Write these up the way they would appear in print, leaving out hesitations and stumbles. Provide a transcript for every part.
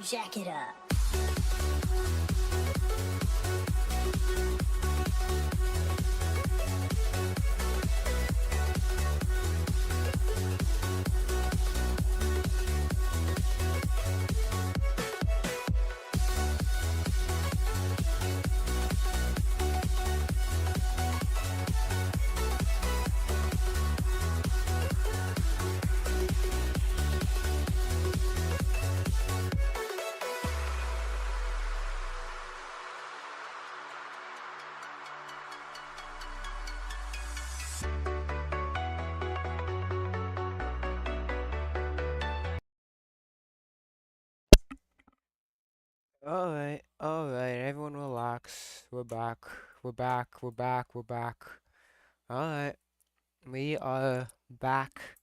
Jack it up. Alright, everyone relax. We're back. We're back. Alright, we are back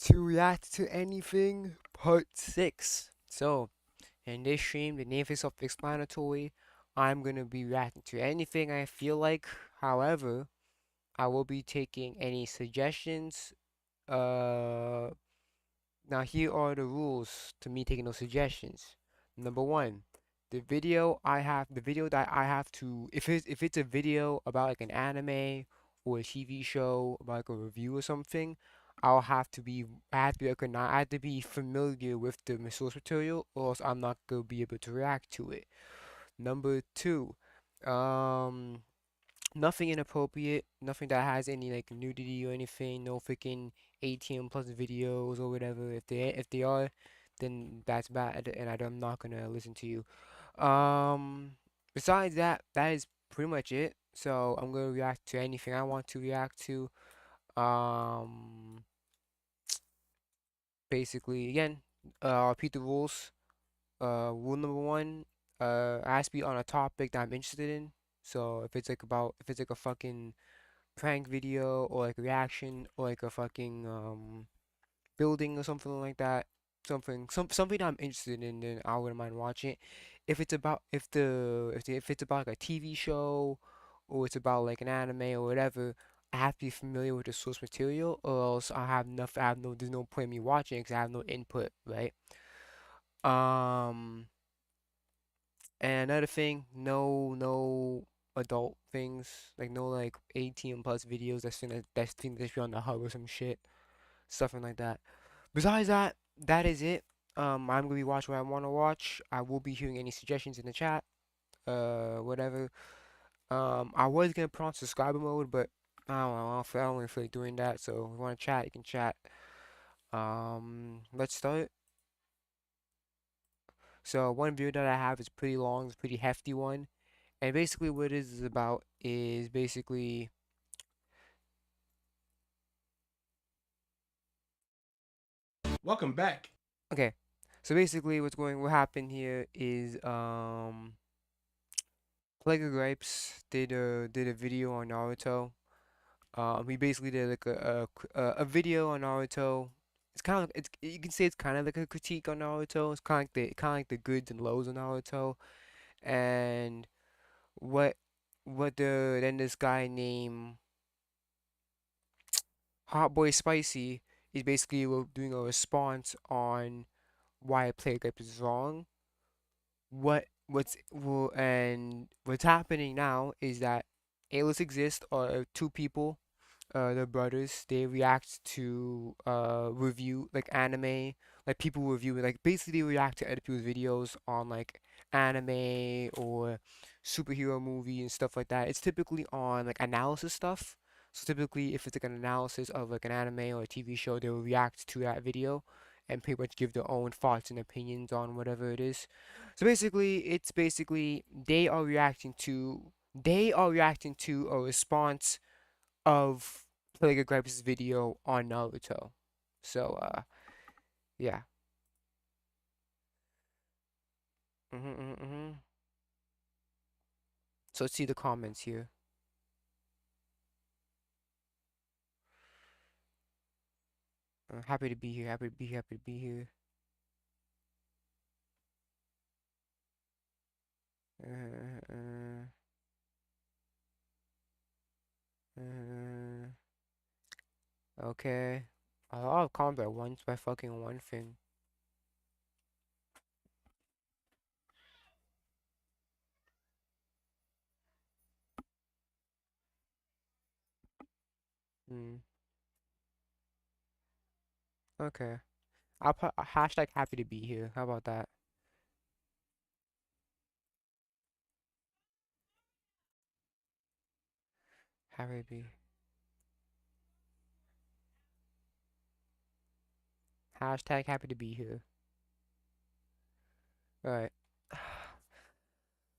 to react to anything part 6. So, in this stream, the name is self-explanatory. I'm gonna be reacting to anything I feel like. However, I will be taking any suggestions. Uh, Now here are the rules to me taking those suggestions. Number one, the video that I have to, if it's a video about like an anime or a TV show, about like a review or something, I have to be I have to be familiar with the source material, or else I'm not gonna be able to react to it. Number two, um, nothing inappropriate, nothing that has any like nudity or anything, no freaking 18 plus videos or whatever. If they are, then that's bad and I'm not gonna listen to you. Besides that, that is pretty much it. So I'm gonna react to anything I want to react to. Um, Basically, again, repeat the rules. Rule number one, it has to be on a topic that I'm interested in. So if it's like a fucking prank video or like a reaction or like a fucking building or something like that, something that I'm interested in, then I wouldn't mind watching it. If it's about if it's about like a TV show or it's about like an anime or whatever, I have to be familiar with the source material, or else I have no, there's no point in me watching because I have no input, right? Um, and another thing, no adult things, like no like 18 plus videos that's on the hub or some shit, something like that. Besides that, that is it. I'm gonna be watching what I want to watch. I will be hearing any suggestions in the chat. Whatever. I was gonna put on subscriber mode, but I don't really feel like doing that. So if you want to chat, you can chat. Let's start. So one video that I have is pretty long, it's a pretty hefty one. And basically what it is about is basically Welcome back. okay. So basically what happened here is Plague Gripes did a video on Naruto. He basically did like a video on Naruto. It's kind of it's you can say it's kind of like a critique on Naruto. It's kind of like the goods and lows of Naruto. And what what the then this guy named Hot Boy Spicy is basically doing a response on why Plague Gripes is wrong. What's happening now is that aliens exist or two people, the brothers, they react to review like anime, like people review like basically react to other people's videos on like anime or superhero movie and stuff like that. It's typically on like analysis stuff. So typically if it's like an analysis of like an anime or a TV show, they will react to that video and pretty much give their own thoughts and opinions on whatever it is. So basically, it's basically they are reacting to a response of Plague Gripes' video on Naruto. So yeah. Mm-hmm. So let's see the comments here. Happy to be here. Happy to be here. Uh, uh, uh, okay. A lot of comments at once by fucking one thing. Mm. Okay. I'll put a hashtag happy to be here. How about that? Happy to be. Hashtag happy to be here. All right.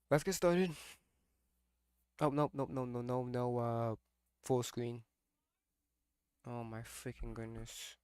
Let's get started. Oh, nope, nope, no, no, no, no, full screen. Oh my freaking goodness.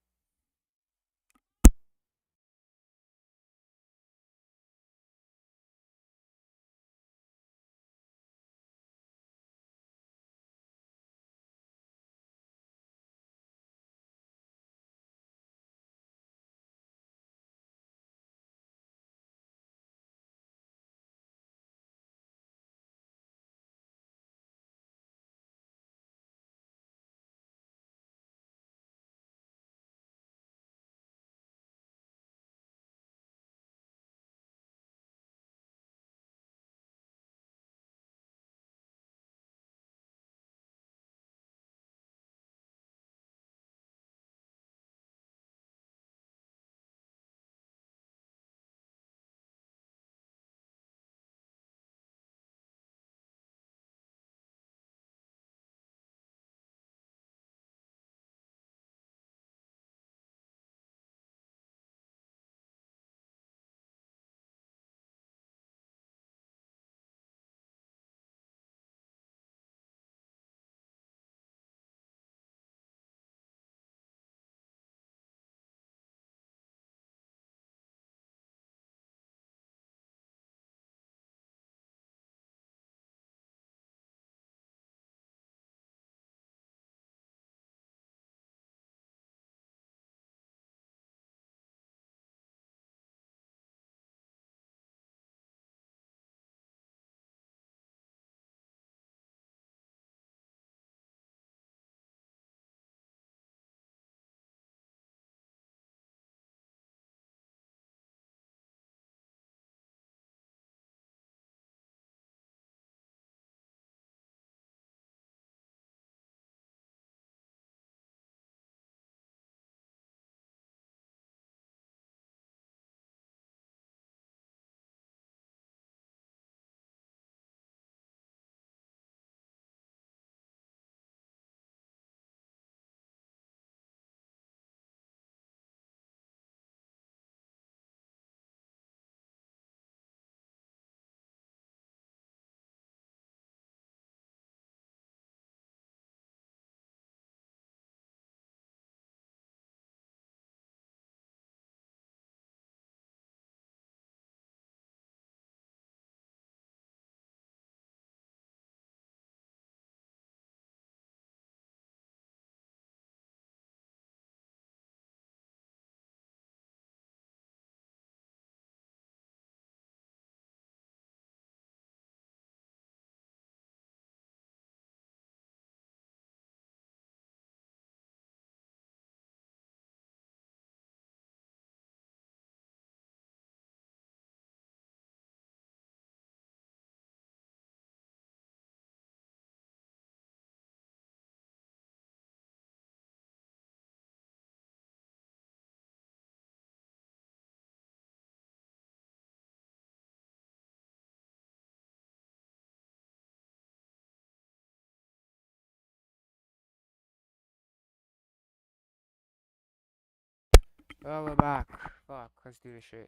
Oh, we're back. Fuck, let's do this shit.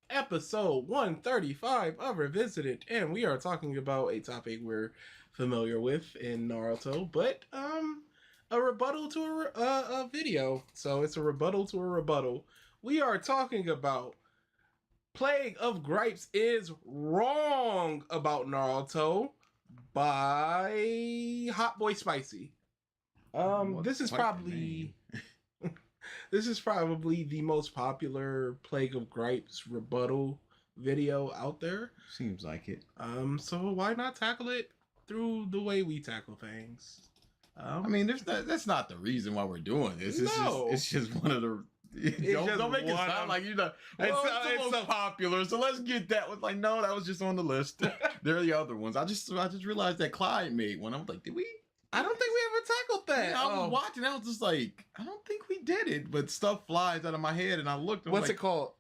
Episode 135 of Revisited, and we are talking about a topic we're familiar with in Naruto, but a rebuttal to a video. So it's a rebuttal to a rebuttal. We are talking about Plague of Gripes is wrong about Naruto by Hot Boy Spicy. This is probably this is probably the most popular Plague of Gripes rebuttal video out there. Seems like it. So why not tackle it through the way we tackle things? I mean, that's not the reason why we're doing this. No. It's just one of the Don't make it sound like it's the most popular. So let's get that one. Like, no, that was just on the list. There are the other ones. I just realized that Clyde made one. I was like, did we? I don't think we ever tackled that. Yeah, I was watching. I was just like, I don't think we did it. But stuff flies out of my head, and I looked. And What's like, it called?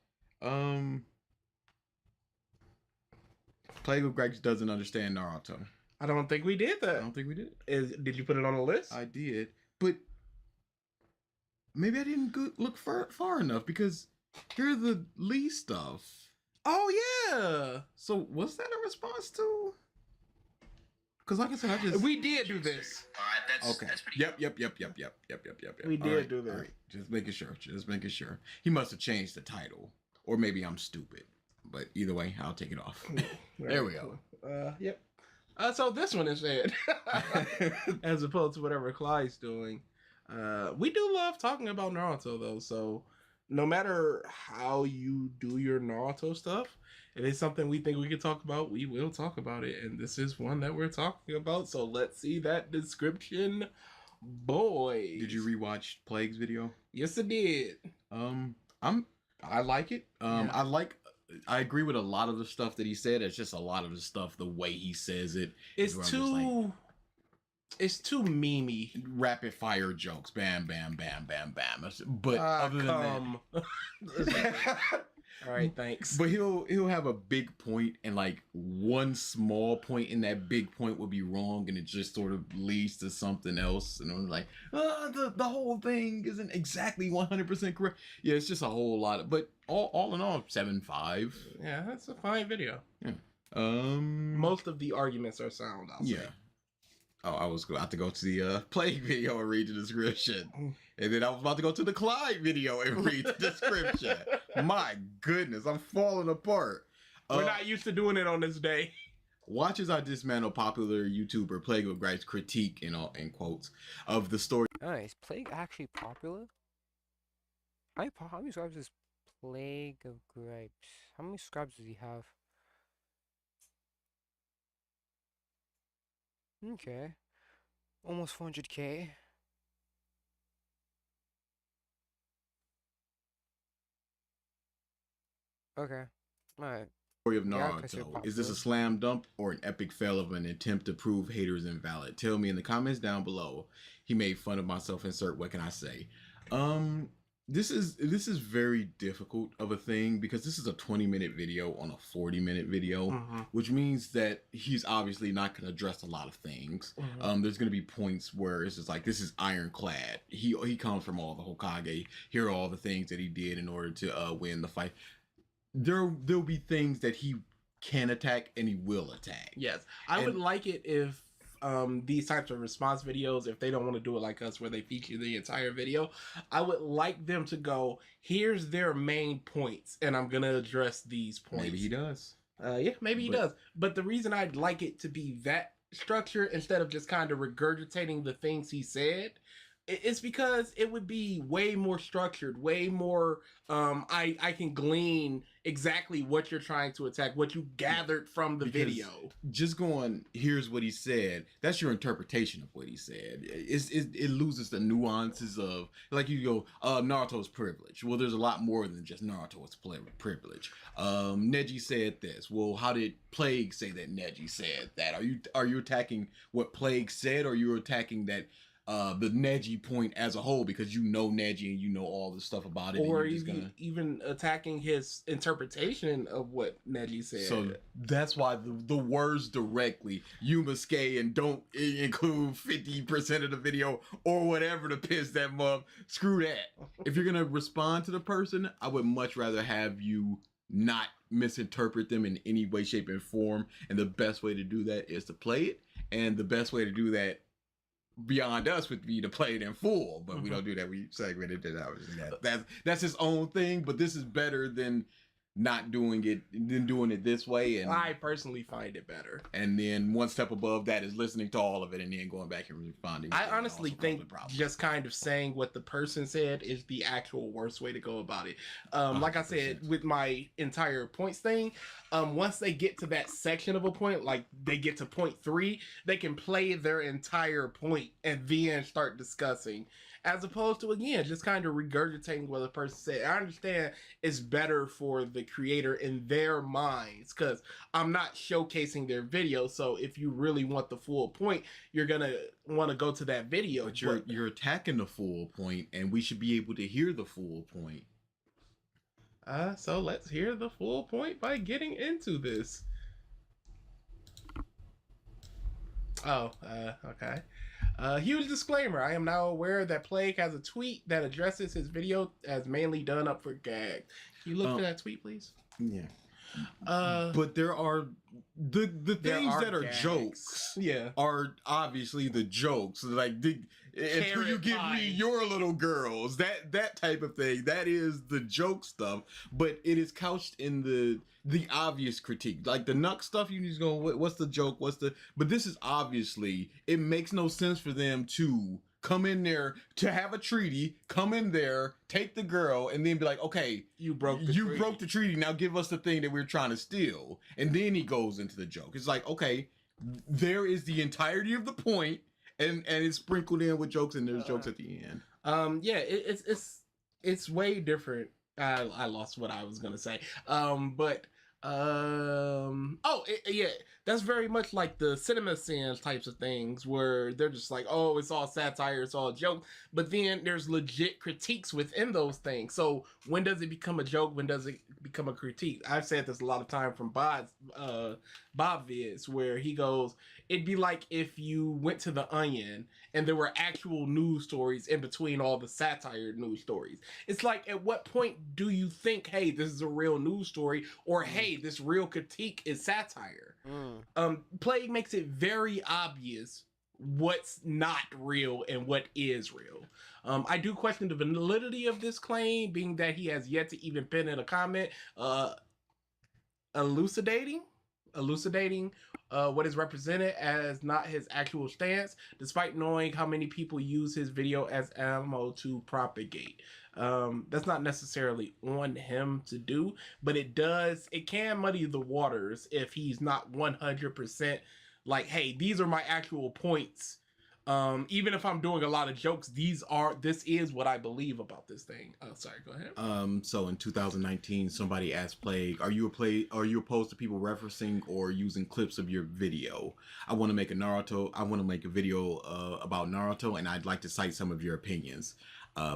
Plague of Gregs doesn't understand Naruto. I don't think we did that. I don't think we did. Did you put it on the list? I did, but maybe I didn't look far enough because here's the Lee stuff. Oh yeah. So was that a response to? Because like I said, we did do this. All right, that's okay. That's pretty. Yep. We did do that. All right. Just making sure. He must have changed the title, or maybe I'm stupid. But either way, I'll take it off. There we go. Yep. So this one is said, as opposed to whatever Clyde's doing. We do love talking about Naruto though, so no matter how you do your Naruto stuff, if it's something we think we can talk about, we will talk about it. And this is one that we're talking about. So let's see that description, boy. Did you rewatch Plague's video? Yes, I did. I like it. I agree with a lot of the stuff that he said. It's just a lot of the stuff, the way he says it. It's too memey. Rapid fire jokes. Bam, bam, bam, bam, bam. But other than that. All right, thanks. But he'll have a big point, and like one small point in that big point will be wrong, and it just sort of leads to something else. And I'm like, the whole thing isn't exactly 100% correct. Yeah, it's just a whole lot of, but all in all, 7.5. Yeah, that's a fine video. Yeah. Most of the arguments are sound. I'll say. Oh, I was about to go to the Plague video and read the description. And then I was about to go to the Clyde video and read the description. My goodness, I'm falling apart. We're not used to doing it on this day. Watch as I dismantle popular YouTuber Plague of Gripes critique, in quotes, of the story. Oh, is Plague actually popular? How many subscribers is Plague of Gripes? How many subscribers does he have? Okay. Almost 400K. Okay. Alright. Story of Naruto. Is this a slam dunk or an epic fail of an attempt to prove haters invalid? Tell me in the comments down below. He made fun of myself. Insert what can I say? This is very difficult of a thing because this is a 20-minute video on a 40-minute video, which means that he's obviously not going to address a lot of things. There's going to be points where it's just like, this is ironclad. He comes from all the Hokage. Here are all the things that he did in order to win the fight. There'll be things that he can attack and he will attack. Yes, I would like it if these types of response videos, if they don't want to do it like us where they feature the entire video, I would like them to go, here's their main points and I'm gonna address these points. Maybe he does. Yeah, maybe he does. But the reason I'd like it to be that structure instead of just kind of regurgitating the things he said, it's because it would be way more structured, way more I can glean exactly what you're trying to attack, what you gathered from the video. Just going, here's what he said, that's your interpretation of what he said. It loses the nuances of, like, you go, Naruto's privilege. Well, there's a lot more than just Naruto's privilege. Neji said this. Well, how did Plague say that Neji said that? Are you attacking what Plague said, or you're attacking that the Neji point as a whole because you know Neji and you know all the stuff about it, or even attacking his interpretation of what Neji said. So that's why the words directly, Yusuke, and don't include 50% of the video or whatever to piss that mug. Screw that. If you're gonna respond to the person, I would much rather have you not misinterpret them in any way, shape, and form. And the best way to do that is to play it, and the best way to do that beyond us would be to play it in full, but we don't do that. We segmented it out. That's his own thing, but this is better than not doing it, than doing it this way. And I personally find it better. And then one step above that is listening to all of it and then going back and responding. I honestly think just kind of saying what the person said is the actual worst way to go about it. Like I said, with my entire points thing, once they get to that section of a point, like they get to point 3, they can play their entire point and then start discussing. as opposed to, again, just kind of regurgitating what the person said. I understand it's better for the creator in their minds because I'm not showcasing their video. So if you really want the full point, you're gonna want to go to that video. But you're attacking the full point, and we should be able to hear the full point. So let's hear the full point by getting into this. Oh, okay. Huge disclaimer. I am now aware that Plague has a tweet that addresses his video as mainly done up for gag. Can you look for that tweet, please? Yeah. But there are the things that are gags. jokes. Yeah. Are obviously the jokes. Like, until you give me your little girls, that type of thing. That is the joke stuff. But it is couched in the obvious critique. Like the Nuck stuff, you just go, what's the joke? But this is obviously, it makes no sense for them to come in there to have a treaty, come in there, take the girl, and then be like, okay, you broke the treaty. Now give us the thing that we're trying to steal. And then he goes into the joke. It's like, okay, there is the entirety of the point, and it's sprinkled in with jokes, and there's jokes at the end. Yeah, it's way different. I lost what I was gonna say. Yeah, that's very much like the cinema sins types of things where they're just like, oh, it's all satire, it's all a joke, but then there's legit critiques within those things. So when does it become a joke? When does it become a critique? I've said this a lot of time from Bob vids where he goes, it'd be like if you went to the Onion and there were actual news stories in between all the satire news stories. It's like, at what point do you think, hey, this is a real news story, or hey, this real critique is satire? Plague makes it very obvious what's not real and what is real. I do question the validity of this claim, being that he has yet to even pen in a comment elucidating what is represented as not his actual stance, despite knowing how many people use his video as ammo to propagate. That's not necessarily on him to do, but it can muddy the waters if he's not 100% like, hey, these are my actual points. Even if I'm doing a lot of jokes, this is what I believe about this thing. Oh, sorry, go ahead. So in 2019, somebody asked Plague, are you opposed to people referencing or using clips of your video? I want to make a video about Naruto, and I'd like to cite some of your opinions.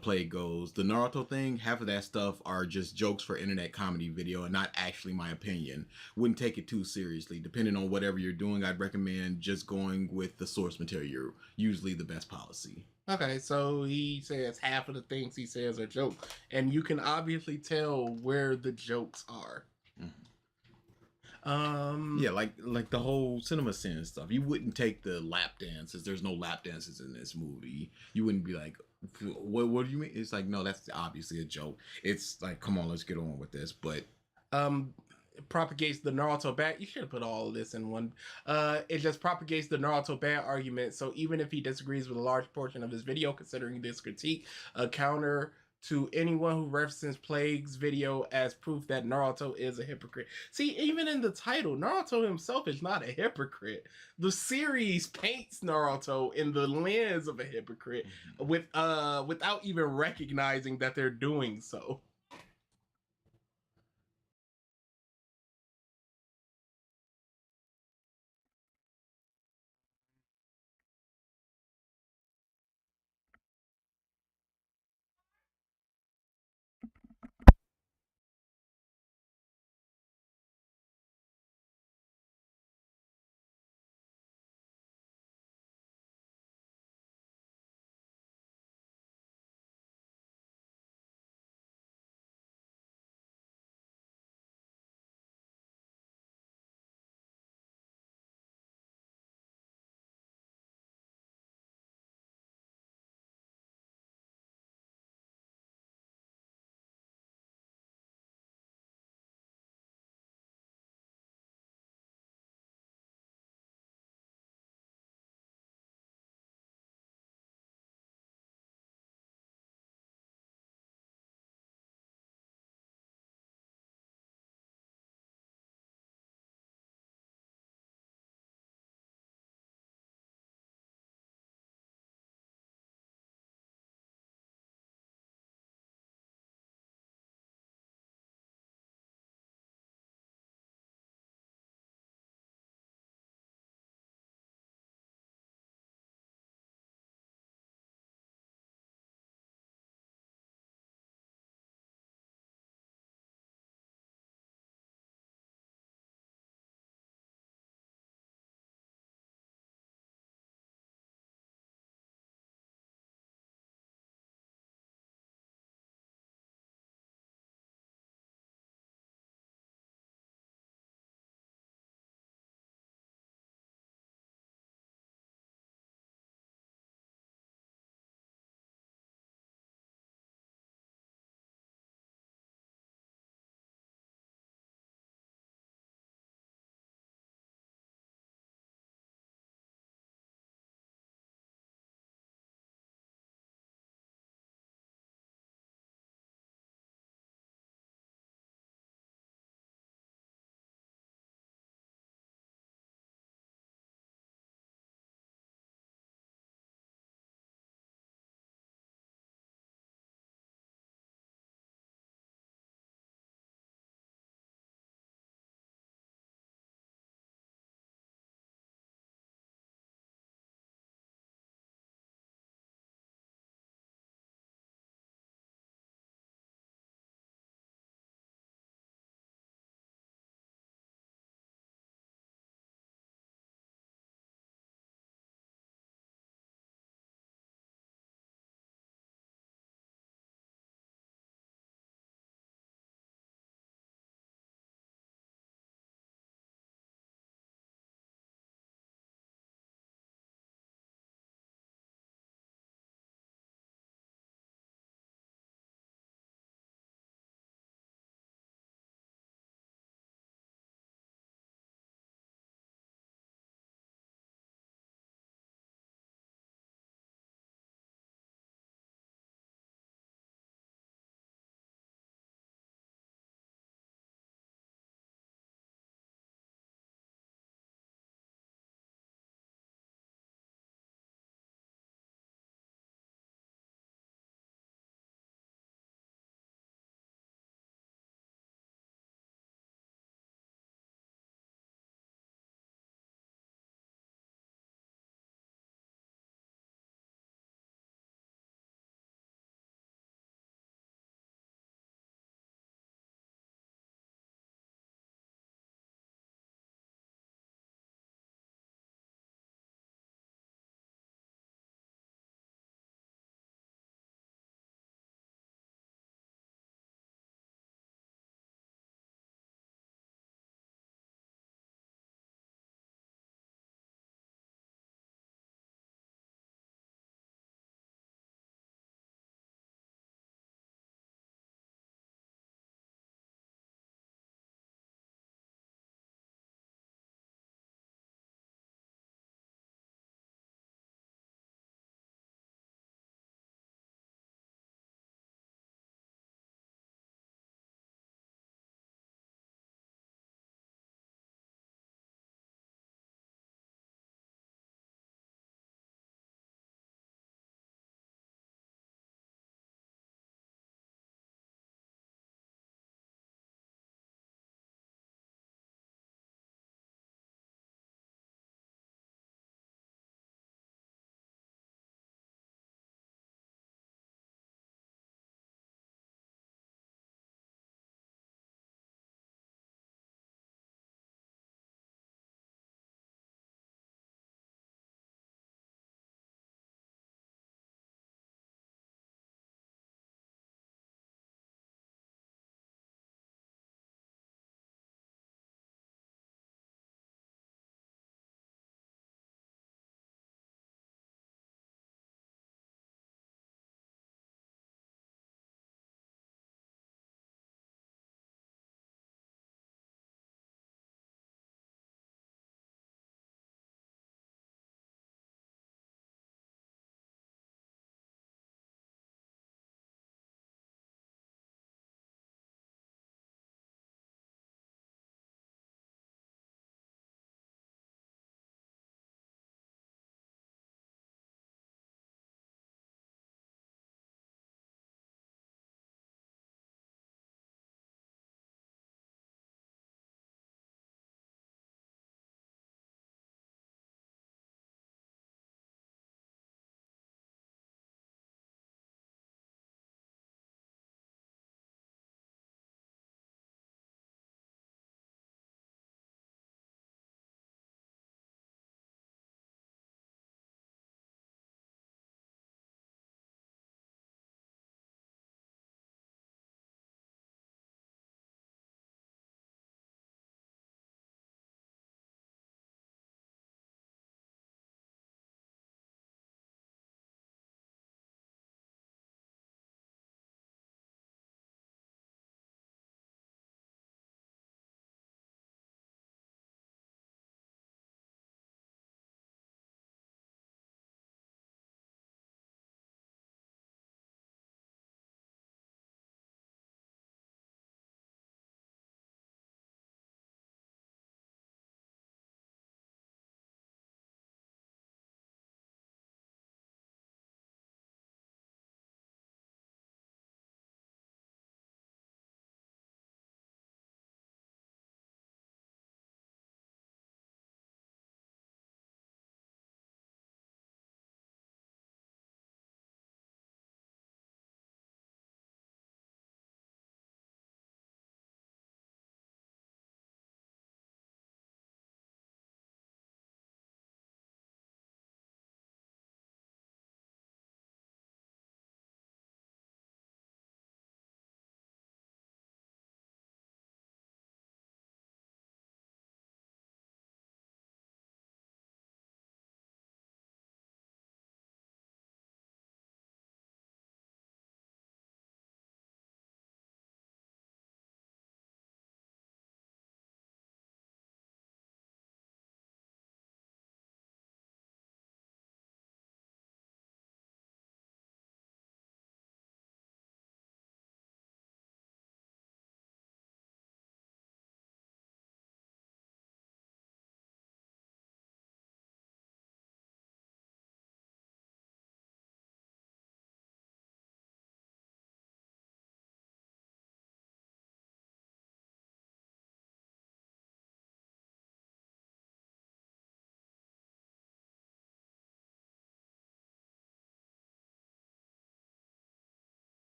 Plague goes, the Naruto thing, half of that stuff are just jokes for internet comedy video and not actually my opinion. Wouldn't take it too seriously. Depending on whatever you're doing, I'd recommend just going with the source material. Usually the best policy. Okay, so he says half of the things he says are jokes, and you can obviously tell where the jokes are. Yeah, like the whole cinema sin stuff. You wouldn't take the lap dances. There's no lap dances in this movie. You wouldn't be like, what do you mean? It's like, no, that's obviously a joke. It's like, come on, let's get on with this. But propagates the Naruto ban. You should have put all of this in one. It just propagates the Naruto ban argument. So even if he disagrees with a large portion of his video, considering this critique a counter to anyone who references Plague's video as proof that Naruto is a hypocrite. See, even in the title, Naruto himself is not a hypocrite. The series paints Naruto in the lens of a hypocrite without even recognizing that they're doing so.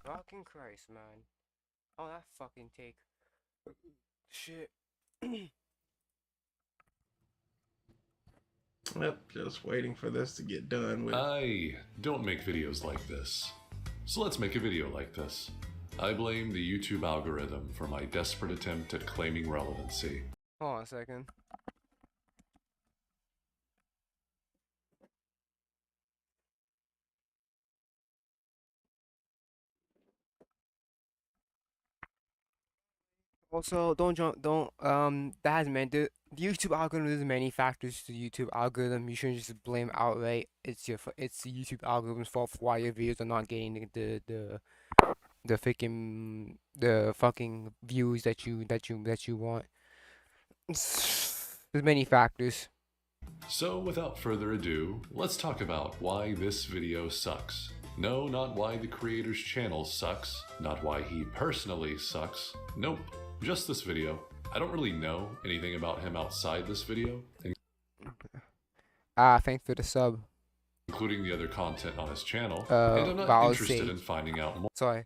Fucking Christ, man. Oh, that fucking take. Shit. Yep, just waiting for this to get done with. I don't make videos like this. So let's make a video like this. I blame the YouTube algorithm for my desperate attempt at claiming relevancy. Hold on a second. Also, that has meant the YouTube algorithm. There's many factors to the YouTube algorithm. You shouldn't just blame outright. It's the YouTube algorithm's fault for why your videos are not getting the fucking views that you want. There's many factors. So without further ado, let's talk about why this video sucks. No, not why the creator's channel sucks, not why he personally sucks. Nope, just this video. I don't really know anything about him outside this video, Thanks for the sub. including the other content on his channel, Uh, and I'm not Val interested Sage. in finding out more Sorry.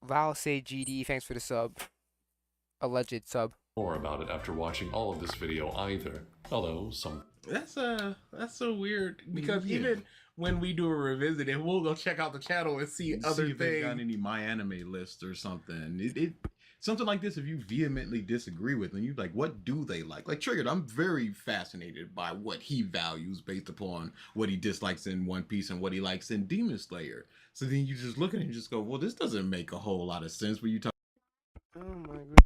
Val say GD, thanks for the sub. Alleged sub. about it after watching all of this video either. Although some That's so weird because Yeah. even when we do a revisited, we'll go check out the channel and see other if they got things. any My Anime list or something. Something like this, if you vehemently disagree with them, you like, what do they like? Like Triggered, I'm very fascinated by what he values based upon what he dislikes in One Piece and what he likes in Demon Slayer. So then you just look at it and just go, well, this doesn't make a whole lot of sense when you talk. Oh my god.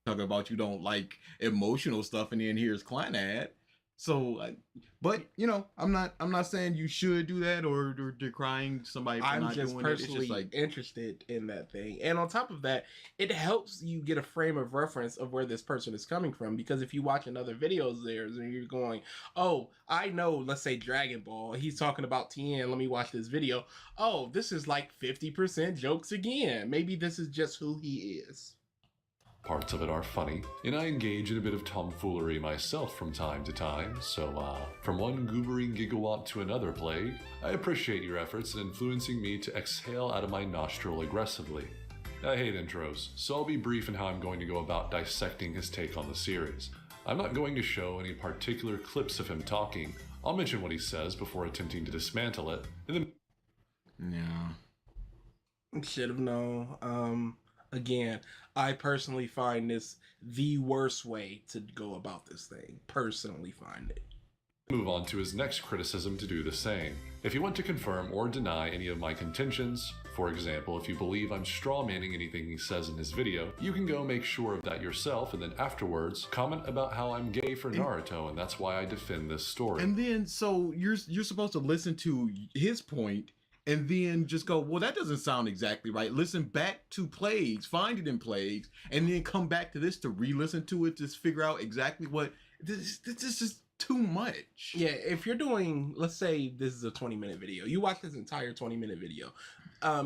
Talk about you don't like emotional stuff, and then here's Clan. So, but you know, I'm not saying you should do that or decrying somebody for I'm not just doing it. It's personally just like, interested in that thing. And on top of that, it helps you get a frame of reference of where this person is coming from. Because if you watch another videos theirs and you're going, oh, I know, let's say Dragon Ball, he's talking about TN, let me watch this video. Oh, this is like 50% jokes again. Maybe this is just who he is. parts of it are funny, and I engage in a bit of tomfoolery myself from time to time, so from one goobering gigawatt to another plague, I appreciate your efforts in influencing me to exhale out of my nostril aggressively. I hate intros, so I'll be brief in how I'm going to go about dissecting his take on the series. I'm not going to show any particular clips of him talking. I'll mention what he says before attempting to dismantle it, and then Yeah. Should have known. Again, I personally find this the worst way to go about this thing. Personally find it. move on to his next criticism to do the same. If you want to confirm or deny any of my contentions, for example, if you believe I'm strawmanning anything he says in his video, you can go make sure of that yourself and then afterwards comment about how I'm gay for Naruto and that's why I defend this story. and then so you're supposed to listen to his point and then just go, well, that doesn't sound exactly right. Listen back to Plagues, find it in Plagues, and then come back to this to re-listen to it to figure out exactly what this is just too much. Yeah, if you're doing, let's say this is a 20-minute video, you watch this entire 20-minute video,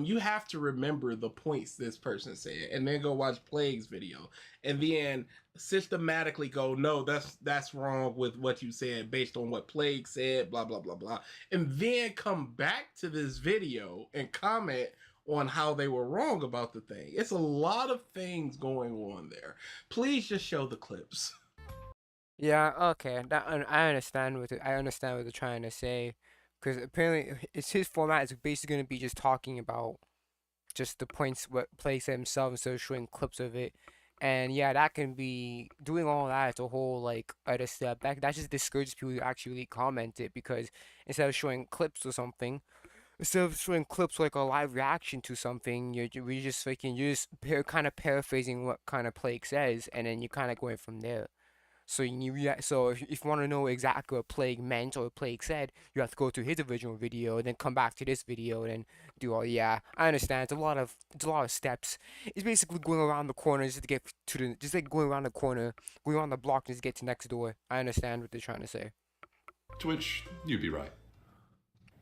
you have to remember the points this person said, and then go watch Plague's video, and then systematically go, no, that's wrong with what you said based on what Plague said, blah blah blah blah, and then come back to this video and comment on how they were wrong about the thing. It's a lot of things going on there. Please just show the clips. Yeah, okay. I understand I understand what they're trying to say, because apparently it's his format is basically going to be just talking about just the points what plays himself instead of showing clips of it. And yeah, that can be doing all that. It's a whole like other step. That just discourages people to actually comment it, because instead of showing clips or something, instead of showing clips like a live reaction to something, you're just kind of paraphrasing what kind of Plague says, and then you're kind of going from there. So so if you want to know exactly what Plague meant or what Plague said, you have to go to his original video and then come back to this video and then do all. Yeah, I understand. It's a lot of steps. It's basically going around the corner just to get to just like going around the corner, going around the block just to get to next door. I understand what they're trying to say. To which you'd be right.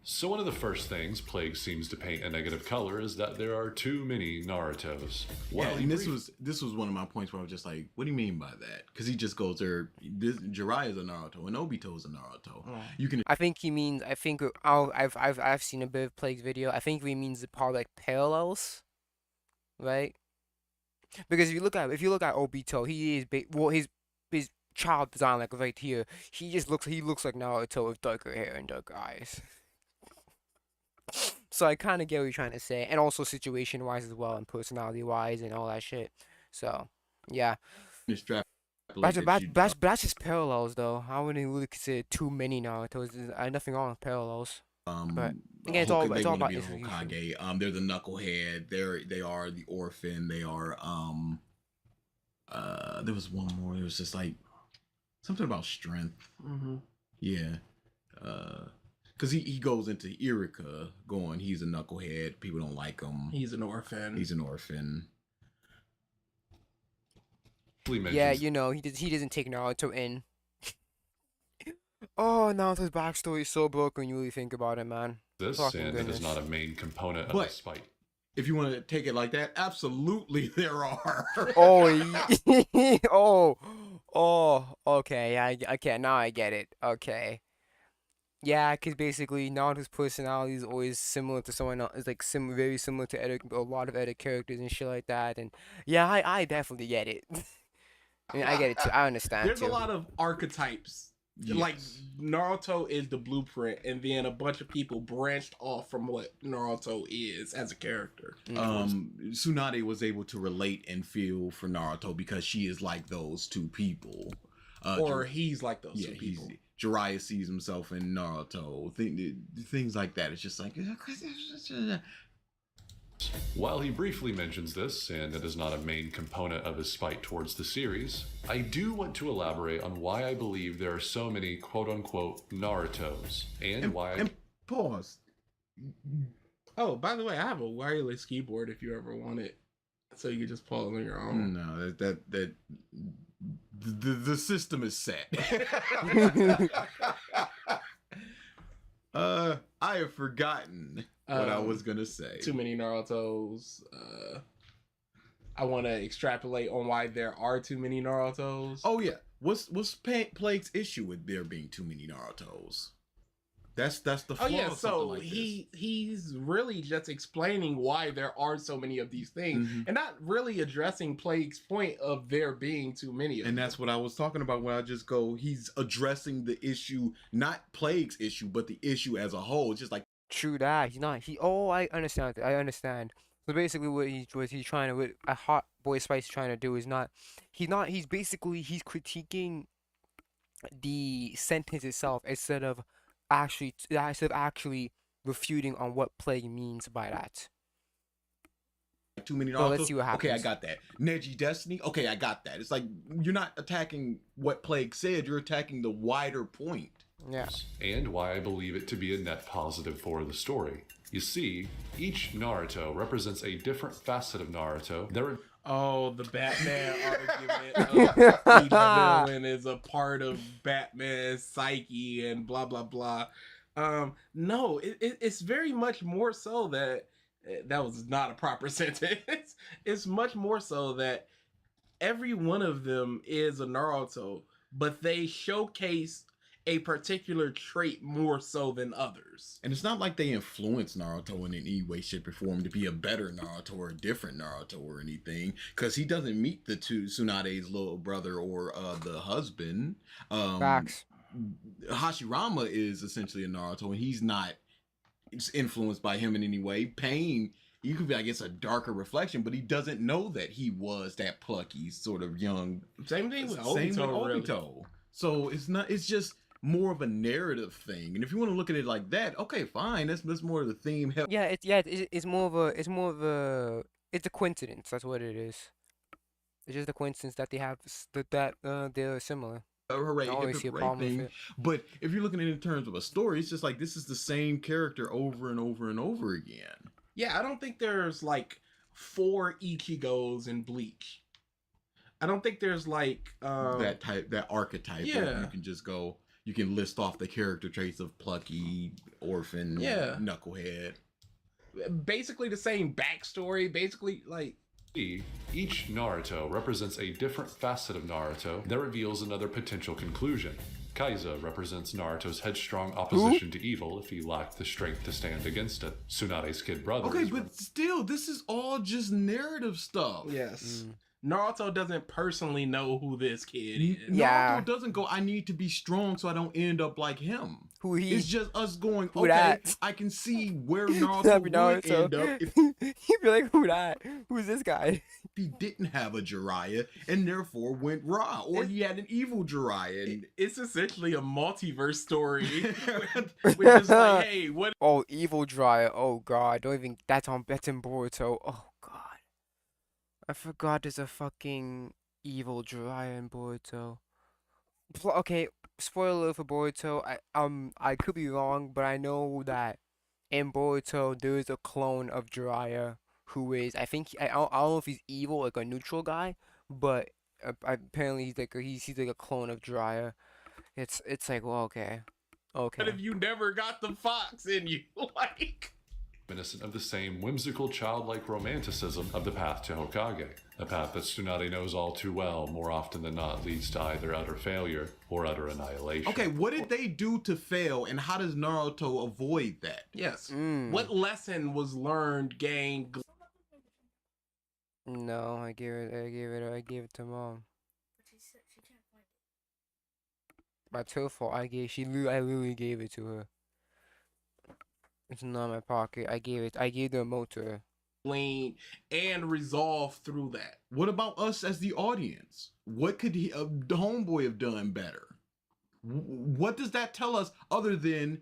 So one of the first things Plague seems to paint a negative color is that there are too many Narutos. Yeah, and this was one of my points where I was just like, what do you mean by that? Because he just goes there. Jiraiya is a Naruto and Obito is a Naruto. You can I think he means. I think I've seen a bit of Plague's video. I think he means the part like parallels, right? Because if you look at Obito, he is well his child design like right here. He looks like Naruto with darker hair and darker eyes. So I kind of get what you're trying to say, and also situation wise as well, and personality wise, and all that shit. So yeah, extrapolate that's just parallels though. I wouldn't really consider too many Naruto's. There's nothing wrong with parallels. But again, it's all about the execution. Hokage. They're the knucklehead. They are the orphan. They are there was one more. It was just like something about strength. Yeah. Because he goes into Irika going, he's a knucklehead. People don't like him. He's an orphan. He's an orphan. Yeah, you know, he doesn't take Naruto in. Oh, Naruto's backstory is so broken when you really think about it, man. This Fucking and it is not a main component of his fight. If you want to take it like that, absolutely there are. Okay, okay, now I get it. Okay. Yeah, because basically Naruto's personality is always similar to someone else. It's like very similar to a lot of other characters and shit like that. And yeah, I definitely get it. I mean, I get it too. I understand. There's a lot of archetypes. Yes. Like Naruto is the blueprint, and then a bunch of people branched off from what Naruto is as a character. Tsunade was able to relate and feel for Naruto because she is like those two people. Or he's like those two people. Jiraiya sees himself in Naruto. Things like that. It's just like... While he briefly mentions this, and it is not a main component of his fight towards the series, I do want to elaborate on why I believe there are so many quote-unquote Narutos, and why... And pause. Oh, by the way, I have a wireless keyboard if you ever want it. So you can just pause on your own. No, the system is set. I have forgotten what I was gonna say. Too many Narutos. I want to extrapolate on why there are too many Narutos. Oh yeah, what's Plague's issue with there being too many Narutos? That's the flaw. Oh yeah, so like he's really just explaining why there are so many of these things, and not really addressing Plague's point of there being too many of them. And that's what I was talking about when I just go, he's addressing the issue, not Plague's issue, but the issue as a whole. It's just like true that he's not. I understand. I understand. So basically, what he's trying to, what a Hot Boy Spice is trying to do is he's critiquing the sentence itself instead of actually refuting on what Plague means by that. Too many Naruto. So let's see what happens. Okay, I got that. Neji Destiny. Okay, I got that. It's like you're not attacking what Plague said. You're attacking the wider point. Yes. And why I believe it to be a net positive for the story. You see, each Naruto represents a different facet of Naruto. The Batman argument of each villain is a part of Batman's psyche and blah blah blah. No, it's very much more so that was not a proper sentence. It's much more so that every one of them is a Naruto, but they showcase a particular trait more so than others. And it's not like they influence Naruto in any way, shape, or form to be a better Naruto or a different Naruto or anything, because he doesn't meet the two Tsunade's little brother or the husband. Facts. Hashirama is essentially a Naruto, and he's not influenced by him in any way. Pain, you could be, I guess, a darker reflection, but he doesn't know that he was that plucky sort of young. Same thing with Obito. Really. So it's just more of a narrative thing, and if you want to look at it like that, okay, fine. That's more of the theme. It's more of a coincidence. That's what it is. It's just a coincidence that they have that they're similar. Hooray! I always see a problem with it. But if you're looking at it in terms of a story, it's just like this is the same character over and over and over again. Yeah, I don't think there's like 4 Ichigos in Bleach. I don't think there's like that archetype. Yeah, you can just go. you can list off the character traits of plucky, orphan, Yeah. knucklehead. Basically the same backstory. Basically, like Each Naruto represents a different facet of Naruto that reveals another potential conclusion. Kaiza represents Naruto's headstrong opposition to evil if he lacked the strength to stand against it. Tsunade's kid brother. Okay, but still, this is all just narrative stuff. yes. Naruto doesn't personally know who this kid is. Yeah. Naruto doesn't go, I need to be strong so I don't end up like him. Who he? It's just us going, Who okay, that? I can see where That'd be Naruto would end up if He'd be like, who that? Who's this guy? he didn't have a Jiraiya and therefore went raw, or he had an evil Jiraiya. And It's essentially a multiverse story. Which is like, hey, what Oh, evil dryer. Oh god, don't even. That's in Boruto. Oh god, I forgot there's a fucking evil dryer in Boruto. Okay, spoiler alert for Boruto. I could be wrong, but I know that in Boruto there is a clone of Jiraiya who is, I think, I don't know if he's evil, like a neutral guy, but apparently he's like a clone of Jiraiya. It's like, well, okay. if you never got the fox in you? Like, reminiscent of the same whimsical childlike romanticism of the path to Hokage, a path that Tsunade knows all too well more often than not leads to either utter failure or utter annihilation. okay, what did they do to fail, and how does Naruto avoid that? yes. Mm. What lesson was learned, gained? No, I gave it to mom. That's her fault. I literally gave it to her. It's not in my pocket. I gave the remote to her. Lean and resolve through that. What about us as the audience? What could the homeboy have done better? What does that tell us other than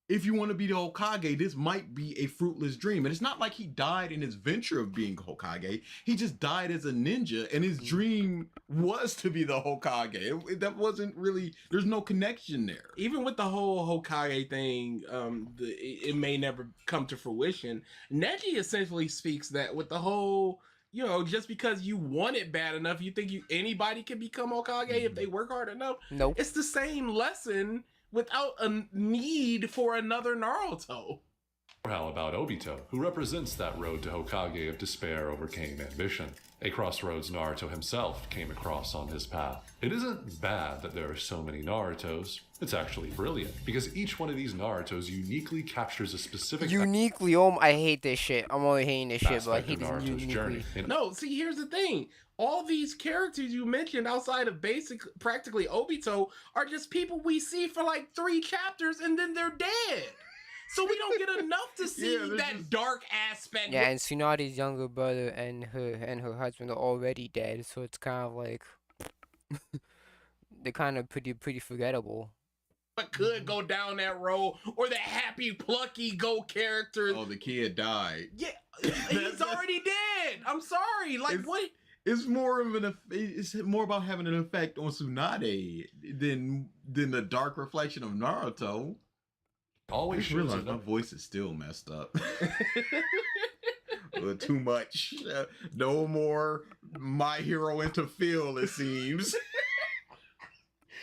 if you want to be the Hokage, this might be a fruitless dream? And it's not like he died in his venture of being Hokage. He just died as a ninja, and his dream was to be the Hokage. That wasn't really, there's no connection there. Even with the whole Hokage thing, it may never come to fruition. Neji essentially speaks that with the whole, just because you want it bad enough, you think anybody can become Hokage if they work hard enough. Nope. It's the same lesson without a need for another Naruto. How about Obito, who represents that road to Hokage of despair overcame ambition, a crossroads Naruto himself came across on his path. It isn't bad that there are so many Narutos, it's actually brilliant, because each one of these Narutos uniquely captures a specific I hate this shit. I'm only hating this shit, but I aspect hate of this Naruto's journey. uniquely. No, see, here's the thing. All these characters you mentioned outside of practically Obito are just people we see for like 3 chapters and then they're dead. So we don't get enough to see that dark aspect. Yeah, and Tsunade's younger brother and her husband are already dead, so it's kind of like they're kind of pretty forgettable. But could go down that road, or the happy plucky go character. Oh, the kid died. Yeah, he's already dead. I'm sorry. Like, what? It's more about having an effect on Tsunade than the dark reflection of Naruto. always I just shows realized my voice is still messed up. Too much. No more My Hero into Phil, it seems.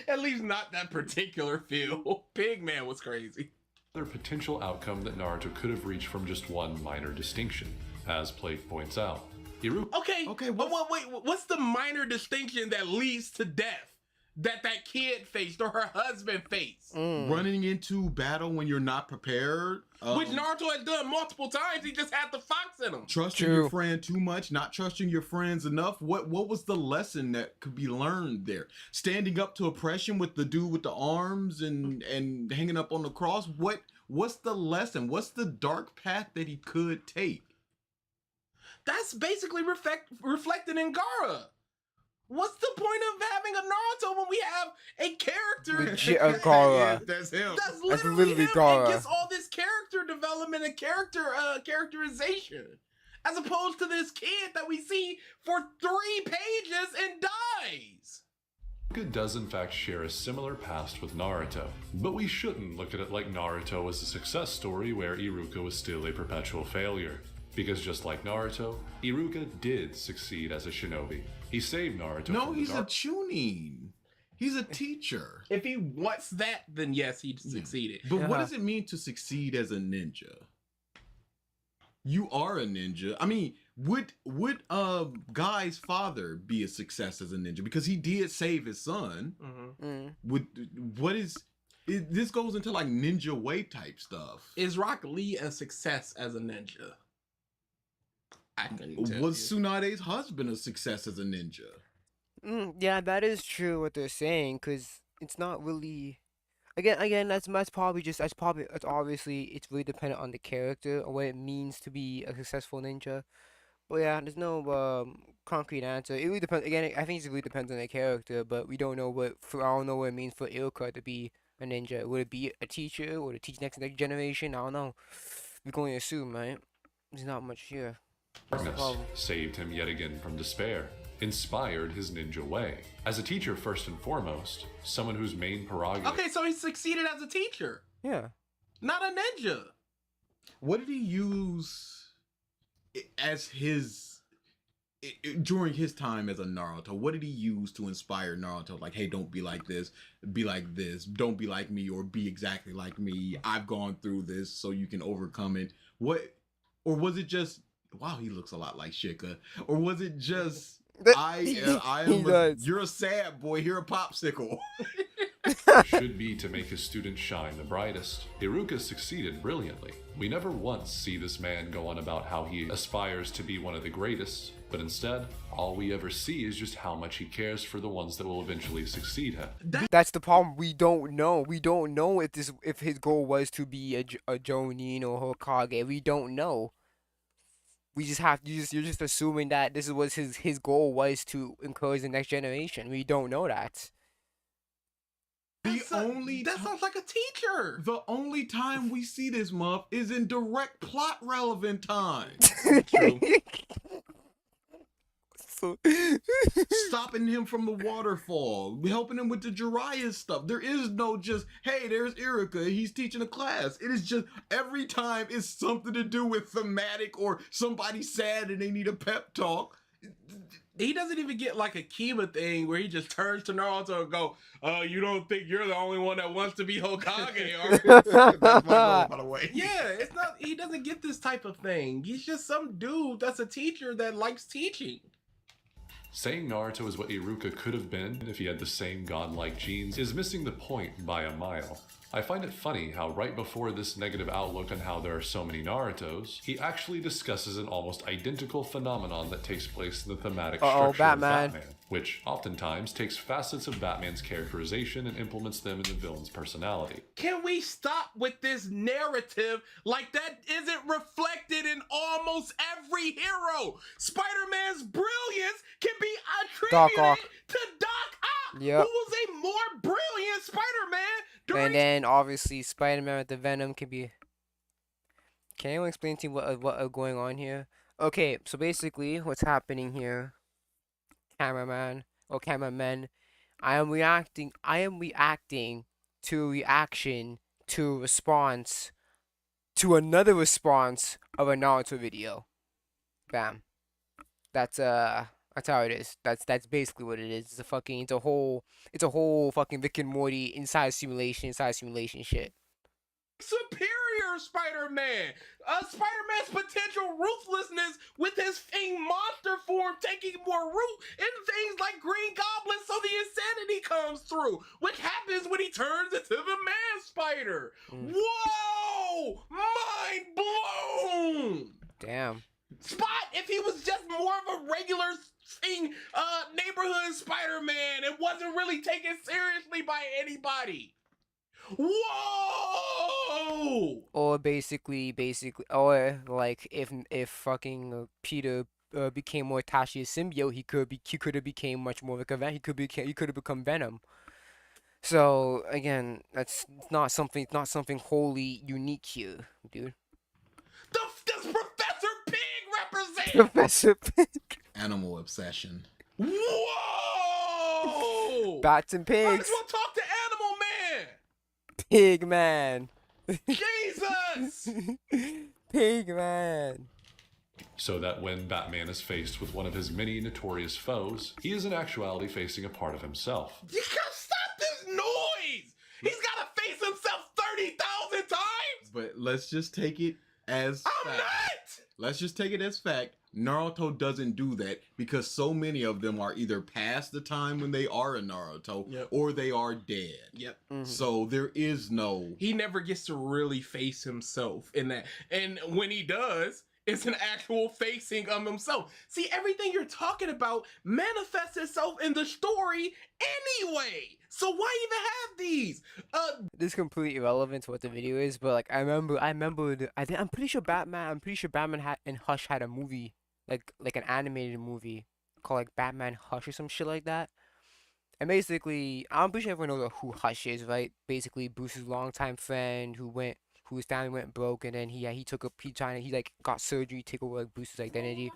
At least not that particular feel. Pigman was crazy. another potential outcome that Naruto could have reached from just one minor distinction, as Plate points out. Iruka. Okay, but wait, what's the minor distinction that leads to death that kid faced or her husband faced? Running into battle when you're not prepared. Which Naruto has done multiple times. He just had the fox in him. Trusting your friend too much, not trusting your friends enough. What was the lesson that could be learned there? Standing up to oppression with the dude with the arms and hanging up on the cross. What's the lesson? What's the dark path that he could take? That's basically reflected in Gaara. What's the point of having a Naruto when we have a character? Gaara. That's him. That's literally him. Gaara. It gets all this character development and characterization, as opposed to this kid that we see for 3 pages and dies. Iruka does in fact share a similar past with Naruto, but we shouldn't look at it like Naruto was a success story where Iruka was still a perpetual failure. Because just like Naruto, Iruka did succeed as a shinobi. He saved Naruto. No, from he's the a dark. Chunin. He's a teacher. If he wants that, then yes, he succeeded. But what does it mean to succeed as a ninja? You are a ninja. I mean, would Guy's father be a success as a ninja? Because he did save his son. This goes into like ninja way type stuff. Is Rock Lee a success as a ninja? I couldn't tell Was Tsunade's husband a success as a ninja? Yeah, that is true what they're saying, because it's not really. Again, that's obviously it's really dependent on the character or what it means to be a successful ninja. But yeah, there's no concrete answer. It really depends. Again, I think it really depends on the character, but we don't know I don't know what it means for Ilka to be a ninja. Would it be a teacher or to teach next generation? I don't know. We can only assume, right? There's not much here. That's the problem. Saved him yet again from despair, inspired his ninja way. As a teacher, first and foremost, someone whose main prerogative... Okay, so he succeeded as a teacher. Yeah. Not a ninja. What did he use as his... during his time as a Naruto, what did he use to inspire Naruto? Like, hey, don't be like this, don't be like me, or be exactly like me. I've gone through this, so you can overcome it. Or was it just... Wow, he looks a lot like Shika. Or was it just... you're a sad boy, you're a popsicle. Should be to make his students shine the brightest. Iruka succeeded brilliantly. We never once see this man go on about how he aspires to be one of the greatest, but instead, all we ever see is just how much he cares for the ones that will eventually succeed him. That's the problem. We don't know. We don't know if his goal was to be a Jonin or Hokage. We don't know. We just you're just assuming that this was his goal was to encourage the next generation. We don't know that. That sounds like a teacher. The only time we see this muff is in direct plot relevant time. True. Stopping him from the waterfall, helping him with the Jiraiya stuff. There is no just, hey, there's Iruka, he's teaching a class. It is just every time it's something to do with thematic or somebody sad and they need a pep talk. He doesn't even get like a Kiba thing where he just turns to Naruto and go, you don't think you're the only one that wants to be Hokage, are you? That's my goal, by the way. Yeah, it's not, he doesn't get this type of thing. He's just some dude that's a teacher that likes teaching. Saying Naruto is what Iruka could have been if he had the same godlike genes is missing the point by a mile. I find it funny how right before this negative outlook on how there are so many Narutos, he actually discusses an almost identical phenomenon that takes place in the thematic structure Batman. of Batman, which oftentimes takes facets of Batman's characterization and implements them in the villain's personality. Can we stop with this narrative like that isn't reflected in almost every hero? Spider-Man's brilliance can be attributed to Doc Ock, who was a more brilliant Spider-Man. And then obviously Spider-Man with the Venom can be... Can anyone explain to you what going on here? Okay, so basically what's happening here, cameraman, I am reacting to a reaction to a response to another response of a Naruto video. Bam. That's how it is. That's basically what it is. It's a whole fucking Rick and Morty inside simulation shit. Superior Spider-Man! Spider-Man's potential ruthlessness with his Fiend monster form taking more root in things like Green Goblin, so the insanity comes through, which happens when he turns into the Man Spider. Whoa! Mind blown! Damn. Spot, if he was just more of a regular neighborhood Spider-Man and wasn't really taken seriously by anybody. Whoa! Or basically, or like if fucking Peter became more Tashi's symbiote, he could have became much more like a Venom. He could have become Venom. So again, that's not something wholly unique here, dude. Does Professor Pig represent? Professor Pig. Animal obsession. Whoa! Bats and Might pigs. as well talk to Animal Man. Pig man. Jesus! Pig man. so that when Batman is faced with one of his many notorious foes, he is in actuality facing a part of himself. You gotta stop this noise! He's gotta face himself 30,000 times! But let's just take it as I'm fact. not! Let's just take it as fact. Naruto doesn't do that because so many of them are either past the time when they are a Naruto or they are dead. Yep. So there is no... He never gets to really face himself in that. And when he does, it's an actual facing of himself. See, everything you're talking about manifests itself in the story anyway. So why even have these? This is completely irrelevant to what the video is, but like I'm pretty sure Batman had and Hush had a movie, like an animated movie called like Batman Hush or some shit like that. And basically, I'm pretty sure everyone knows who Hush is, right? Basically, Bruce's longtime friend whose family went broke, and then he like got surgery to take over like Bruce's identity.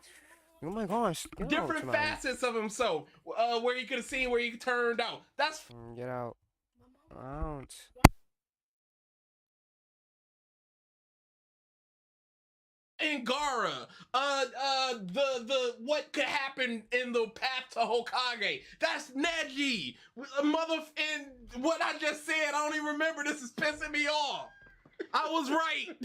Oh my gosh! Different facets of himself, where you could have seen where he turned out. That's Get out. Out. Angara. The what could happen in the path to Hokage. That's Neji. And what I just said, I don't even remember. This is pissing me off. I was right.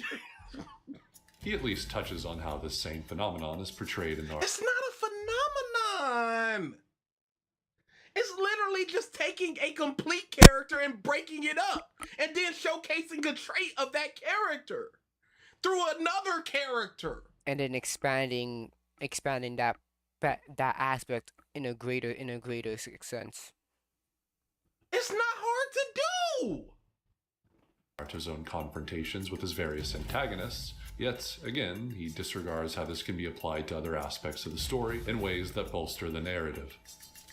He at least touches on how this same phenomenon is portrayed in Naruto. It's not a phenomenon. It's literally just taking a complete character and breaking it up and then showcasing a trait of that character through another character. And then expanding that aspect in a greater sense. It's not hard to do. Naruto's own confrontations with his various antagonists, yet again, he disregards how this can be applied to other aspects of the story in ways that bolster the narrative.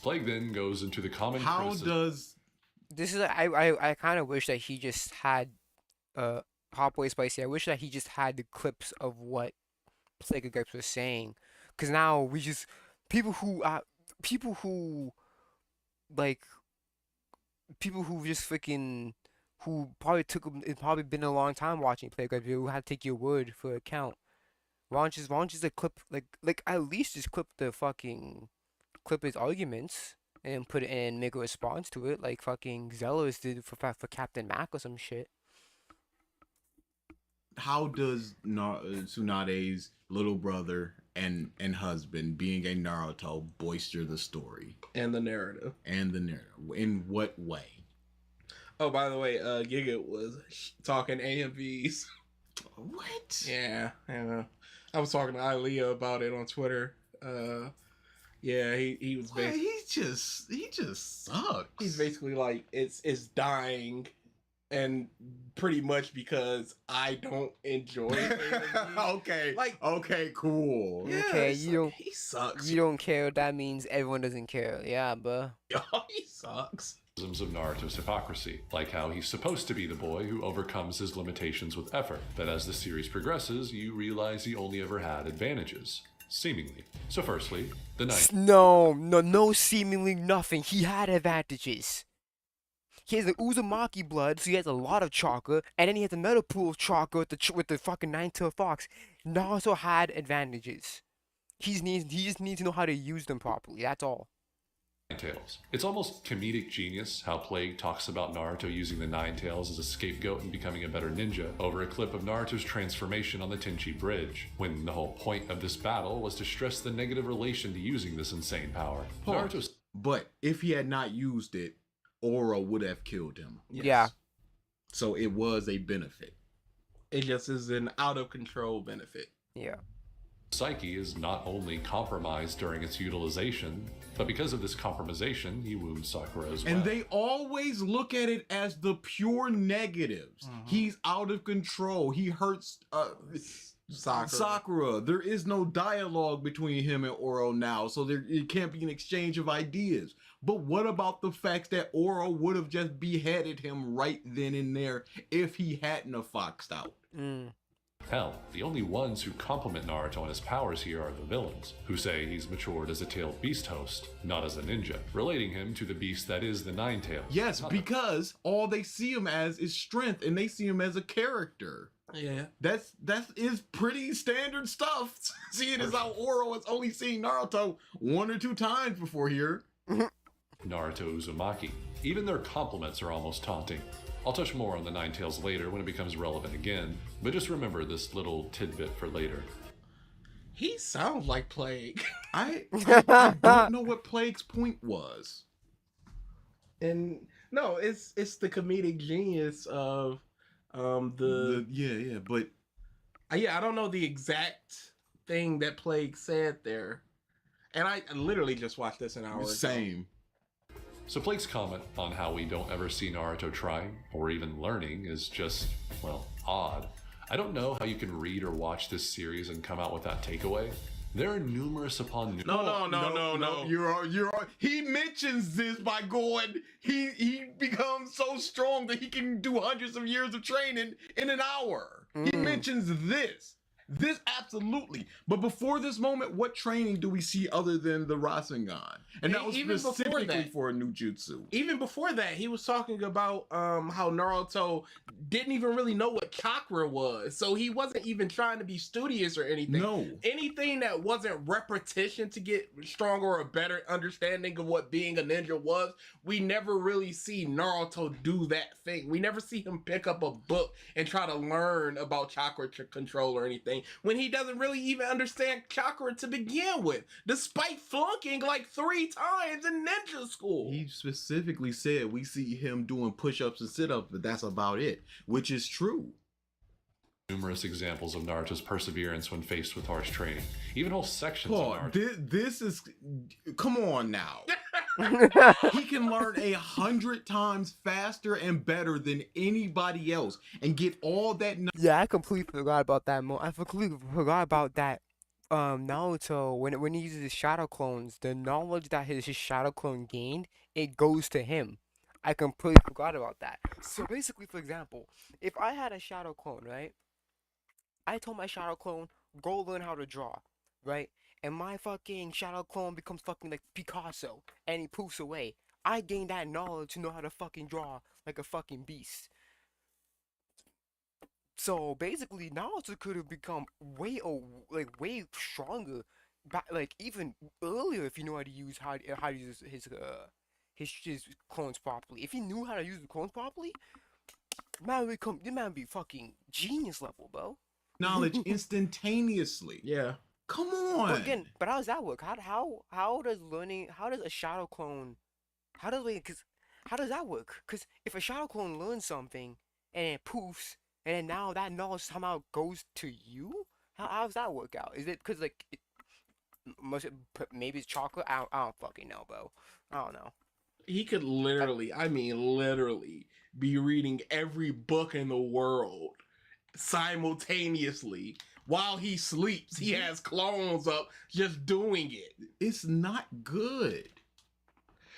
Plague then goes into the common criticism. This is I kind of wish that he just had Hot Boy Spicy. I wish that he just had the clips of what Plague Gripes was saying, because now we just people who just freaking who probably it's probably been a long time watching Plague Gripes. Who had to take your word for account. Why don't you just clip like at least just clip his arguments and put it in and make a response to it like fucking Zealous did for Captain Mac or some shit. How does Tsunade's little brother and husband being a Naruto bolster the story and the narrative? In what way? Oh, by the way, Giga was talking AMVs. What? Yeah. I was talking to Ilea about it on Twitter. Yeah, he was basically... He just sucks. He's basically like, it's dying, and pretty much because I don't enjoy it. Okay, cool. Yeah, Okay, he sucks. You don't care. That means everyone doesn't care. Yeah, bruh. He sucks. Of Naruto's hypocrisy, like how he's supposed to be the boy who overcomes his limitations with effort, but as the series progresses, you realize he only ever had advantages. Seemingly. So firstly, the knife. No, seemingly nothing. He had advantages. He has the Uzumaki blood, so he has a lot of chakra, and then he has the metal pool of chakra with the fucking nine-tailed fox. Naruto had advantages. He just needs to know how to use them properly. That's all. Nine Tails. It's almost comedic genius how Plague talks about Naruto using the Nine Tails as a scapegoat and becoming a better ninja over a clip of Naruto's transformation on the Tenchi Bridge, when the whole point of this battle was to stress the negative relation to using this insane power. But if he had not used it, Aura would have killed him. Yes. Yeah. So it was a benefit. It just is an out of control benefit. Yeah. Psyche is not only compromised during its utilization, but because of this compromisation, he wounds Sakura as well. And they always look at it as the pure negatives. Mm-hmm. He's out of control. He hurts Sakura. There is no dialogue between him and Oro now, so it can't be an exchange of ideas. But what about the fact that Oro would have just beheaded him right then and there if he hadn't have foxed out? Hell, the only ones who compliment Naruto on his powers here are the villains, who say he's matured as a tailed beast host, not as a ninja, relating him to the beast that is the Nine Tails. Yes, because all they see him as is strength, and they see him as a character. Yeah. That is pretty standard stuff. Seeing as how Oro has only seen Naruto 1 or 2 times before here. Naruto Uzumaki. Even their compliments are almost taunting. I'll touch more on the Nine Tails later when it becomes relevant again, but just remember this little tidbit for later. He sounds like Plague. I don't know what Plague's point was. And no, it's the comedic genius of But yeah, I don't know the exact thing that Plague said there. And I literally just watched this an hour ago. Same. So Plague's comment on how we don't ever see Naruto trying, or even learning, is just, well, odd. I don't know how you can read or watch this series and come out with that takeaway. There are numerous upon No. You're he mentions this by going. He becomes so strong that he can do hundreds of years of training in an hour. He mentions this. This absolutely. But before this moment, what training do we see other than the Rasengan? And that was Even specifically for a new jutsu. Even before that, he was talking about how Naruto didn't even really know what chakra was. So he wasn't even trying to be studious or anything. No. Anything that wasn't repetition to get stronger or a better understanding of what being a ninja was, we never really see Naruto do that thing. We never see him pick up a book and try to learn about chakra control or anything when he doesn't really even understand chakra to begin with, despite flunking like 3 times in ninja school. He specifically said we see him doing push-ups and sit-ups, but that's about it, which is true. Numerous examples of Naruto's perseverance when faced with harsh training. Even whole sections of Naruto. This is... Come on now. He can learn 100 times faster and better than anybody else and get all that... Yeah, I completely forgot about that. I completely forgot about that. Naruto, when he uses his shadow clones, the knowledge that his shadow clone gained, it goes to him. I completely forgot about that. So basically, for example, if I had a shadow clone, right? I told my shadow clone, go learn how to draw, right? And my fucking shadow clone becomes fucking like Picasso, and he poofs away. I gained that knowledge to know how to fucking draw like a fucking beast. So basically, Naruto could have become way stronger, like even earlier if you know how to use his clones properly. If he knew how to use the clones properly, the man be fucking genius level, bro. Knowledge instantaneously. Yeah. Come on. But again, how does that work? How does a shadow clone, how does that work? Because if a shadow clone learns something and it poofs, and then now that knowledge somehow goes to you, how does that work out? Is it because like maybe it's chocolate? I don't fucking know, bro. I don't know. He could literally be reading every book in the world simultaneously while he sleeps. He has clones up just doing it. It's not good.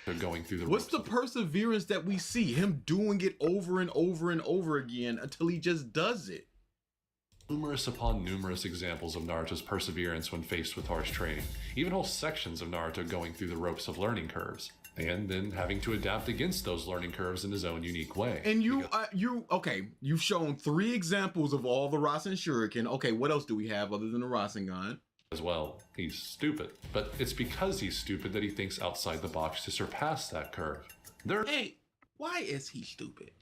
They're going through the What's the perseverance that we see? Him doing it over and over and over again until he just does it. Numerous upon numerous examples of Naruto's perseverance when faced with harsh training. Even whole sections of Naruto going through the ropes of learning curves. And then having to adapt against those learning curves in his own unique way. And you've shown 3 examples of all the Rasen Shuriken. Okay, what else do we have other than the Rasengan? As well, he's stupid. But it's because he's stupid that he thinks outside the box to surpass that curve. Hey, why is he stupid?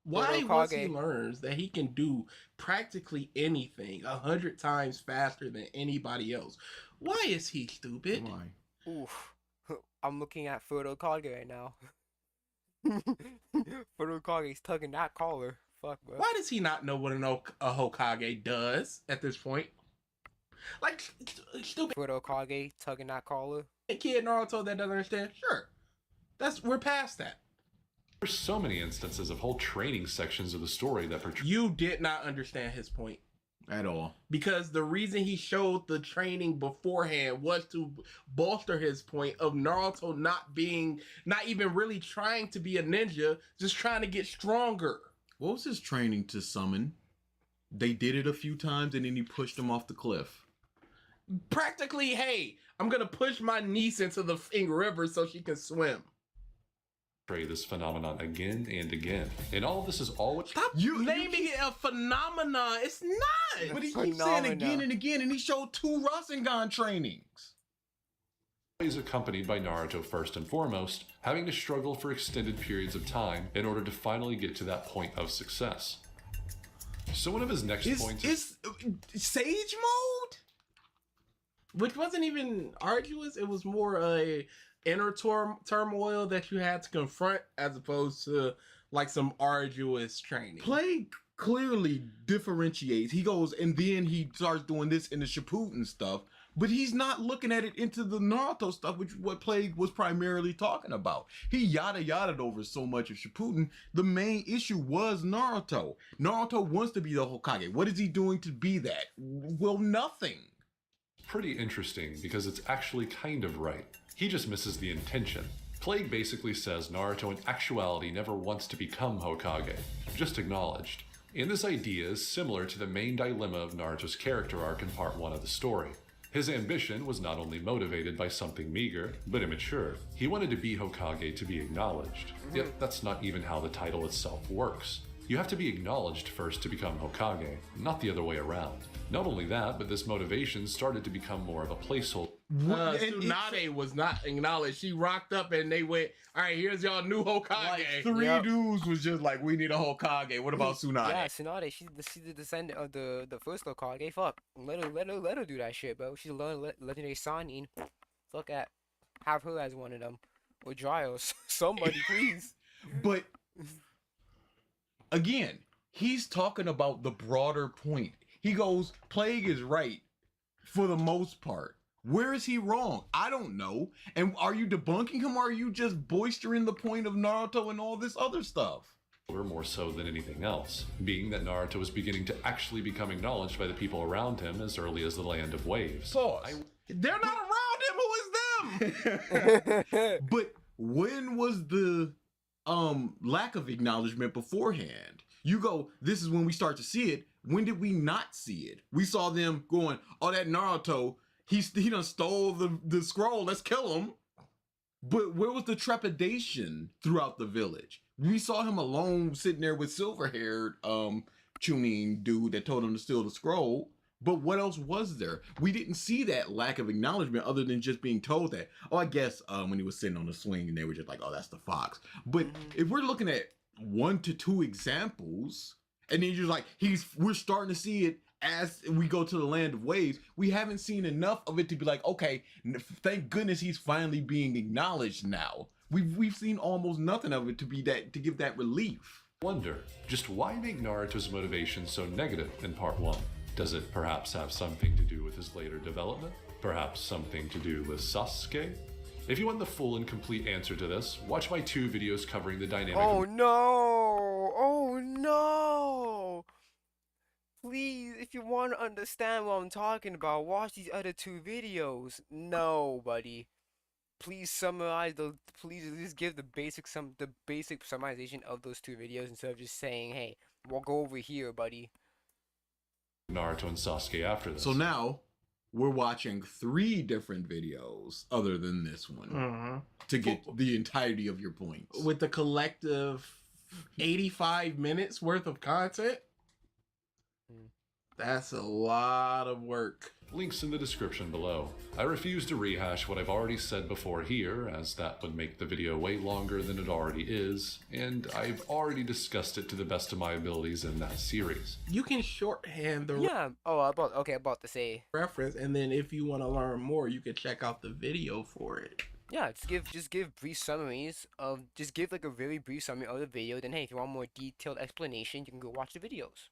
Why once he learns that he can do practically anything 100 times faster than anybody else, why is he stupid? Why? Oof. I'm looking at Furo Kage right now. Furo Kage's tugging that collar. Fuck, bro. Why does he not know what a Hokage does at this point? Like, stupid. Furo Kage tugging that collar. A kid Naruto that doesn't understand? Sure. We're past that. There's so many instances of whole training sections of the story that portray. You did not understand his point. At all. Because the reason he showed the training beforehand was to bolster his point of Naruto not even really trying to be a ninja, just trying to get stronger. What was his training to summon? They did it a few times and then he pushed him off the cliff. Practically, hey, I'm gonna push my niece into the river so she can swim. this phenomenon again and again. And all this is always... Stop naming it a phenomenon. It's not. But he keeps saying again and again, and he showed 2 Rasengan trainings. Always accompanied by Naruto first and foremost, having to struggle for extended periods of time in order to finally get to that point of success. So one of his next points is Sage Mode? Which wasn't even arduous. It was more a inner turmoil that you had to confront as opposed to like some arduous training. Plague clearly differentiates. He goes and then he starts doing this in the Shippuden stuff, but he's not looking at it into the Naruto stuff, which is what Plague was primarily talking about. He yada-yada'd over so much of Shippuden. The main issue was Naruto. Naruto wants to be the Hokage. What is he doing to be that? Well, nothing. Pretty interesting because it's actually kind of right. He just misses the intention. Plague basically says Naruto in actuality never wants to become Hokage, just acknowledged. And this idea is similar to the main dilemma of Naruto's character arc in part 1 of the story. His ambition was not only motivated by something meager, but immature. He wanted to be Hokage to be acknowledged. Yet that's not even how the title itself works. You have to be acknowledged first to become Hokage, not the other way around. Not only that, but this motivation started to become more of a placeholder. Tsunade was not acknowledged. She rocked up and they went, all right, here's y'all new Hokage. Like 3 dudes was just like, we need a Hokage. What about Tsunade? Yeah, Tsunade, she's the descendant of the first Hokage. Fuck, let her do that shit, bro. She's a legendary Sannin. Fuck that. Have her as one of them. Or Dryos. Somebody, please. But again, he's talking about the broader point. He goes, Plague is right for the most part. Where is he wrong? I don't know. And are you debunking him, or are you just boistering the point of Naruto and all this other stuff? More so than anything else, being that Naruto was beginning to actually become acknowledged by the people around him as early as the Land of Waves. Pause. They're not around him. Who is them? But when was the lack of acknowledgement beforehand? You go, this is when we start to see it. When did we not see it? We saw them going, oh, that Naruto, he done stole the scroll, let's kill him. But where was the trepidation throughout the village? We saw him alone sitting there with silver-haired Chunin dude that told him to steal the scroll. But what else was there? We didn't see that lack of acknowledgement other than just being told that. Oh, I guess when he was sitting on the swing and they were just like, oh, that's the fox. But if we're looking at 1 to 2 examples, and then you're like, we're starting to see it as we go to the Land of Waves. We haven't seen enough of it to be like, okay, thank goodness he's finally being acknowledged now. We've seen almost nothing of it to give that relief. Wonder, just why make Naruto's motivation so negative in part 1? Does it perhaps have something to do with his later development? Perhaps something to do with Sasuke? If you want the full and complete answer to this, watch my 2 videos covering the dynamic. Oh no! Oh no! Please, if you want to understand what I'm talking about, watch these other 2 videos. No, buddy. Please summarize the. Please just give the basic summarization of those 2 videos instead of just saying, "Hey, we'll go over here, buddy." Naruto and Sasuke after this. So now we're watching 3 different videos other than this one to get the entirety of your points. With the collective 85 minutes worth of content, that's a lot of work. Links in the description below. I refuse to rehash what I've already said before here, as that would make the video way longer than it already is, and I've already discussed it to the best of my abilities in that series. You can shorthand the about to say. reference, and then if you want to learn more, you can check out the video for it. Yeah, just give brief summaries of like a very brief summary of the video. Then hey, if you want more detailed explanation, you can go watch the videos.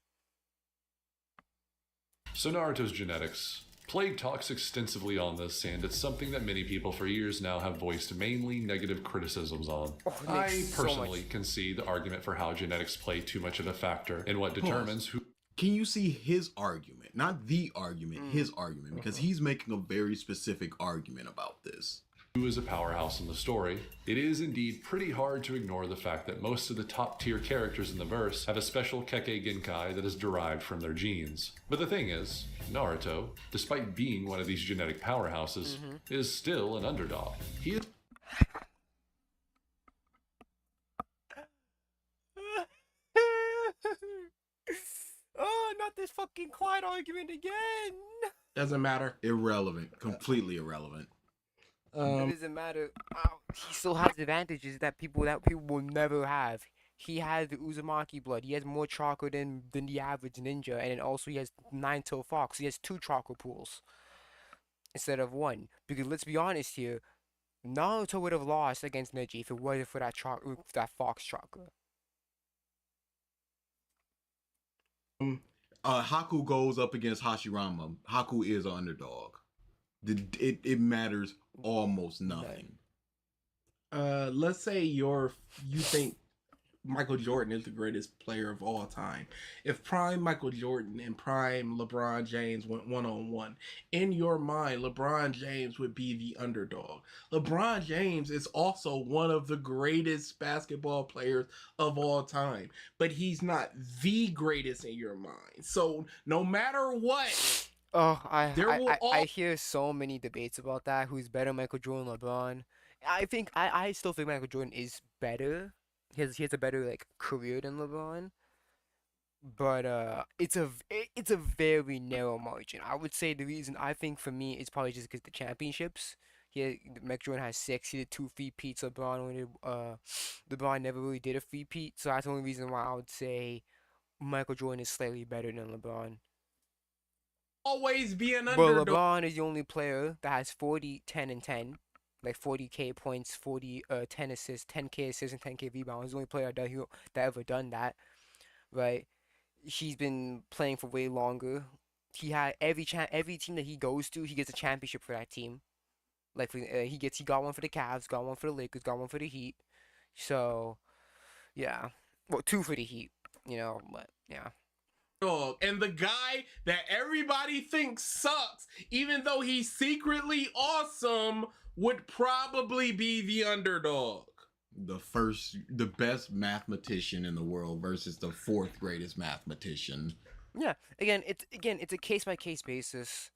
So Naruto's genetics. Plague talks extensively on this, and it's something that many people for years now have voiced mainly negative criticisms on. I personally can see the argument for how genetics play too much of a factor in what determines who... Can you see his argument? Not the argument, his argument, because he's making a very specific argument about this. Who is a powerhouse in the story. It is indeed pretty hard to ignore the fact that most of the top tier characters in the verse have a special Kekkei Genkai that is derived from their genes. But the thing is, Naruto, despite being one of these genetic powerhouses, is still an underdog. He is... Oh, not this fucking quiet argument again. Doesn't matter. Irrelevant. Completely irrelevant. It doesn't matter. He still has advantages that people will never have. He has the Uzumaki blood. He has more chakra than the average ninja, and then also he has nine-tailed fox. He has two chakra pools instead of one. Because let's be honest here, Naruto would have lost against Neji if it wasn't for that fox chakra. Haku goes up against Hashirama. Haku is an underdog. It matters almost nothing. Let's say you think Michael Jordan is the greatest player of all time. If prime Michael Jordan and prime LeBron James went 1-on-1, in your mind, LeBron James would be the underdog. LeBron James is also one of the greatest basketball players of all time, but he's not the greatest in your mind. So no matter what, Oh, I hear so many debates about that. Who's better, Michael Jordan, LeBron? I still think Michael Jordan is better. He has a better like career than LeBron, but it's a very narrow margin. I would say the reason I think for me is probably just because the championships. Michael Jordan has 6. He did 2 3-peats. LeBron never really did a 3-peat, so that's the only reason why I would say Michael Jordan is slightly better than LeBron. always be an But underdog. LeBron is the only player that has 40, 10, and 10. Like 40K points, 10 assists, 10K assists, and 10K rebounds. He's the only player that ever done that, right? He's been playing for way longer. He had every team that he goes to, he gets a championship for that team. Like he got one for the Cavs, got one for the Lakers, got one for the Heat. So, yeah, well, 2 for the Heat, but yeah. And the guy that everybody thinks sucks, even though he's secretly awesome, would probably be the underdog. The best mathematician in the world versus the 4th greatest mathematician. Yeah, it's a case by case basis.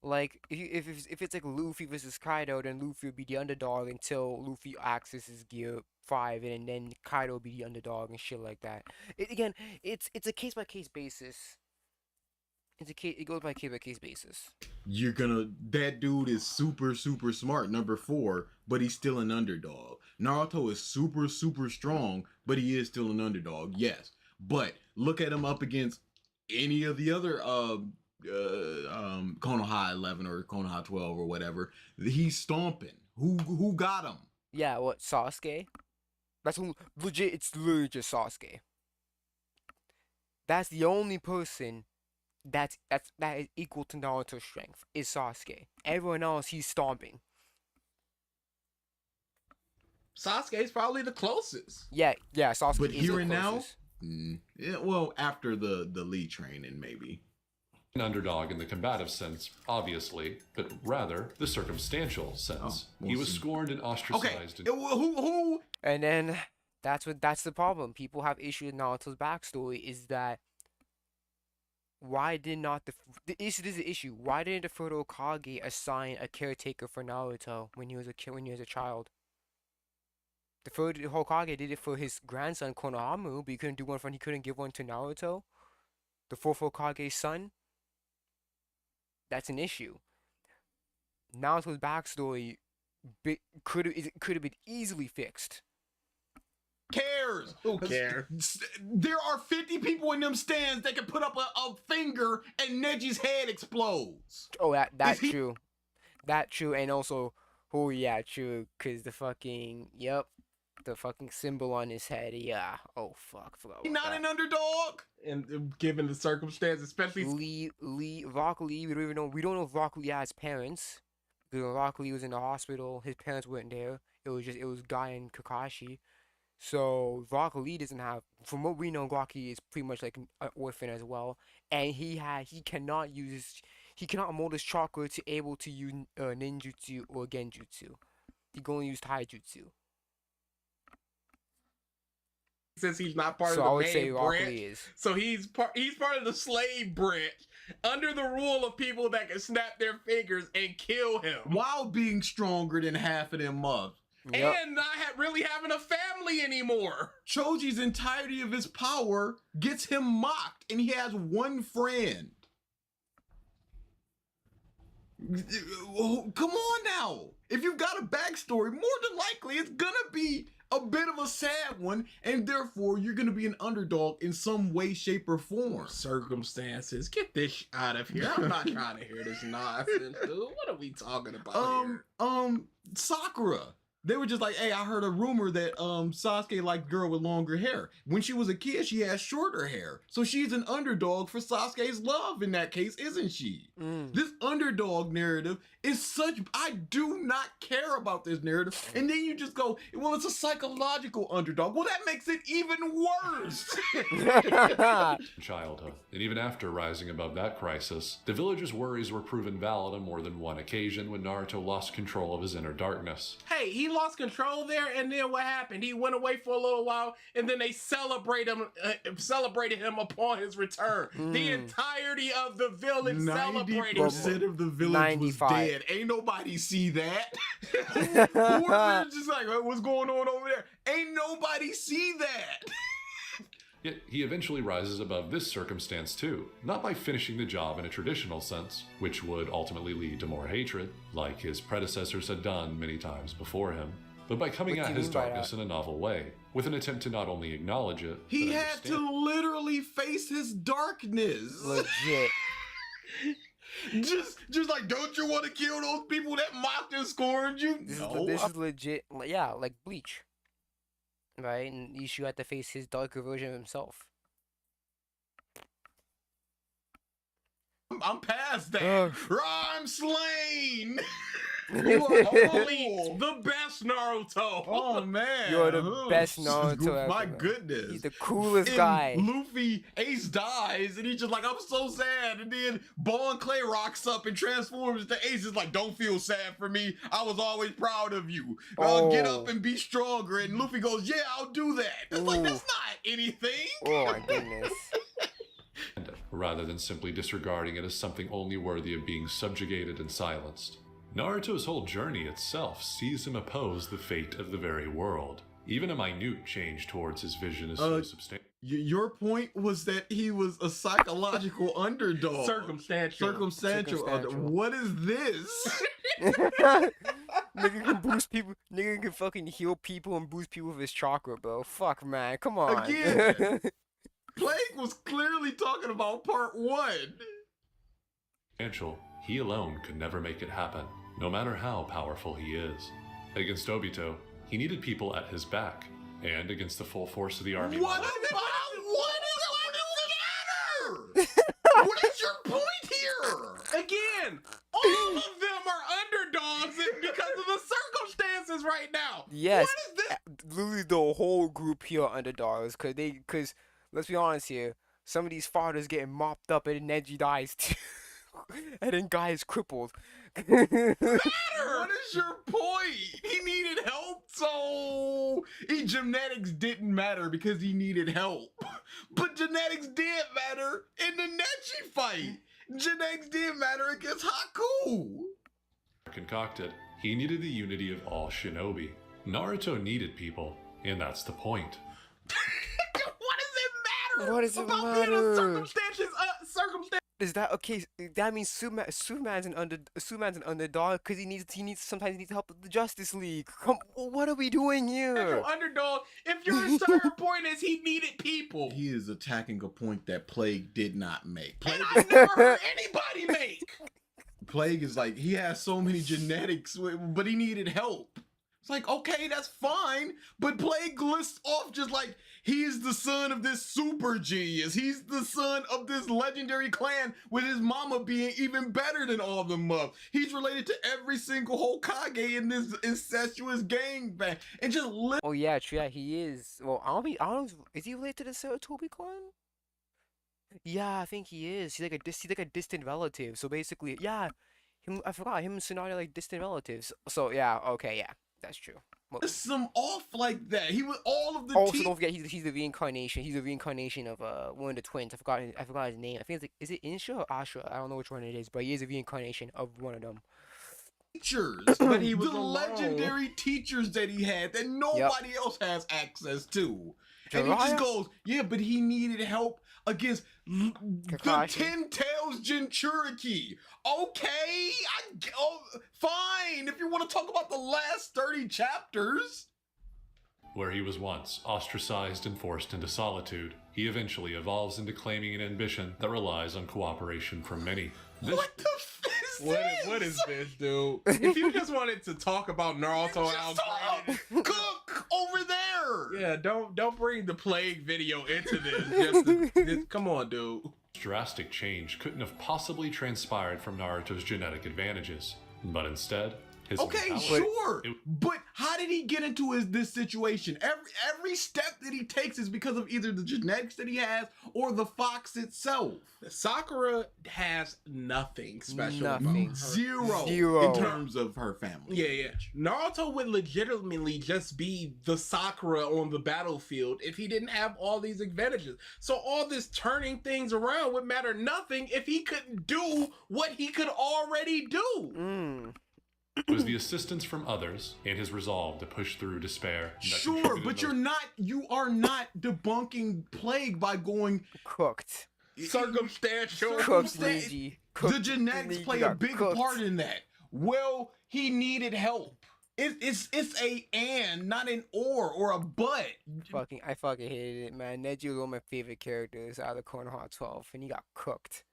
Like if it's like Luffy versus Kaido, then Luffy would be the underdog until Luffy accesses Gear 5, and then Kaido would be the underdog and shit like that. It's a case by case basis. It goes by case basis. That dude is super smart, number 4, but he's still an underdog. Naruto is super strong, but he is still an underdog, yes. But look at him up against any of the other Konoha 11 or Konoha 12 or whatever. He's stomping. Who got him? Yeah, what, Sasuke? That's legit. It's literally just Sasuke. That's the only person that is equal to Naruto's strength is Sasuke. Everyone else, he's stomping. Sasuke's probably the closest. Yeah, Sasuke But is here the and now, closest. yeah, well, after the Lee training, maybe. An underdog in the combative sense, obviously, but rather the circumstantial sense. we'll He was see. scorned and Okay, ostracized. who? And then that's the problem. People have issue with Naruto's backstory is that why did not the issue? This is the issue. Why didn't the third Hokage assign a caretaker for Naruto when he was a child? The third Hokage did it for his grandson Konohamaru, but he couldn't do one for he couldn't give one to Naruto, the fourth Hokage's son. That's an issue. Naruto's backstory could have been easily fixed. Cares? Who cares? There are 50 people in them stands that can put up a finger and Neji's head explodes. Oh, that's true. That true, and also, oh yeah, true, cause the fucking symbol on his head, yeah. Oh fuck, forgot He's about not that. an underdog. And given the circumstance, especially Rock Lee, we don't know if Rock Lee has parents. Because when Rock Lee was in the hospital, his parents weren't there. It was Guy and Kakashi. So Rock Lee doesn't have, from what we know, Rock Lee is pretty much like an orphan as well, and he cannot mold his chakra to able to use ninjutsu or genjutsu. He can only use taijutsu. since he's not part So of I the would say main Rock branch, Lee is. so he's part of the slave branch under the rule of people that can snap their fingers and kill him. While being stronger than half of them mugs. Yep. and not really having a family anymore. Choji's entirety of his power gets him mocked, and he has one friend. Come on now. If you've got a backstory, more than likely it's gonna be a bit of a sad one, and therefore you're gonna be an underdog in some way, shape, or form. Circumstances. Get this out of here. I'm not trying to hear this nonsense, dude. What are we talking about here? Sakura. They were just like, hey, I heard a rumor that Sasuke liked girl with longer hair. When she was a kid, she had shorter hair. So she's an underdog for Sasuke's love in that case, isn't she? This underdog narrative is such, I do not care about this narrative. And then you just go, well, it's a psychological underdog. Well, that makes it even worse. Childhood. And even after rising above that crisis, the villagers' worries were proven valid on more than one occasion when Naruto lost control of his inner darkness. Hey, he lost control there, and then what happened? He went away for a little while, and then they celebrated him upon his return. The entirety of the village celebrated him. 90% of the village was 95. dead. Ain't nobody see that. Who were just like, what's going on over there? Ain't nobody see that. Yet he eventually rises above this circumstance too, not by finishing the job in a traditional sense, which would ultimately lead to more hatred, like his predecessors had done many times before him, but by coming What do at you his mean by darkness in a novel way, with an attempt to not only acknowledge it, He but had understand to literally face his darkness. Legit. just like, don't you want to kill those people that mocked and scorned you? This No. is legit. Yeah, like Bleach. Right? And Ishu had to face his darker version of himself. I'm past that. Ugh. I'm slain. You are only the best Naruto. Oh man, You're the Ugh. best Naruto My ever. goodness, He's the coolest And guy. Luffy, Ace dies, and he's just like, I'm so sad. And then Ball and Clay rocks up and transforms to Ace. Is like, don't feel sad for me. I was always proud of you. Get Oh. up and be stronger. And Luffy goes, yeah, I'll do that. It's like, that's not anything. Oh my goodness. it, rather than simply disregarding it as something only worthy of being subjugated and silenced. Naruto's whole journey itself sees him oppose the fate of the very world. Even a minute change towards his vision is so substantial. Your point was that he was a psychological underdog. Circumstantial. What is this? Nigga can boost people. Nigga can fucking heal people and boost people with his chakra, bro. Fuck, man. Come on. Again. Plague was clearly talking about part one. He alone could never make it happen, no matter how powerful he is. Against Obito, he needed people at his back, and against the full force of the army. What is your point here? Again, all of them are underdogs because of the circumstances right now. Yes. What is this? Literally the whole group here are underdogs, cause let's be honest here, some of these fathers getting mopped up and then Neji dies too. And then Guy is crippled. What is your point? He needed help, so genetics didn't matter because he needed help. But genetics did matter in the Neji fight. Genetics did matter against Haku. Concocted, he needed the unity of all shinobi. Naruto needed people, and that's the point. What does it matter? What does it about matter? being in circumstances? Is that okay? That means Superman's an underdog because sometimes he needs help with the Justice League. Come, what are we doing here? Underdog. If your entire point is he needed people, He is attacking a point that Plague did not make. and I've never heard anybody make. Plague is like, he has so many genetics, but he needed help. It's like, okay, that's fine. But Plague lists off just like, he's the son of this super genius. He's the son of this legendary clan with his mama being even better than all of them up. He's related to every single Hokage in this incestuous gangbang. And just Oh yeah, true. Yeah, he is. Well, I don't. Is he related to the Saratobi clan? Yeah, I think he is. He's like a distant relative. So basically, yeah, I forgot him and Tsunade are like distant relatives. So yeah, okay, yeah, that's true. Well, some off like that. He was all of the also, team. don't forget he's the reincarnation. He's the reincarnation of one of the twins. I forgot his name. I think it's like, is it Insha or Asha? I don't know which one it is, but he is a reincarnation of one of them. teachers, But he was the alone. legendary teachers that he had that nobody else has access to. And he Jiraiya? just goes, yeah, but he needed help against the Kakashi. Ten Tails Jinchuriki. Okay, fine. If you want to talk about the last 30 chapters. Where he was once ostracized and forced into solitude, he eventually evolves into claiming an ambition that relies on cooperation from many. This What the f is this? What is this, dude? If you just wanted to talk about Naruto and how Just great it Cook over there. is, yeah, don't bring the plague video into this. Come on, dude. drastic change couldn't have possibly transpired from Naruto's genetic advantages, but instead, his Okay, mentality- sure, it- but how did he get into this situation? Every step that he takes is because of either the genetics that he has or the fox itself. Sakura has nothing special. Nothing. About her. Zero. in terms of her family. Yeah. Naruto would legitimately just be the Sakura on the battlefield if he didn't have all these advantages. So all this turning things around would matter nothing if he couldn't do what he could already do. It was the assistance from others and his resolve to push through despair. that Sure, contributed but most- you are not debunking plague by going Cooked. Circumstantial. Cooked, Circumstan- Luigi. the Cooked. genetics You play a got big cooked. part in that. Well, he needed help. It's a and, not an or a but. I fucking hated it, man. Neji was one of my favorite characters out of Corner Heart 12, and he got cooked.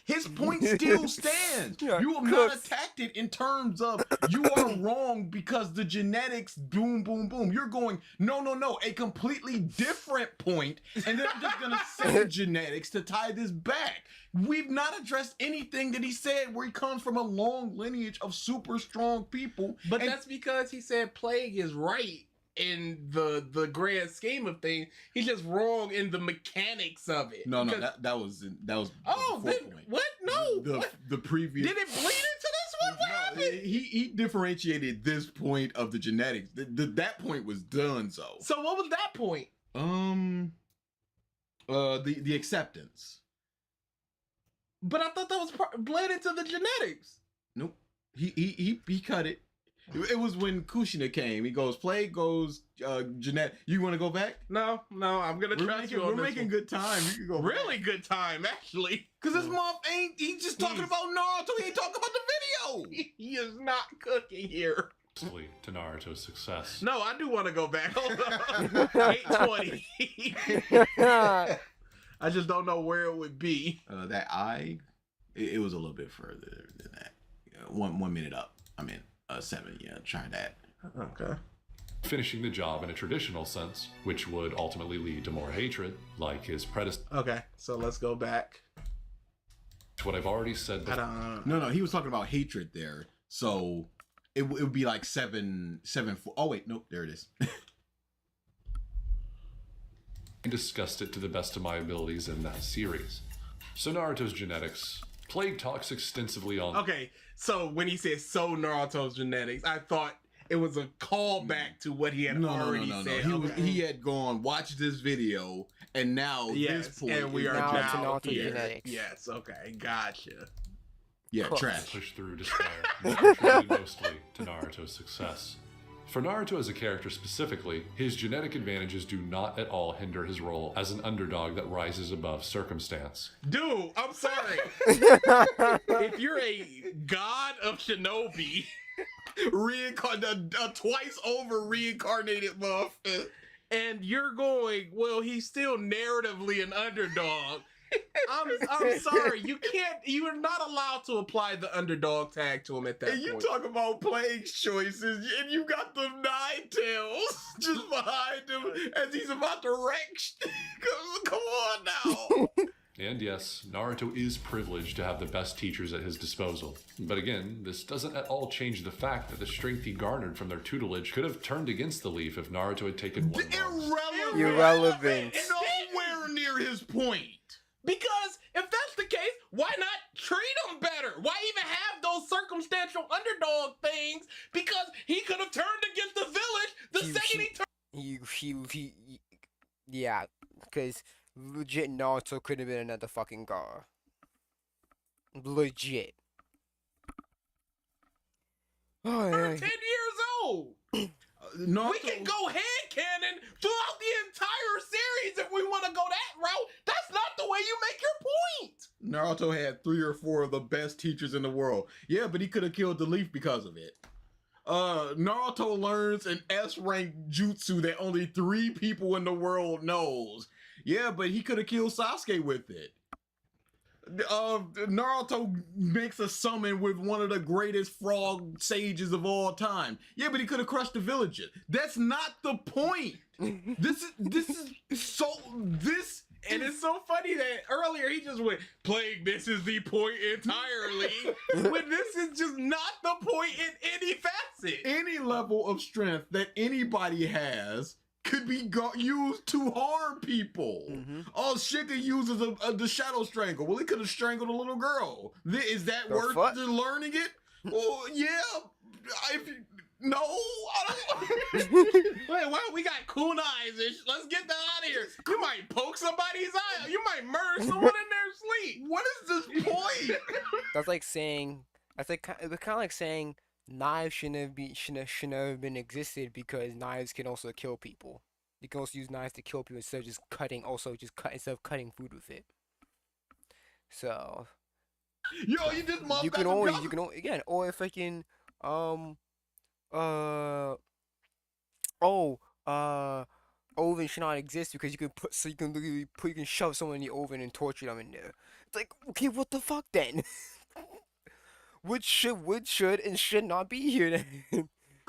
His point still stands. Yeah, You have not cooked. attacked it in terms of you are wrong because the genetics boom boom boom. You're going no, a completely different point, and then I'm just gonna say genetics to tie this back. We've not addressed anything that he said where he comes from a long lineage of super strong people. But and that's because he said plague is right in the grand scheme of things. He's just wrong in the mechanics of it. no, Because- that was Oh, the then fourth point. what? No. The what? the previous. Did it bleed into this one? What No, happened? he differentiated this point of the genetics. That point was done. So what was that point? The acceptance. But I thought that was bled into the genetics. Nope. He cut it. It was when Kushina came. He goes, Plague goes, Jeanette. You want to go back? No, I'm gonna trust you on We're this making one. good time. You can go. Really good time, actually. Because this month ain't. He's just talking He's- about Naruto. He ain't talking about the video. He is not cooking here. mostly to Naruto's success. No, I do want to go back. Hold on. 820. I just don't know where it would be. That it was a little bit further than that. 1 minute up. I mean, 7. Yeah, try that. Okay. Finishing the job in a traditional sense, which would ultimately lead to more hatred, like his predecessor. Okay, so let's go back. What I've already said I before. don't. No, he was talking about hatred there. So it would be like 7, 4. Oh wait, nope, there it is. I discussed it to the best of my abilities in that series. So Naruto's genetics. Plague talks extensively on. Okay, so when he said so Naruto's genetics, I thought it was a callback to what he had already said. He had gone watch this video, and now Yes, this point, and we is are Now it's now Naruto here. genetics. Yes, okay, gotcha. yeah, Cool. trash. Push through despair, which contributed mostly to Naruto's success. For Naruto as a character specifically, his genetic advantages do not at all hinder his role as an underdog that rises above circumstance. Dude, I'm sorry. If you're a god of shinobi, Reincarnated, twice over reincarnated motherfucker. and you're going, well, he's still narratively an underdog. I'm sorry. You're not allowed to apply the underdog tag to him at that And you point. talk about Plague's choices, and you got the 9 tails just behind him as he's about to wreck. Come on now. And yes, Naruto is privileged to have the best teachers at his disposal. But again, this doesn't at all change the fact that the strength he garnered from their tutelage could have turned against the leaf if Naruto had taken one loss. Irrelevant. Nowhere near his point. Because if that's the case, why not treat him better? Why even have those circumstantial underdog things? Because he could have turned against the village the second he turned. Yeah, because legit Naruto could have been another fucking god. Legit. Oh, We're yeah. 10 years old. Naruto, We can go headcanon throughout the entire series if we want to go that route. That's not the way you make your point. Naruto had 3 or 4 of the best teachers in the world. Yeah, but he could have killed the Leaf because of it. Naruto learns an S-rank jutsu that only 3 people in the world knows. Yeah, but he could have killed Sasuke with it. Naruto makes a summon with one of the greatest frog sages of all time. Yeah, but he could have crushed the villagers. That's not the point. This is so this. And it's so funny that earlier he just went, Plague misses the point entirely, when this is just not the point in any facet. Any level of strength that anybody has could be used to harm people. Oh, Shika uses the shadow strangle. Well, he could have strangled a little girl. Is that worth learning it? Oh, yeah. No, I don't. Wait, well, we got kunais. Let's get that out of here. You might poke somebody's eye. You might murder someone in their sleep. What is this point? That's like saying, it's kind of like saying knives shouldn't have been existed because knives can also kill people. You can also use knives to kill people instead of just cutting. Instead of cutting food with it. So. Yo, you just you can always again, or if I can oven should not exist because you can literally shove someone in the oven and torture them in there. It's like, okay, what the fuck then? Which should and should not be here then.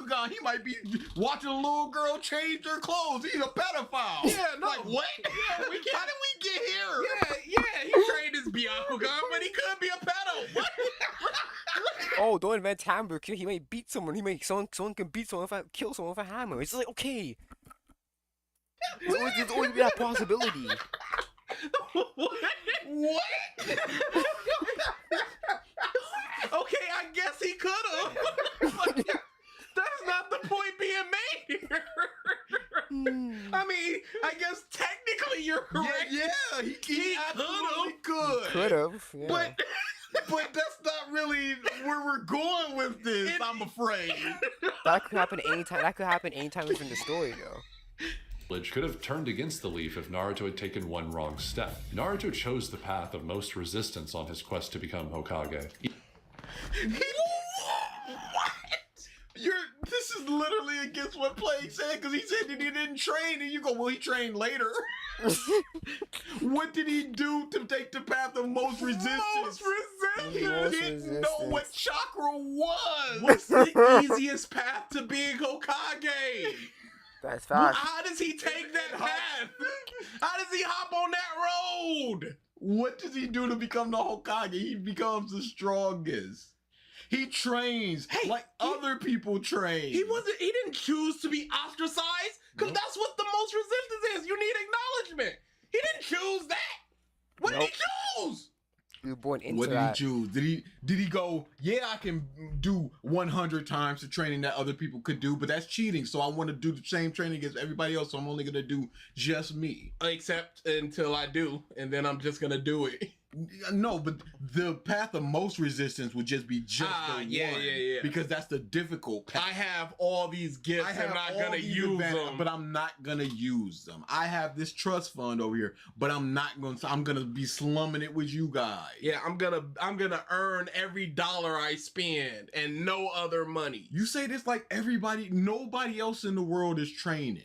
God, he might be watching a little girl change her clothes. He's a pedophile. Yeah, no. Like, what? Yeah, how did we get here? Yeah, he trained his Byakugan, but he could be a pedo. What? Oh, don't invent hammer. He may beat someone. Someone can beat someone kill someone with a hammer. It's like, okay. There's always be that possibility. What? Okay, I guess he could have. That's not the point being made here. I mean, I guess technically you're correct. Yeah, he absolutely could. Could have. Yeah. But that's not really where we're going with this, I'm afraid. That could happen anytime. That could happen anytime within the story, though. Village could have turned against the Leaf if Naruto had taken one wrong step. Naruto chose the path of most resistance on his quest to become Hokage. What? This is literally against what Plague said, because he said that he didn't train, and you go, well, he trained later. What did he do to take the path of most resistance? Most resistance. He didn't know what chakra was. What's the easiest path to being Hokage? That's fast. How does he take that path? How does he hop on that road? What does he do to become the Hokage? He becomes the strongest. He trains like other people train. He didn't choose to be ostracized, because that's what the most resistance is. You need acknowledgement. He didn't choose that. What did he choose? You were born into what did that. he choose? Did he go, yeah, I can do 100 times the training that other people could do, but that's cheating. So I want to do the same training as everybody else. So I'm only going to do just me. Except until I do, and then I'm just going to do it. No, but the path of most resistance would just be just the one. Yeah. Because that's the difficult path. I have all these gifts. I'm not going to use them. But I'm not going to use them. I have this trust fund over here, but I'm not going to. I'm going to be slumming it with you guys. Yeah, I'm gonna earn every dollar I spend and no other money. You say this like nobody else in the world is training.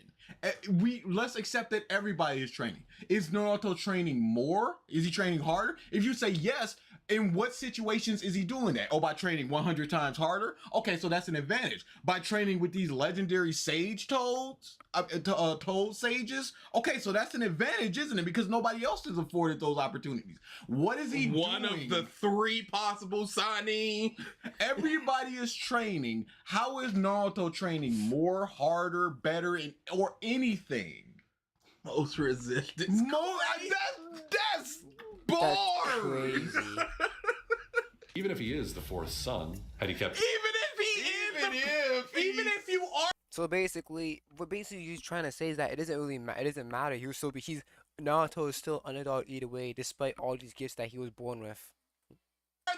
Let's accept that everybody is training. Is Naruto training more? Is he training harder? If you say yes, in what situations is he doing that? Oh, by training 100 times harder? Okay, so that's an advantage. By training with these legendary sage toads, toad sages? Okay, so that's an advantage, isn't it? Because nobody else is afforded those opportunities. What is he doing? One of the 3 possible signing. Everybody is training. How is Naruto training more, harder, better, or anything? Most resistance. That's bars. That's crazy. Even if he is the 4th son, had he kept... Even if you are... So basically, what he's trying to say is that it doesn't matter. Naruto is still underdog either way, despite all these gifts that he was born with.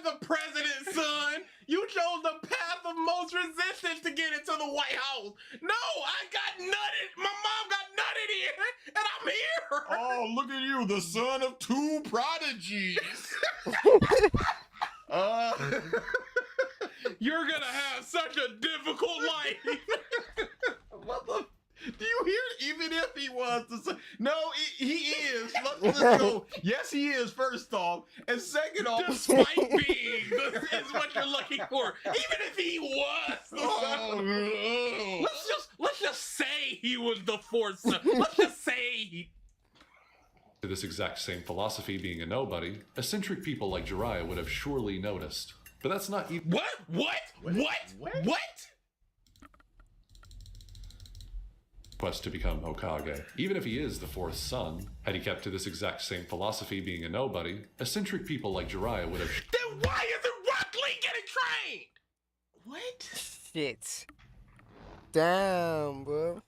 the president, son. You chose the path of most resistance to get into the White House. No, I got nutted. My mom got nutted here, and I'm here. Oh, look at you, the son of two prodigies. You're gonna have such a difficult life. What the? Do you hear? Even if he was the son, no, he is. Let's just go. Yes, he is. First off, and second off, Despite being is what you're looking for. Even if he was the son. oh, no. Let's just say he was the fourth son. Let's just say he. To this exact same philosophy being a nobody, eccentric people like Jiraiya would have surely noticed. But that's not even What? quest to become Hokage. Even if he is the fourth son, had he kept to this exact same philosophy being a nobody, eccentric people like Jiraiya would have Then why isn't Rock Lee getting trained? What? Shit. Damn, bro.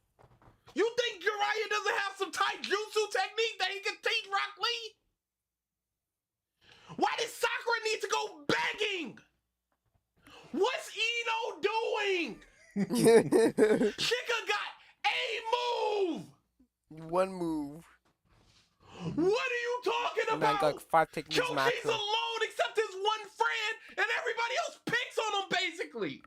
You think Jiraiya doesn't have some taijutsu technique that he can teach Rock Lee? Why did Sakura need to go begging? What's Ino doing? Shika got a move. One move. What are you talking And I about? got 5 techniques Kyoshi's macro. alone except his one friend, and everybody else picks on him basically.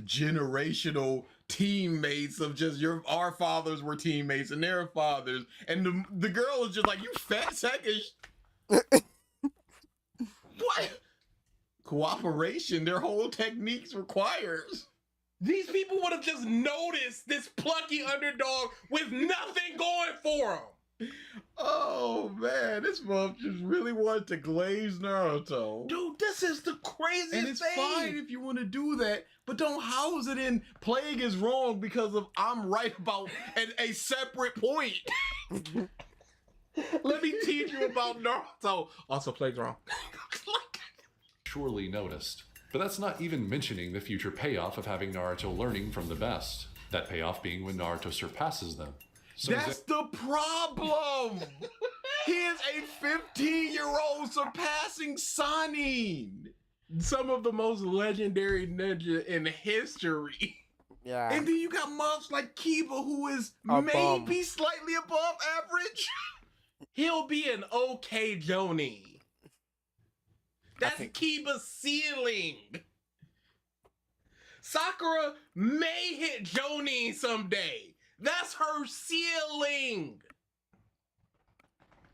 Generational teammates of just our fathers were teammates and their fathers, and the girl is just like, you fat seckish. What? Cooperation, their whole techniques requires. These people would have just noticed this plucky underdog with nothing going for him. Oh man, this month just really wanted to glaze Naruto. Dude, this is the craziest And it's thing. fine if you want to do that, but don't house it in Plague is wrong because of I'm right about a separate point. Let me teach you about Naruto. Also, Plague's wrong. surely noticed. But that's not even mentioning the future payoff of having Naruto learning from the best. That payoff being when Naruto surpasses them. So That's the problem. He is a 15-year-old surpassing Sanin. Some of the most legendary ninja in history. Yeah. And then you got mobs like Kiba, who is A maybe bum. slightly above average. He'll be an okay Jonin. That's think- Kiba's ceiling. Sakura may hit Jonin someday. That's her ceiling.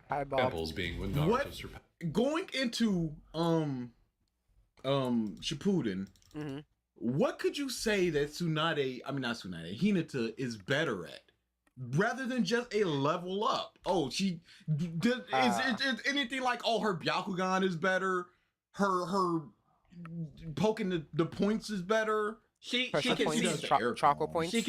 Hi, Bob. examples being when Naruto What? surpasses. Going into Shippuden, Mm-hmm. what could you say that Hinata is better at? Rather than just a level up. Oh, is anything like, oh, her Byakugan is better? Her poking the points is better? She Pressure can points, see air chakra cone. points. she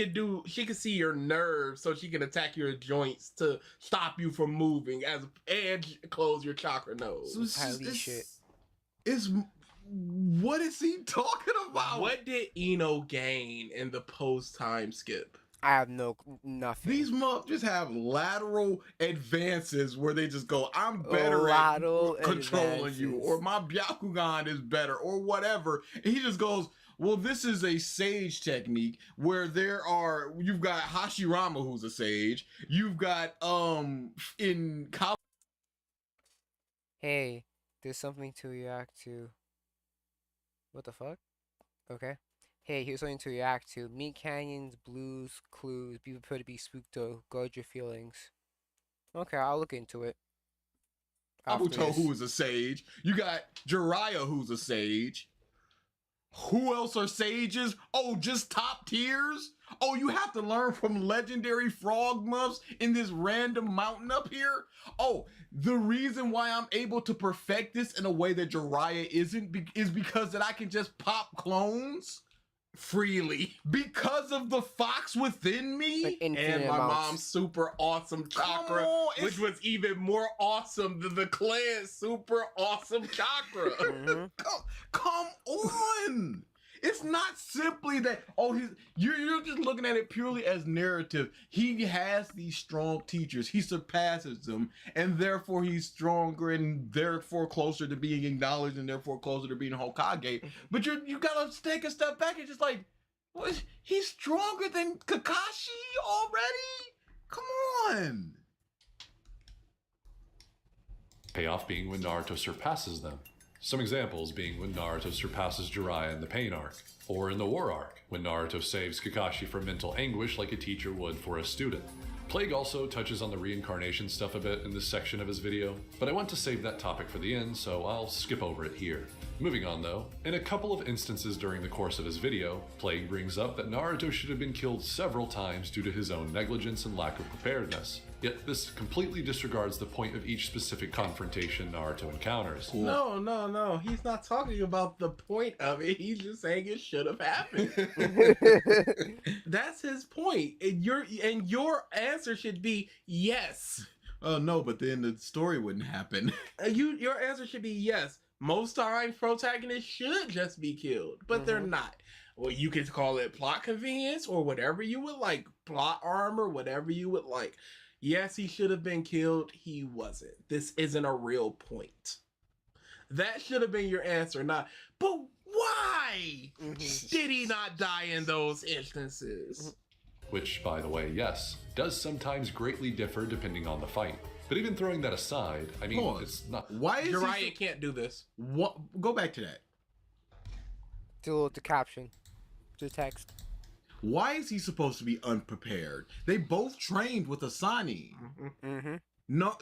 can see your nerves, so she can attack your joints to stop you from moving and close your chakra node. So Holy shit. What is he talking about? What did Ino gain in the post time skip? I have nothing. These mobs just have lateral advances where they just go, I'm better Lateral at controlling you, advances. or my Byakugan is better, or whatever. And he just goes, well, this is a sage technique where you've got Hashirama, who's a sage. You've got, in college. Hey, there's something to react to. What the fuck? Okay. Hey, here's something to react to. Meet canyons, blues, clues. Be prepared to be spooked to guard your feelings. Okay, I'll look into it. After Kabuto, this. who is a sage. You got Jiraiya, who's a sage. Who else are sages? Oh, just top tiers? Oh, you have to learn from legendary frog months in this random mountain up here? Oh, the reason why I'm able to perfect this in a way that Jiraiya isn't is because that I can just pop clones Freely. because of the fox within me? Like infinite And my amounts. mom's super awesome chakra, Come on, which was even more awesome than the clan's super awesome chakra. Mhm. Come on! It's not simply that, you're just looking at it purely as narrative. He has these strong teachers. He surpasses them, and therefore he's stronger and therefore closer to being acknowledged and therefore closer to being Hokage. But you gotta take a step back and just like, what? He's stronger than Kakashi already? Come on. Payoff being when Naruto surpasses them. Some examples being when Naruto surpasses Jiraiya in the Pain arc, or in the War arc, when Naruto saves Kakashi from mental anguish like a teacher would for a student. Plague also touches on the reincarnation stuff a bit in this section of his video, but I want to save that topic for the end, so I'll skip over it here. Moving on though, in a couple of instances during the course of his video, Plague brings up that Naruto should have been killed several times due to his own negligence and lack of preparedness. Yet this completely disregards the point of each specific confrontation Naruto encounters. No. He's not talking about the point of it. He's just saying it should have happened. That's his point. And your answer should be yes. No, but then the story wouldn't happen. Your answer should be yes. Most times protagonists should just be killed, but they're not. Well, you could call it plot convenience or whatever you would like, plot armor, whatever you would like. Yes, he should have been killed. He wasn't. This isn't a real point. That should have been your answer, not, but why did he not die in those instances? Which, by the way, yes, does sometimes greatly differ depending on the fight. But even throwing that aside, I mean, it's not... Why is Jiraiya can't do this. What? Go back to that. Do the caption. The text. Why is he supposed to be unprepared? They both trained with Asani. No,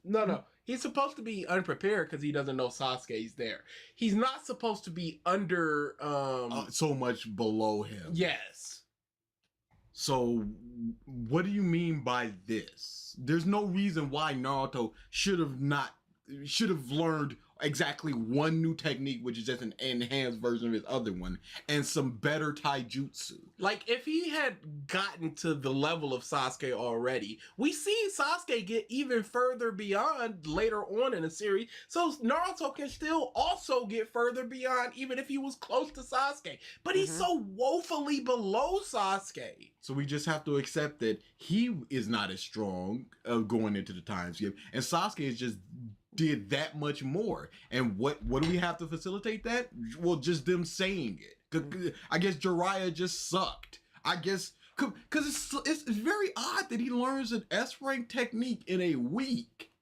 No. He's supposed to be unprepared because he doesn't know Sasuke's there. He's not supposed to be under so much below him. Yes. So, what do you mean by this? There's no reason why Naruto should have learned exactly one new technique, which is just an enhanced version of his other one, and some better taijutsu. Like, if he had gotten to the level of Sasuke already, we see Sasuke get even further beyond later on in the series, so Naruto can still also get further beyond even if he was close to Sasuke. But he's so woefully below Sasuke. So we just have to accept that he is not as strong going into the time skip, and Sasuke is just did that much more. And what do we have to facilitate that? Well, just them saying it. I guess Jiraiya just sucked. I guess because it's very odd that he learns an S rank technique in a week.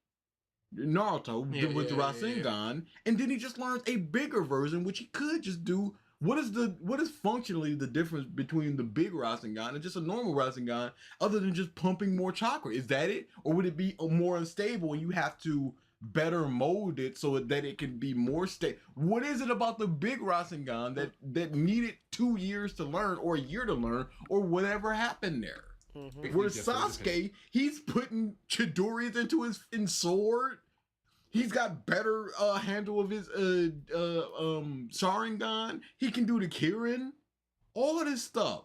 Naruto with the Rasengan, and then he just learns a bigger version, which he could just do. What is functionally the difference between the big Rasengan and just a normal Rasengan, other than just pumping more chakra? Is that it, or would it be more unstable and you have to better mold it so that it can be more stable? What is it about the big Rasengan that needed 2 years to learn, or a year to learn, or whatever happened there? Whereas Sasuke, he's putting Chidori's into his sword. He's got better handle of his Sharingan. He can do the Kirin. All of this stuff.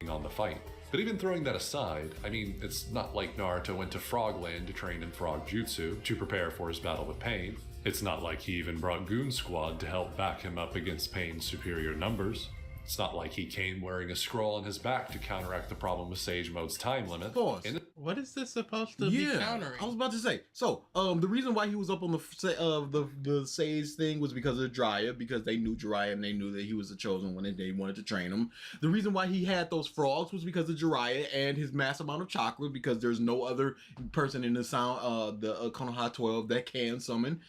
On the fight. But even throwing that aside, I mean, it's not like Naruto went to Frogland to train in Frog Jutsu to prepare for his battle with Pain. It's not like he even brought Goon Squad to help back him up against Pain's superior numbers. It's not like he came wearing a scroll on his back to counteract the problem with Sage Mode's time limit. Pause. What is this supposed to be countering? I was about to say. So, the reason why he was up on the Sage thing was because of Jiraiya, because they knew Jiraiya and they knew that he was the chosen one and they wanted to train him. The reason why he had those frogs was because of Jiraiya and his mass amount of chakra, because there's no other person in the Konoha 12 that can summon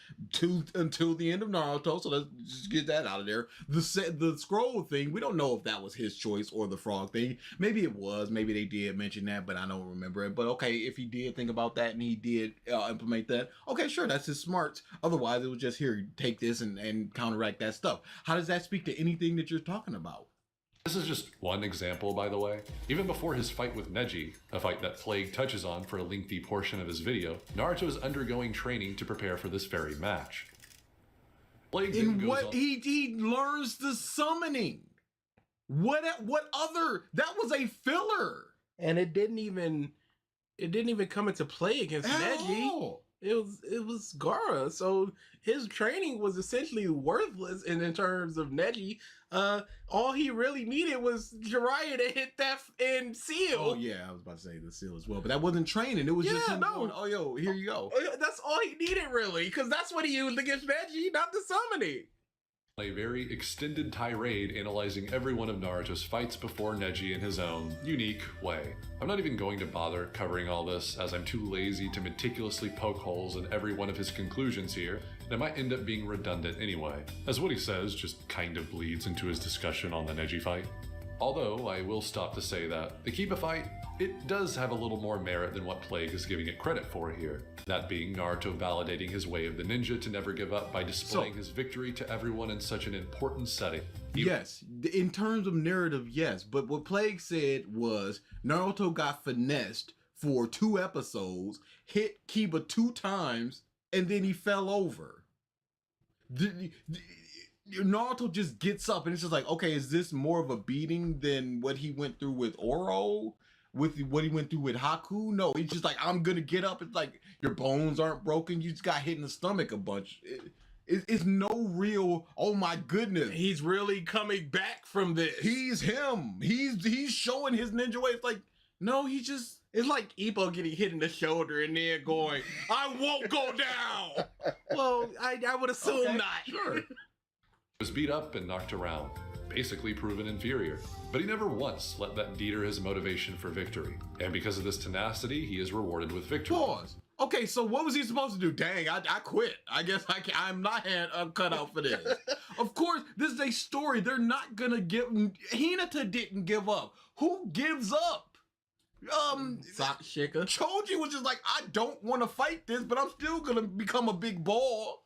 until the end of Naruto. So let's just get that out of there. The scroll thing, we don't know if that was his choice or the frog thing. Maybe it was. Maybe they did mention that, but I don't remember it. But okay, if he did think about that and he did implement that, okay, sure, that's his smarts. Otherwise, it was just, here, take this and counteract that stuff. How does that speak to anything that you're talking about? This is just one example, by the way. Even before his fight with Neji, a fight that Plague touches on for a lengthy portion of his video, Naruto is undergoing training to prepare for this very match. Plague in what he learns the summoning. What other? That was a filler. And it didn't even come into play against Neji. it was Gaara. So his training was essentially worthless. And in terms of Neji, all he really needed was Jiraiya to hit that and seal. Oh yeah, I was about to say the seal as well, but that wasn't training. It was just him going, oh yo, here you go. That's all he needed really, because that's what he used against Neji, not the summoning. A very extended tirade analyzing every one of Naruto's fights before Neji in his own unique way. I'm not even going to bother covering all this, as I'm too lazy to meticulously poke holes in every one of his conclusions here, and it might end up being redundant anyway, as what he says just kind of bleeds into his discussion on the Neji fight. Although I will stop to say that the Kiba fight, it does have a little more merit than what Plague is giving it credit for here. That being Naruto validating his way of the ninja to never give up by displaying his victory to everyone in such an important setting. Yes, in terms of narrative, yes. But what Plague said was Naruto got finessed for 2 episodes, hit Kiba 2 times, and then he fell over. Naruto just gets up and it's just like, okay, is this more of a beating than what he went through with Oro? With what he went through with Haku? No, he's just like, I'm gonna get up. It's like, your bones aren't broken. You just got hit in the stomach a bunch. It's no real, oh my goodness. He's really coming back from this. He's him. He's showing his ninja way. It's like, no, he just... It's like Ippo getting hit in the shoulder and then going, I won't go down. Well, I would assume not. Sure. He was beat up and knocked around, basically proven inferior. But he never once let that deter his motivation for victory. And because of this tenacity, he is rewarded with victory. Pause. Okay, so what was he supposed to do? Dang, I quit. I guess I'm not cut out for this. Of course, this is a story. They're not gonna give... Hinata didn't give up. Who gives up? Shika. Choji was just like, I don't want to fight this, but I'm still gonna become a big ball.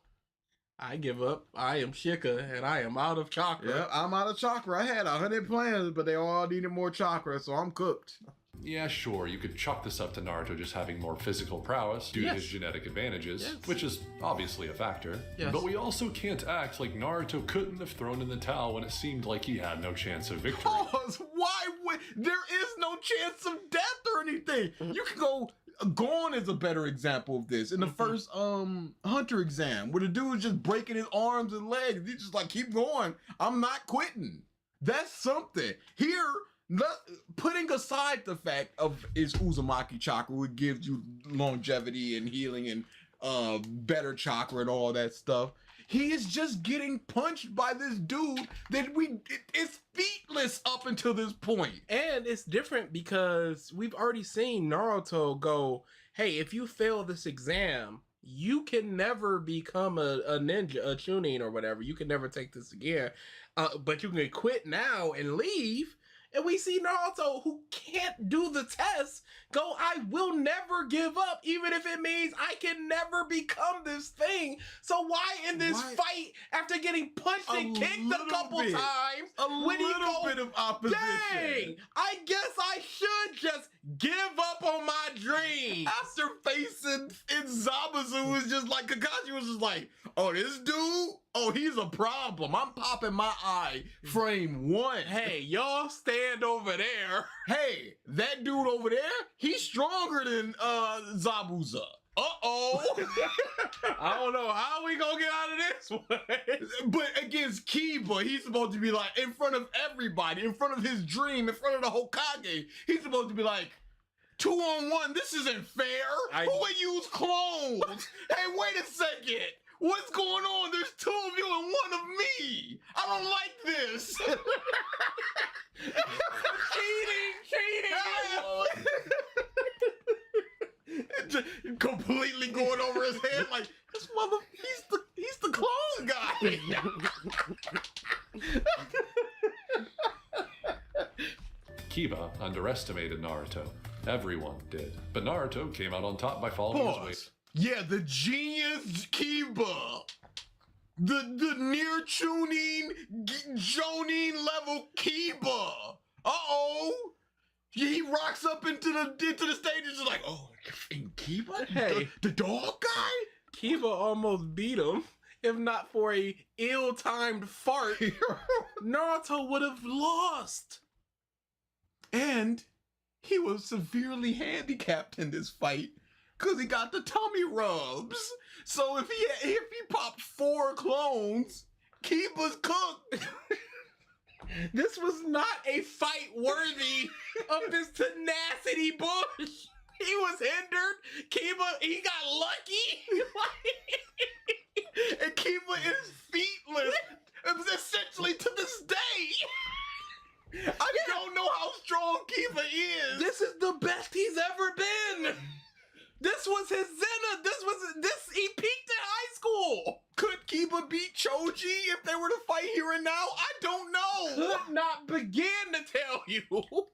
I give up. I am Shika, and I am out of chakra. Yeah, I'm out of chakra. I had 100 plans, but they all needed more chakra, so I'm cooked. Yeah, sure, you could chalk this up to Naruto just having more physical prowess due to his genetic advantages, which is obviously a factor. Yes. But we also can't act like Naruto couldn't have thrown in the towel when it seemed like he had no chance of victory. Pause. Why would... There is no chance of death or anything. You can go... Gon is a better example of this. In the first Hunter exam, where the dude was just breaking his arms and legs. He's just like, keep going. I'm not quitting. That's something. Here, putting aside the fact of his Uzumaki chakra, which gives you longevity and healing and better chakra and all that stuff, he is just getting punched by this dude that it's featless up until this point. And it's different because we've already seen Naruto go, hey, if you fail this exam, you can never become a ninja, a chunin or whatever. You can never take this again. But you can quit now and leave. And we see Naruto, who can't do the test, go, I will never give up, even if it means I can never become this thing. So why in this fight, after getting punched and kicked a couple times, when he go, bit of opposition. Dang, I guess I should just give up on my dream. After facing Zabuza, was just like, Kakashi was just like, oh, this dude, oh, he's a problem. I'm popping my eye frame 1. Hey, y'all stand over there. Hey, that dude over there, he's stronger than Zabuza. Uh-oh. I don't know how we gonna get out of this one. But against Kiba, he's supposed to be like, in front of everybody, in front of his dream, in front of the Hokage, he's supposed to be like, 2-on-1, this isn't fair. Who would use clones? Hey, wait a second. What's going on? There's 2 of you and 1 of me. I don't like this. Cheating. Completely going over his head like, this mother, he's the clone guy. Kiba underestimated Naruto. Everyone did. But Naruto came out on top by following his way. Yeah, the genius Kiba. The near tuning Jonin level Kiba. Uh-oh. He rocks up into the stage and just like, oh, and Kiba? Hey. The dog guy? Kiba almost beat him. If not for a ill-timed fart, Naruto would have lost. And he was severely handicapped in this fight Cause he got the tummy rubs. So if he popped 4 clones, Kiba's cooked. This was not a fight worthy of this tenacity bush. He was hindered. Kiba, he got lucky. And Kiba is feetless. It was essentially to this day. I don't know how strong Kiba is. This is the best he's ever been. This was his zenith. He peaked in high school. Could Kiba beat Choji if they were to fight here and now? I don't know. Could not begin to tell you.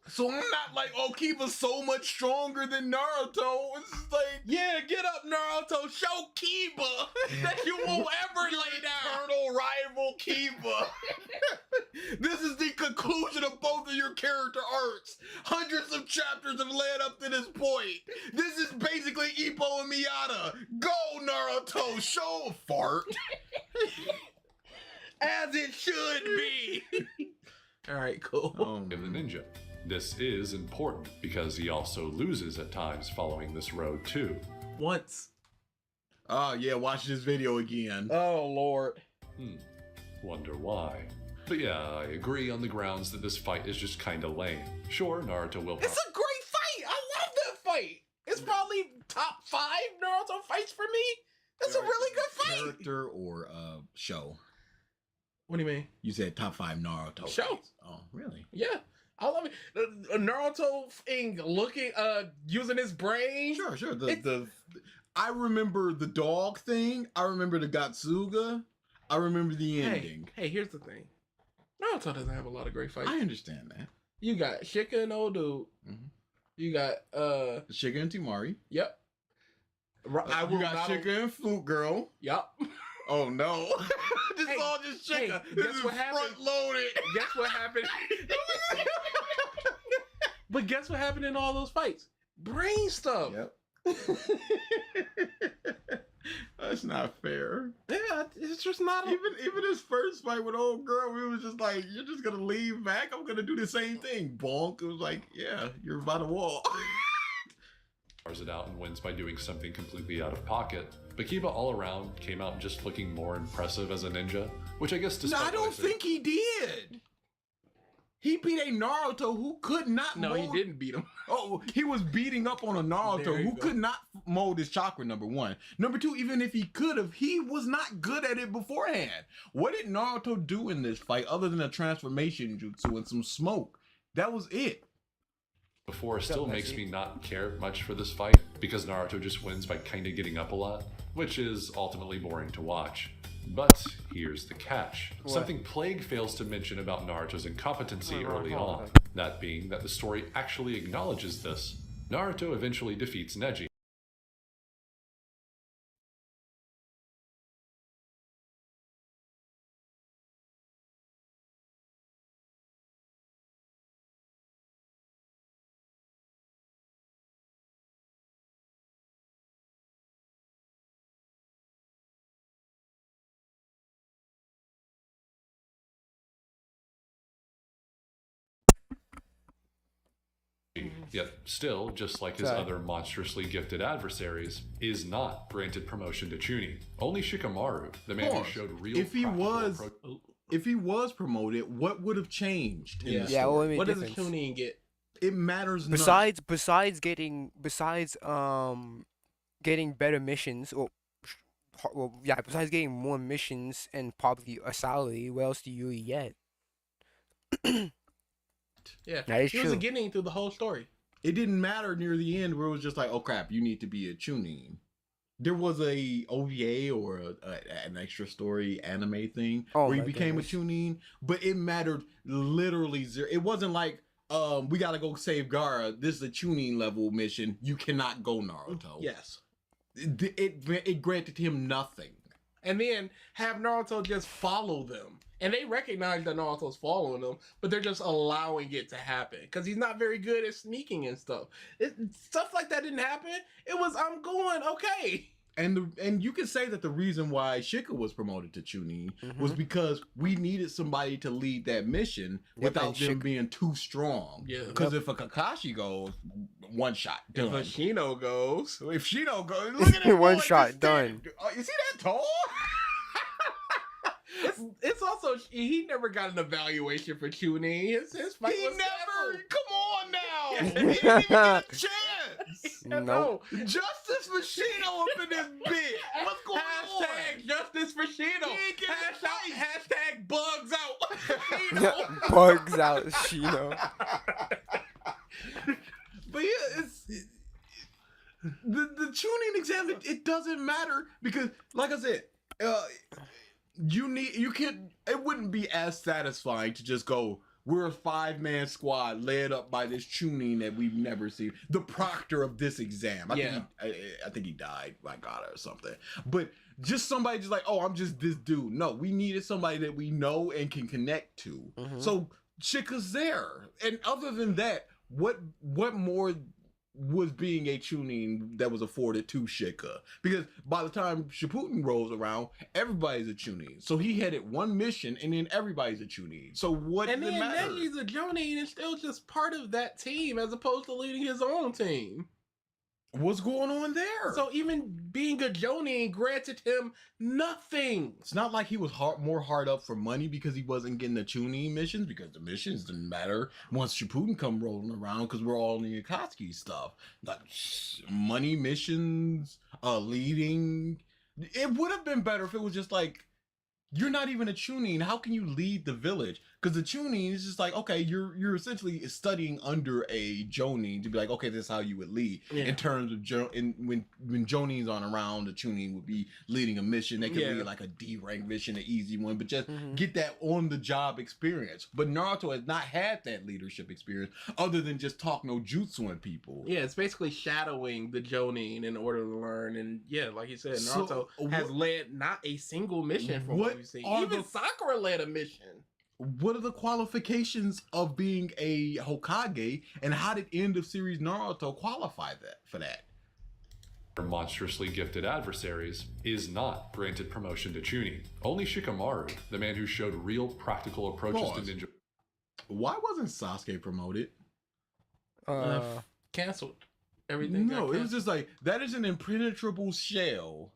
So I'm not like, oh, Kiba's so much stronger than Naruto. It's just like, Yeah, get up, Naruto. Show Kiba that you won't ever lay down. eternal rival Kiba. This is the conclusion of both of your character arcs. Hundreds of chapters have led up to this point. This is basically Ippo and Miyata. Go, Naruto. Show a fart. As it should be. All right, cool. Of the ninja. This is important because he also loses at times following this road too. Once. Oh, yeah, watch this video again. Oh, Lord. Wonder why. But yeah, I agree on the grounds that this fight is just kinda lame. Sure, Naruto will It's a great fight. I love that fight. It's probably top 5 Naruto fights for me. That's a really good fight. Character or show? What do you mean? You said top 5 Naruto. Show. fights. Oh, really? Yeah. I love it. Naruto thing looking, using his brain. Sure. I remember the dog thing. I remember the Gatsuga. I remember the ending. Hey, here's the thing. Naruto doesn't have a lot of great fights. I understand that. You got Shika and Odu. Mhm. You got Shiga and Temari. yep. I You will got not. Shiga and Flute Girl. Yep. Oh no. This Hey, is all just hey, Shiga. guess This is what happened? front loaded. Guess what happened? But guess what happened in all those fights? Brain stuff. Yep. That's not fair. Yeah, it's just not. Even his first fight with old girl, we was just like, "You're just gonna leave back? I'm gonna do the same thing." Bonk. It was like, "Yeah, you're by the wall." Stars it out and wins by doing something completely out of pocket. But Kiba all around came out just looking more impressive as a ninja, which I guess No, despite I don't think he did. He beat a Naruto who could not. No, he didn't beat him. Oh, he was beating up on a Naruto There you who go. could not mold his chakra, number one. Number two, even if he could have, he was not good at it beforehand. What did Naruto do in this fight other than a transformation jutsu and some smoke? That was it. before still makes messy. me not care much for this fight because Naruto just wins by kinda getting up a lot, which is ultimately boring to watch. But here's the catch. What? Something Plague fails to mention about Naruto's incompetency Hold on, early hold on. on. That being that the story actually acknowledges this. Naruto eventually defeats Neji. Yet still, just like his Sorry. other monstrously gifted adversaries, is not granted promotion to Chunin. Only Shikamaru, the man who Pause. showed real If he practical was- appro- If he was promoted, what would have changed? In Yeah. the Yeah, story? what would make What does a difference? Chunin get? It matters not. Besides getting better missions besides getting more missions and probably a salary, what else do you really get? Yeah, That is he true. wasn't getting through the whole story. It didn't matter near the end where it was just like, oh crap, you need to be a Chunin. There was a OVA or an extra story anime thing Oh where he my became goodness. a Chunin, but it mattered literally zero. It wasn't like, we gotta go save Gaara. This is a Chunin level mission. You cannot go, Naruto. Yes. It granted him nothing. And then have Naruto just follow them. And they recognize that Naruto's following them, but they're just allowing it to happen. Because he's not very good at sneaking and stuff. Stuff like that didn't happen. It was, I'm going, okay. And you can say that the reason why Shika was promoted to Chunin was because we needed somebody to lead that mission Yep, without and them Shika- being too strong. Yeah. Because if a Kakashi goes, one shot If done. Hoshino goes, If Shino goes, look at that One boy shot, just standing- done. Oh, is he that tall? it's also he never got an evaluation for tuning. His fight He was never. canceled. Come on now. Yeah. He didn't even get a chance. Yeah, Nope. no. Justice for Shino up in this bit. What's going Hashtag on? justice for Shino. He ain't getting a fight. Hashtag bugs out. Shino. Bugs out, Shino. But yeah, the tuning exam. It doesn't matter because, like I said, it wouldn't be as satisfying to just go. We're a 5-man squad led up by this tuning that we've never seen. The proctor of this exam. I think he died by God or something. But just somebody just like, oh, I'm just this dude. No, we needed somebody that we know and can connect to. Mhm. So Chica's there. And other than that, what more was being a tuning that was afforded to Shika? Because by the time Shippuden rolls around, everybody's a tuning. So he headed one mission and then everybody's a tuning. So what And does it then matter? Negi's a Jonin and still just part of that team as opposed to leading his own team. What's going on there? So even being a Jonin granted him nothing. it's not like he was more hard up for money because he wasn't getting the tuning missions, because the missions didn't matter once Shippuden come rolling around because we're all in the Akatsuki stuff. Like money missions, leading. It would have been better if it was just like, you're not even a tuning. How can you lead the village? Because the tuning is just like, okay, you're essentially studying under a Jonin to be like, okay, this is how you would lead. Yeah. In terms of when Jonin's on around, the tuning would be leading a mission. They could Yeah. lead like a D rank mission, an easy one, but just Mhm. get that on the job experience. But Naruto has not had that leadership experience other than just talk no jutsu on people. Yeah, it's basically shadowing the Jonin in order to learn. And yeah, like you said, So, Naruto has led not a single mission from what what we've seen. are Even the- Sakura led a mission. What are the qualifications of being a Hokage, and how did end of series Naruto qualify for that? monstrously gifted adversaries, is not granted promotion to Chunin. Only Shikamaru, the man who showed real practical approaches Pause. to ninja Why wasn't Sasuke promoted? Canceled. Everything. No, it was just like, that is an impenetrable shell,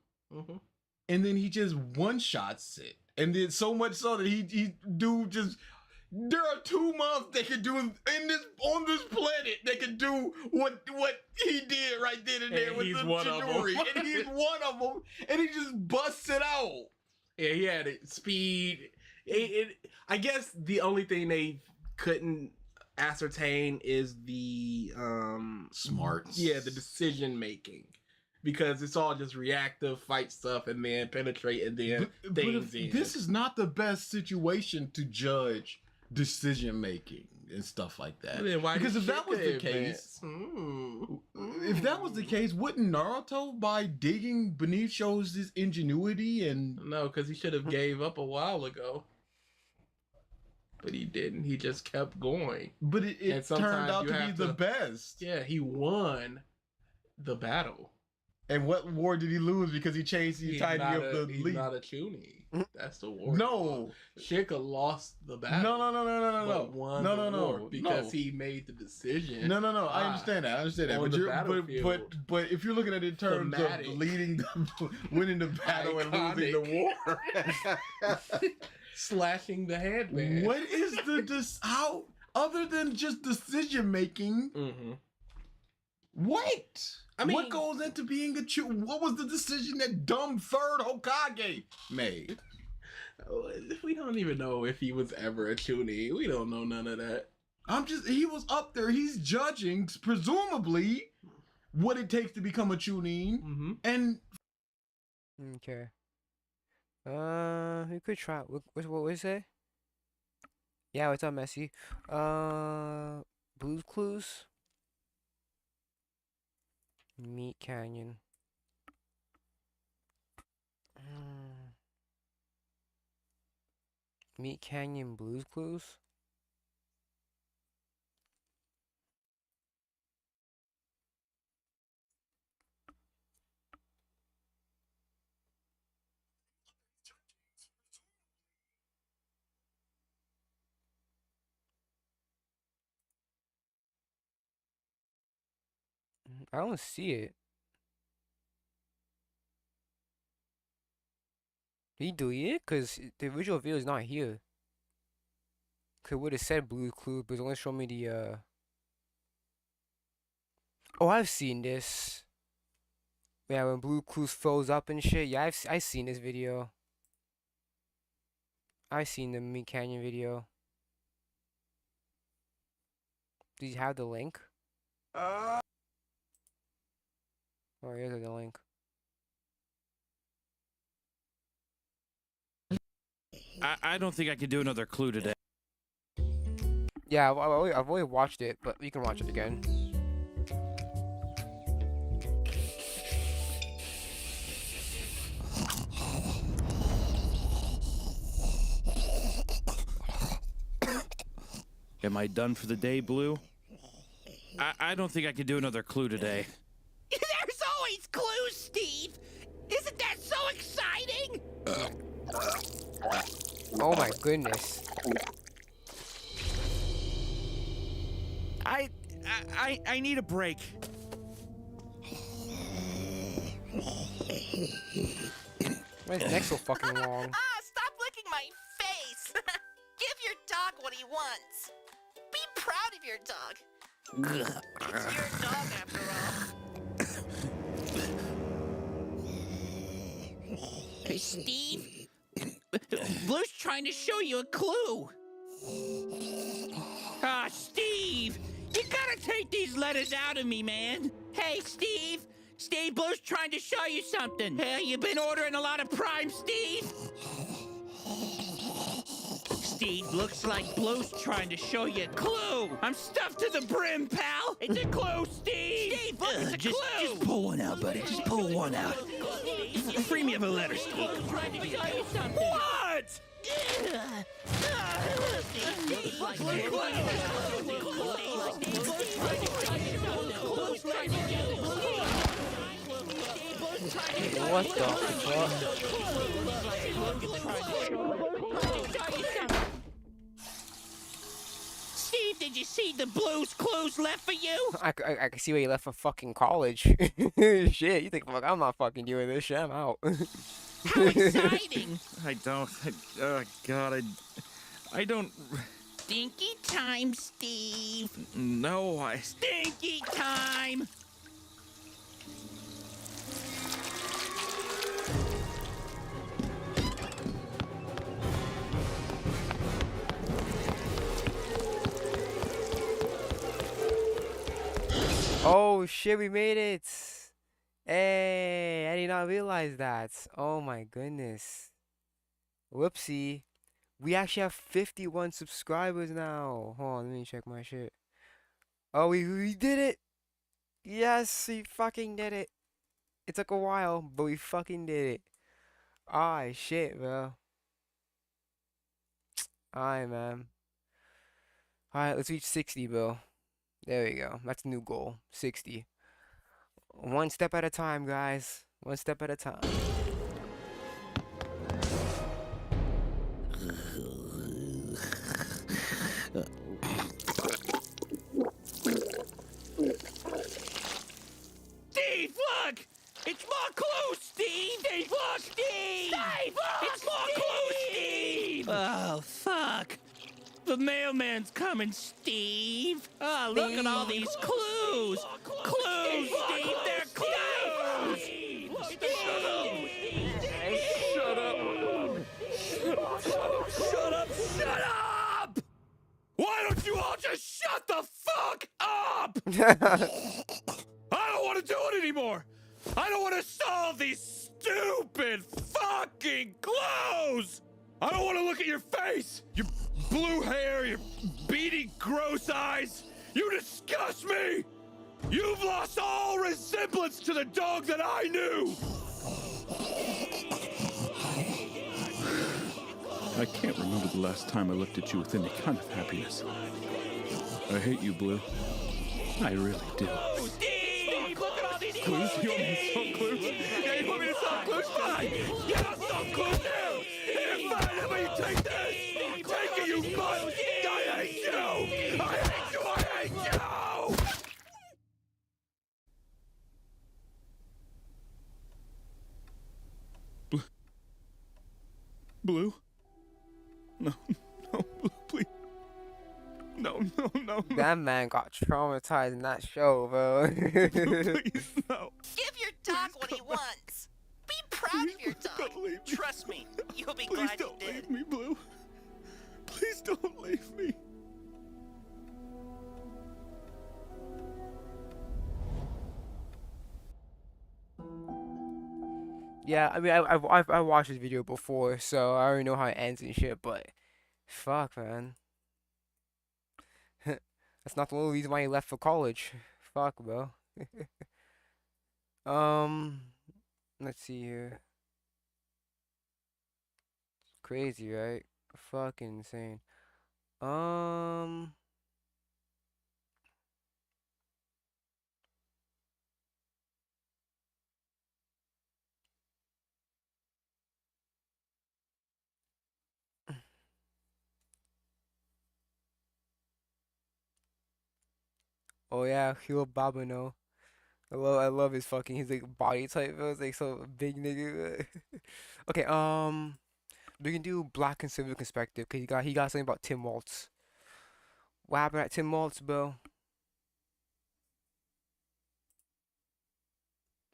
and then he just one-shots it, and then so much so that he just. There are 2 months they could do on this planet. They could do what he did right then and there And with he's the one of 'em. Chidori, and he's one of them, and he just busts it out. Yeah, he had it. Speed. I guess the only thing they couldn't ascertain is the Smarts. Yeah, the decision making. Because it's all just reactive fight stuff and then penetrate and then things in. This is not the best situation to judge decision making and stuff like that. Then why Because did if that was the Shika case, advance? if that was the case, wouldn't Naruto, by digging beneath, shows his ingenuity and No, because he should have gave up a while ago. But he didn't. He just kept going. but it And turned sometimes out you to be have the to- best. Yeah, he won the battle. And what war did he lose because he changed the He's entirety not of the he's league? not a Chunin. That's the war. No. Shika lost the battle. No, But won no, the no, war no, because no. he made the decision. No. I Ah, understand that. on But the you're battlefield. but if you're looking at it in terms Thematic. of winning the battle and losing the war, Slashing the headband. what is how other than just decision making? Mm-hmm. What? I mean- what goes into being what was the decision that dumb third Hokage made? We don't even know if he was ever a Chunin. We don't know none of that. He was up there. He's judging, presumably, what it takes to become a Chunin. Mm-hmm. And Okay. We could try. What would you say? Yeah, what's up, Messi? Blues Clues. Meat Canyon. Meat Canyon Blues Clues. I don't see it. Did he delete it? Cause the original video is not here. Cause it would have said Blue Clue, but it's only showing me the Oh, I've seen this. Yeah, when Blue Clues froze up and shit. Yeah, I've seen this video. I've seen the Meat Canyon video. Do you have the link? Oh, here's the link. I don't think I could do another clue today. Yeah, I've already watched it, but you can watch it again. Am I done for the day, Blue? I don't think I could do another clue today. There's always clues, Steve! Isn't that so exciting? Oh my goodness. I need a break. Why is neck so fucking long? Stop licking my face! Give your dog what he wants. Be proud of your dog. It's your dog, after all. Hey, Steve. Blue's trying to show you a clue. Steve! You gotta take these letters out of me, man. Hey, Steve. Steve, Blue's trying to show you something. Hey, you been ordering a lot of Prime, Steve? Steve, looks like Blue's trying to show you a clue. I'm stuffed to the brim, pal. It's a clue, Steve. Steve, look, it's a clue. Just pull one out, buddy. Just pull one out. Free me of a letter, Steve. I'm trying to show you something. What? What the fuck? Steve, did you see the Blue's clues left for you? I can see where you left for fucking college. Shit, you think, fuck, I'm not fucking doing this shit, I'm out. How exciting! I don't. Oh, God, I don't. Stinky time, Steve. No, Stinky time! Oh shit, we made it! Hey, I did not realize that. Oh my goodness. Whoopsie. We actually have 51 subscribers now. Hold on, let me check my shit. Oh, we did it! Yes, we fucking did it. It took a while, but we fucking did it. Ah, shit, bro. Alright, man. Alright, let's reach 60, bro. There we go. That's a new goal. 60. One step at a time, guys. One step at a time. Steve, look! It's more clues, Steve! Steve, look! Steve! Steve, look! It's more clues, Steve! Oh, fuck. The mailman's coming, Steve. Oh, look at all these clues. Clues, Steve. They're clues. Shut up! Why don't you all just shut the fuck up? I don't want to do it anymore. I don't want to solve these stupid fucking clues. I don't want to look at your face. Your blue hair, your beady, gross eyes. You disgust me. You've lost all resemblance to the dog that I knew. I can't remember the last time I looked at you with any kind of happiness. I hate you, Blue. I really do. Steve, look at all these clues. You want me to solve clues? Yeah, you want me to solve clues? Fine. Yeah, I'll solve clues too. Here, fine. How about you take this? Take it, you butt. I hate you. I hate you. I hate you. Blue? No, no, Blue, please. No, no, no, no. That man got traumatized in that show, bro. Please, no. Give your dog what he wants. Be proud of your dog. Don't leave me. Trust me, you'll be Please glad you don't did. leave me, Blue. Please don't leave me. Yeah, I mean, I watched this video before, so I already know how it ends and shit. But fuck, man, that's not the only reason why he left for college. Fuck, bro. Um, let's see here. Crazy, right? Fucking insane. Um, oh yeah, Hiro Babano. I love his fucking his like body type. Bro. It's like so big nigga. Okay, we can do black and silver perspective because he got something about Tim Waltz. What happened at Tim Waltz, bro?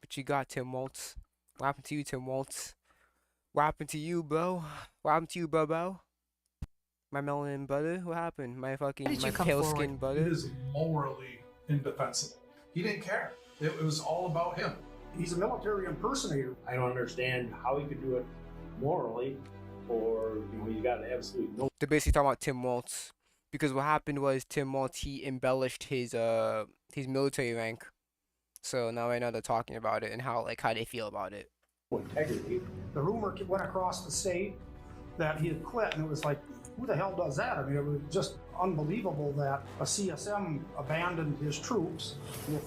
But you got Tim Waltz. What happened to you, Tim Waltz? What happened to you, bro? What happened to you, bro? My melon butter? What happened? My fucking my pale skin It butter? is morally indefensible. He didn't care. It was all about him. He's a military impersonator. I don't understand how he could do it morally, or he's got absolutely no. They're basically talking about Tim Waltz because what happened was Tim Waltz he embellished his military rank. So now right now they're talking about it and how they feel about it. integrity. The rumor went across the state that he had quit, and it was like, who the hell does that? I mean, it was just unbelievable that a CSM abandoned his troops,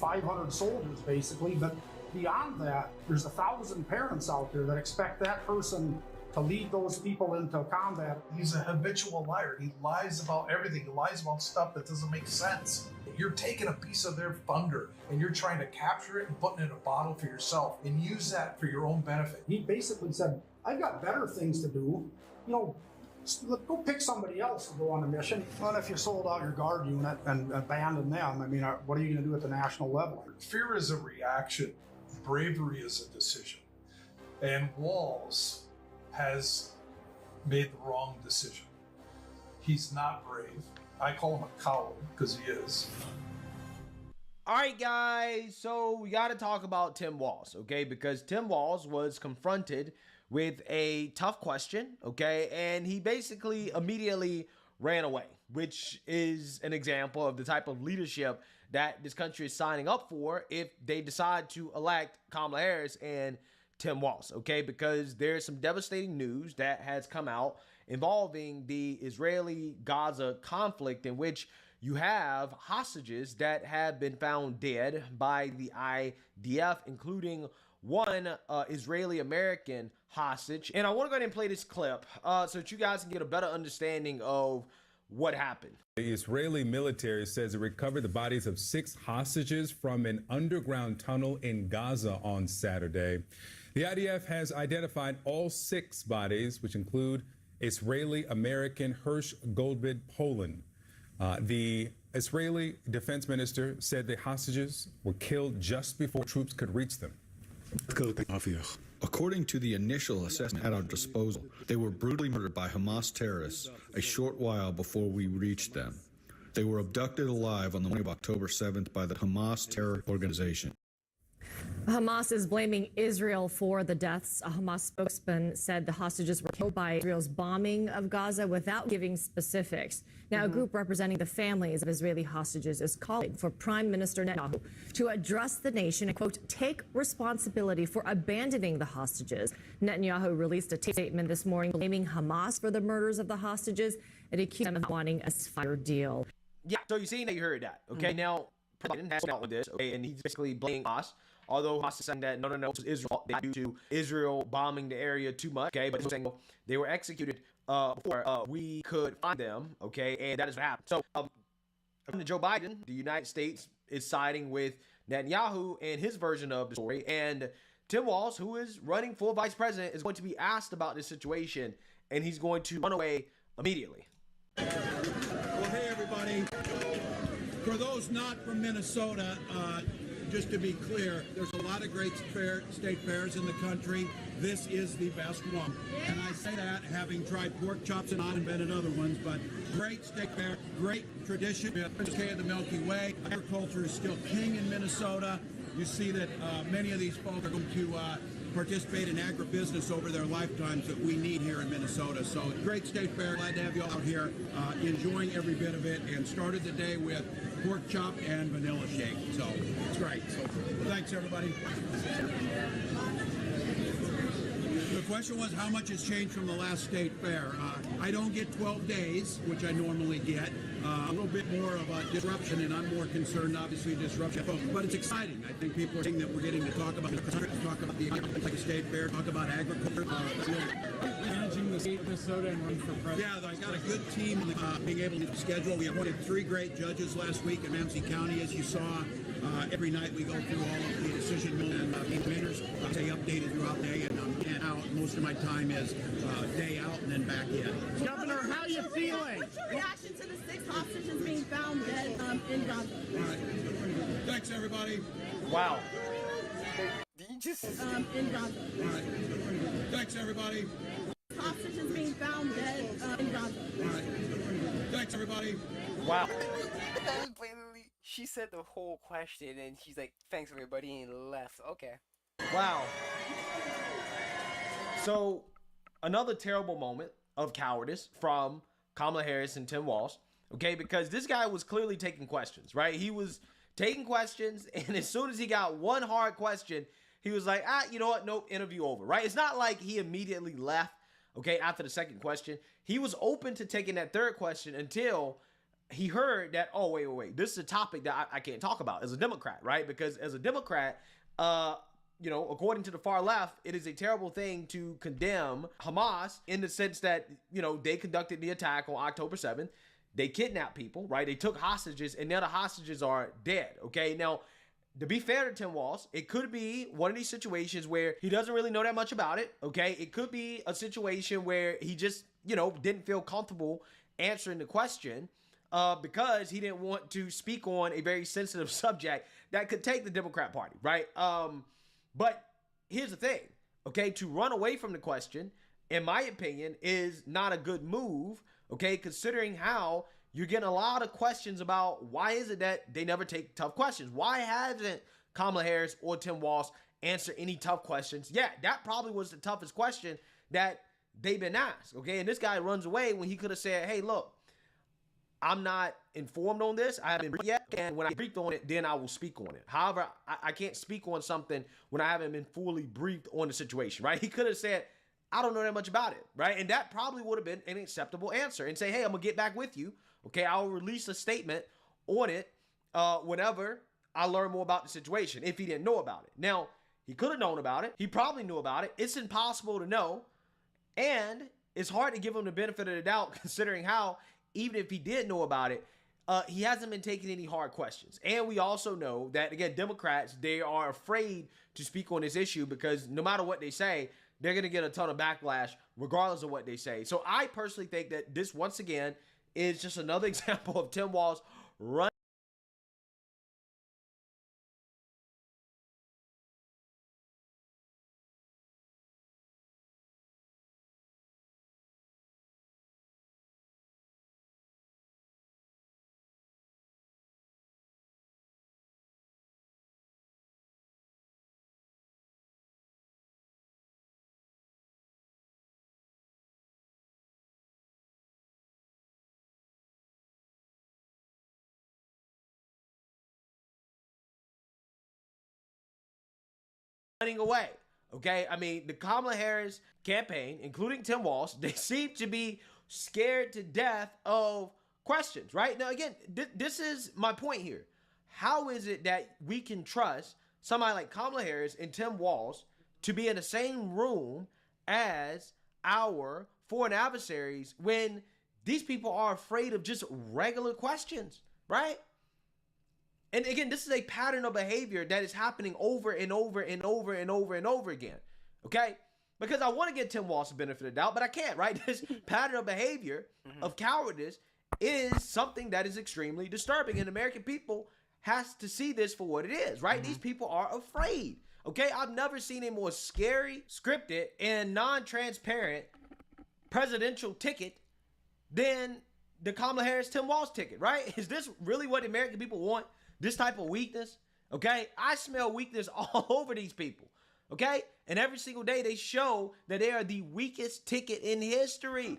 500 soldiers basically, but beyond that, there's 1,000 parents out there that expect that person to lead those people into combat. He's a habitual liar. He lies about everything. He lies about stuff that doesn't make sense. You're taking a piece of their thunder and you're trying to capture it and put it in a bottle for yourself and use that for your own benefit. He basically said, I've got better things to do. Go pick somebody else to go on a mission. Well, if you sold out your guard unit and abandoned them, I mean, what are you going to do at the national level? Fear is a reaction. Bravery is a decision. And Walls has made the wrong decision. He's not brave. I call him a coward because he is. All right, guys, so we got to talk about Tim Walz, okay? Because Tim Walz was confronted with a tough question, okay? And he basically immediately ran away, which is an example of the type of leadership that this country is signing up for if they decide to elect Kamala Harris and Tim Walz, okay? Because there's some devastating news that has come out involving the Israeli-Gaza conflict, in which you have hostages that have been found dead by the IDF, including one Israeli-American hostage. And I want to go ahead and play this clip so that you guys can get a better understanding of what happened. The Israeli military says it recovered the bodies of 6 hostages from an underground tunnel in Gaza on Saturday. The IDF has identified all 6 bodies, which include Israeli-American Hirsch Goldbid Poland. The Israeli defense minister said the hostages were killed just before troops could reach them. According to the initial assessment at our disposal, they were brutally murdered by Hamas terrorists a short while before we reached them. They were abducted alive on the morning of October 7th by the Hamas terror organization. Hamas is blaming Israel for the deaths. A Hamas spokesman said the hostages were killed by Israel's bombing of Gaza without giving specifics. Now, a group representing the families of Israeli hostages is calling for Prime Minister Netanyahu to address the nation and, quote, take responsibility for abandoning the hostages. Netanyahu released a statement this morning blaming Hamas for the murders of the hostages and accused them of wanting a ceasefire deal. Yeah, so you seen that, you heard that, okay? Now, President has come out with this, okay, and he's basically blaming Hamas. Although Hamas is saying that no, it was Israel due to Israel bombing the area too much, okay? But saying they were executed before we could find them, okay? And that is what happened. So, according to Joe Biden, the United States is siding with Netanyahu and his version of the story. And Tim Walz, who is running for vice president, is going to be asked about this situation and he's going to run away immediately. Well, hey, everybody. For those not from Minnesota, just to be clear, there's a lot of great state fairs in the country. This is the best one. And I say that having tried pork chops and not invented other ones, but great state fair, great tradition. We have the Milky Way. Agriculture is still king in Minnesota. You see that many of these folks are going to participate in agribusiness over their lifetimes that we need here in Minnesota. So great state fair. Glad to have you all out here enjoying every bit of it, and started the day with pork chop and vanilla shake. So it's great. So thanks, everybody. The question was how much has changed from the last state fair. I don't get 12 days, which I normally get. A little bit more of a disruption, and I'm more concerned, obviously, disruption. But it's exciting. I think people are saying that we're getting to talk about the state fair, talk about agriculture. Managing the state of Minnesota and running for president. Yeah, I got a good team being able to schedule. We appointed 3 great judges last week in Ramsey County, as you saw. Every night we go through all of the decision and winners. Stay updated throughout the day, and out. Most of my time is day out and then back in. Governor, how are you feeling? What's your reaction to the 6 hostages being found dead in Gaza? All right. Thanks, everybody. Wow. Did you just in Gaza? All right. Thanks, everybody. Hostages being found dead in Gaza. All right. Thanks, everybody. Wow. That was blatantly, she said the whole question and she's like, thanks everybody, and left. Okay. Wow. So, another terrible moment of cowardice from Kamala Harris and Tim Walz, okay? Because this guy was clearly taking questions, right? He was taking questions, and as soon as he got one hard question, he was like, you know what? Nope, interview over, right? It's not like he immediately left, okay, after the second question. He was open to taking that third question until he heard that, oh, wait, this is a topic that I can't talk about as a Democrat, right? Because as a Democrat, you know, according to the far left, it is a terrible thing to condemn Hamas in the sense that, you know, they conducted the attack on October 7th. They kidnapped people, right? They took hostages, and now the hostages are dead, okay? Now, to be fair to Tim Walz, it could be one of these situations where he doesn't really know that much about it, okay? It could be a situation where he just, you know, didn't feel comfortable answering the question because he didn't want to speak on a very sensitive subject that could take the Democrat Party, right? But here's the thing, okay? To run away from the question, in my opinion, is not a good move, okay? Considering how you're getting a lot of questions about why is it that they never take tough questions? Why hasn't Kamala Harris or Tim Walz answered any tough questions? Yeah, that probably was the toughest question that they've been asked, okay? And this guy runs away when he could have said, hey, look, I'm not informed on this. I haven't briefed yet. And when I briefed on it, then I will speak on it. However, I can't speak on something when I haven't been fully briefed on the situation, right? He could have said, I don't know that much about it, right? And that probably would have been an acceptable answer and say, hey, I'm going to get back with you. Okay, I'll release a statement on it whenever I learn more about the situation, if he didn't know about it. Now, he could have known about it. He probably knew about it. It's impossible to know. And it's hard to give him the benefit of the doubt considering how, even if he did know about it, he hasn't been taking any hard questions. And we also know that, again, Democrats, they are afraid to speak on this issue because no matter what they say, they're going to get a ton of backlash regardless of what they say. So I personally think that this, once again, is just another example of Tim Walz running away. Okay, I mean, the Kamala Harris campaign, including Tim Walz, they seem to be scared to death of questions, right? Now, again, this is my point here. How is it that we can trust somebody like Kamala Harris and Tim Walz to be in the same room as our foreign adversaries when these people are afraid of just regular questions, right? And again, this is a pattern of behavior that is happening over and over and over and over and over again, okay? Because I want to get Tim Walz the benefit of the doubt, but I can't, right? This pattern of behavior of cowardice is something that is extremely disturbing, and American people has to see this for what it is, right? These people are afraid, okay? I've never seen a more scary, scripted, and non-transparent presidential ticket than the Kamala Harris-Tim Walz ticket, right? Is this really what the American people want? This type of weakness, okay? I smell weakness all over these people. Okay? And every single day they show that they are the weakest ticket in history.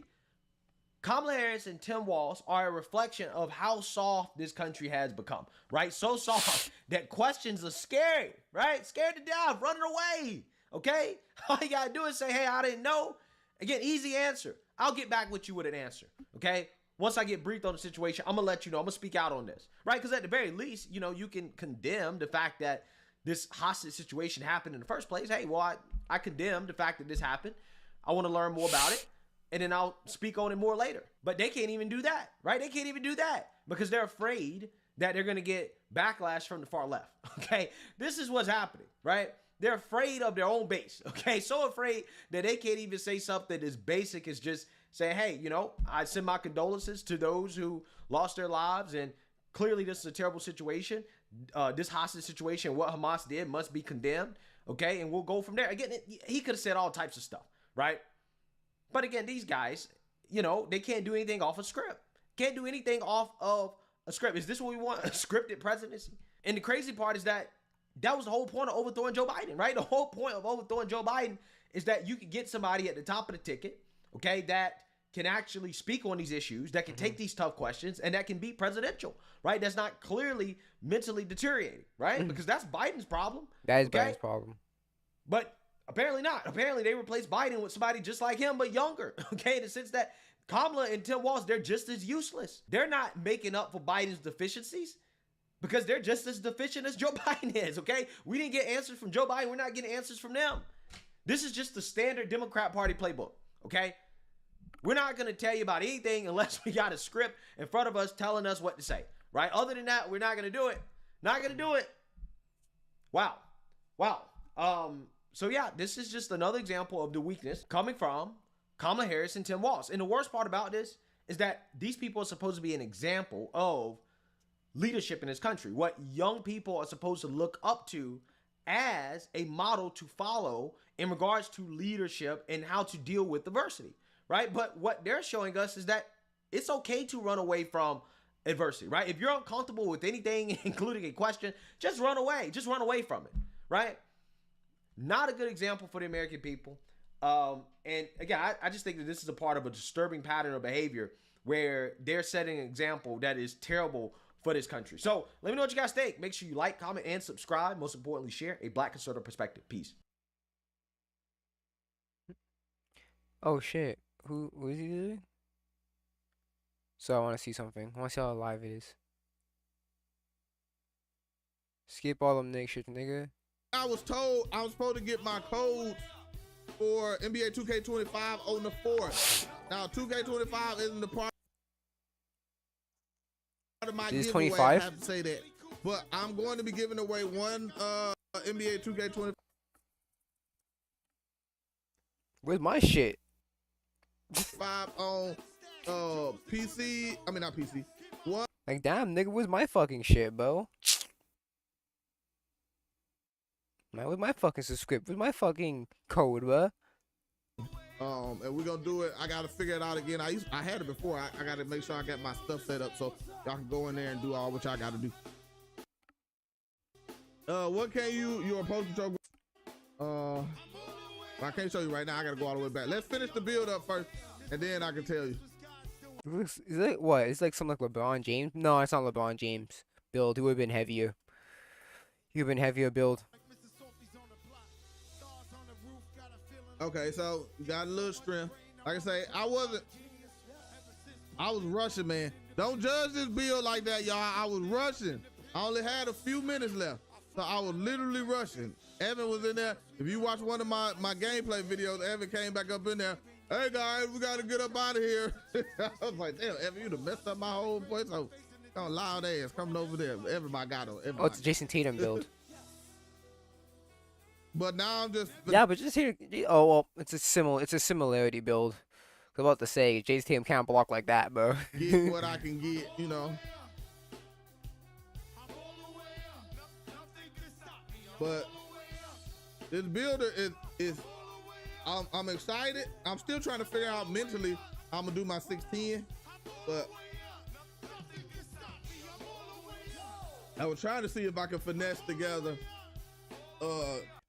Kamala Harris and Tim Walz are a reflection of how soft this country has become, right? So soft that questions are scary, right? Scared to death, running away, okay? All you gotta do is say, hey, I didn't know. Again, easy answer. I'll get back with you with an answer, okay? Once I get briefed on the situation, I'm gonna let you know. I'm gonna speak out on this, right? Because at the very least, you know, you can condemn the fact that this hostage situation happened in the first place. Hey, well, I condemn the fact that this happened. I want to learn more about it, and then I'll speak on it more later. But they can't even do that, right? They can't even do that because they're afraid that they're going to get backlash from the far left, okay? This is what's happening, right? They're afraid of their own base, okay? So afraid that they can't even say something as basic as just say, hey, you know, I send my condolences to those who lost their lives, and clearly this is a terrible situation. This hostage situation, what Hamas did must be condemned, okay? And we'll go from there. Again, he could have said all types of stuff, right? But again, these guys, you know, they can't do anything off a script. Can't do anything off of a script. Is this what we want? A scripted presidency? And the crazy part is that was the whole point of overthrowing Joe Biden, right? The whole point of overthrowing Joe Biden is that you could get somebody at the top of the ticket, okay, that can actually speak on these issues, that can take these tough questions, and that can be presidential, right? That's not clearly mentally deteriorating, right? Because that's Biden's problem. That is Biden's problem. But apparently not. Apparently they replaced Biden with somebody just like him, but younger, okay? In the sense that Kamala and Tim Walz, they're just as useless. They're not making up for Biden's deficiencies because they're just as deficient as Joe Biden is, okay? We didn't get answers from Joe Biden. We're not getting answers from them. This is just the standard Democrat Party playbook, okay? We're not going to tell you about anything unless we got a script in front of us telling us what to say, right? Other than that, we're not going to do it. Not going to do it. Wow. So yeah, this is just another example of the weakness coming from Kamala Harris and Tim Walz. And the worst part about this is that these people are supposed to be an example of leadership in this country, what young people are supposed to look up to as a model to follow in regards to leadership and how to deal with adversity. Right? But what they're showing us is that it's okay to run away from adversity, right? If you're uncomfortable with anything, including a question, just run away. Just run away from it, right? Not a good example for the American people. And again, I just think that this is a part of a disturbing pattern of behavior where they're setting an example that is terrible for this country. So let me know what you guys think. Make sure you like, comment, and subscribe. Most importantly, share a Black conservative perspective. Peace. Oh, shit. Who is he doing? So I want to see something. I want to see how live it is. Skip all them nigga shit, nigga. I was told I was supposed to get my code for NBA 2K25 on the 4th. Now 2K25 isn't the part of my This is giveaway. 25? I have to say that. But I'm going to be giving away one NBA 2K25. Where's my shit? 5 on PC. I mean not PC. One. Like, damn, nigga, where's my fucking shit, bro? Man, where's my fucking subscript? Where's my fucking code, bro? And we're gonna do it. I gotta figure it out again. I had it before. I gotta make sure I got my stuff set up so y'all can go in there and do all what y'all gotta do. What can you're opposed to show? I can't show you right now. I gotta go all the way back. Let's finish the build up first, and then I can tell you. Is it what? It's like something like LeBron James? No, it's not LeBron James build. It would have been heavier. He would have been heavier build. Okay, so you got a little strength. Like I say, I was rushing, man. Don't judge this build like that, y'all. I was rushing. I only had a few minutes left, so I was literally rushing. Evan was in there. If you watch one of my gameplay videos, Evan came back up in there. Hey guys, we gotta get up out of here. I was like, damn, Evan, you done messed up my whole voice. So, loud ass coming over there. Everybody got him. Oh, it's a Jason Tatum build. But now I'm just Yeah, but just here. Oh well, it's a similarity build. I was about to say, Jay's team can't block like that, bro. get what I can get, you know. But this builder is I'm excited. I'm still trying to figure out mentally how I'm gonna do my 610, but I was trying to see if I could finesse together.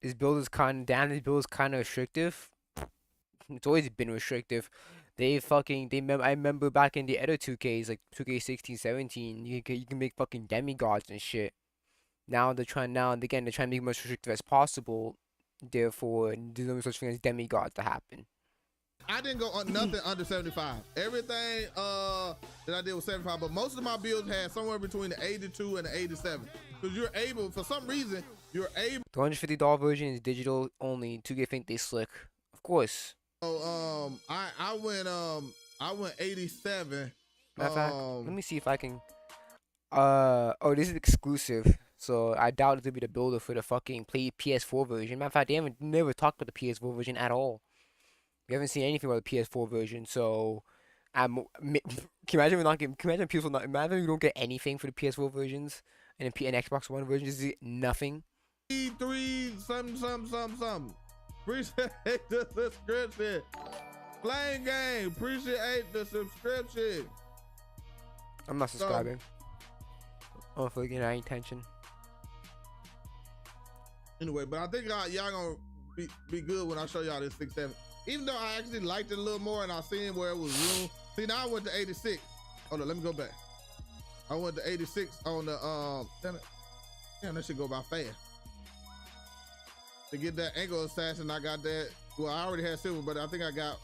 His build is kind of His build is kind of restrictive. It's always been restrictive. I remember back in the other 2Ks, like 2K16, 17, you can make fucking demigods and shit. Now they're trying to make it much restrictive as possible. Therefore, there's no such thing as demigods to happen. I didn't go on nothing under 75. Everything that I did was 75, but most of my builds had somewhere between the 82 and the 87. Because you're able, for some reason, you're able. The $150 version is digital only. 2K think they slick, of course. So I went 87. Matter of fact, let me see if I can. Oh, this is exclusive, so I doubt it'll be the builder for the fucking PS4 version. Matter of fact, they haven't never talked about the PS4 version at all. We haven't seen anything about the PS4 version, so can you imagine imagine we don't get anything for the PS4 versions and the Xbox One version, just nothing. 3 something. Appreciate the subscription. Playing game. Appreciate the subscription. I'm not subscribing. I'm not getting any attention. Anyway, but I think y'all gonna be good when I show y'all this 6-7. Even though I actually liked it a little more and I seen where it was room. See, now I went to 86. Hold on, let me go back. I went to 86 on the damn, that should go by fast. To get that ankle assassin, I got that. Well, I already had silver, but I think I got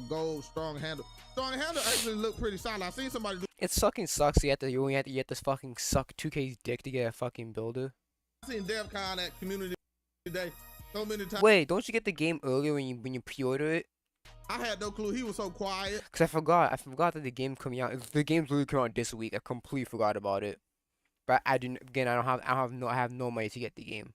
gold strong handle. Strong handle actually looked pretty solid. I seen somebody do. It fucking sucks. You have to fucking suck 2K's dick to get a fucking builder. I seen DevCon at community today so many times. Wait, don't you get the game earlier when you pre-order it? I had no clue. He was so quiet. Cause I forgot that the game coming out. The game's literally coming out this week. I completely forgot about it. But I have no money to get the game.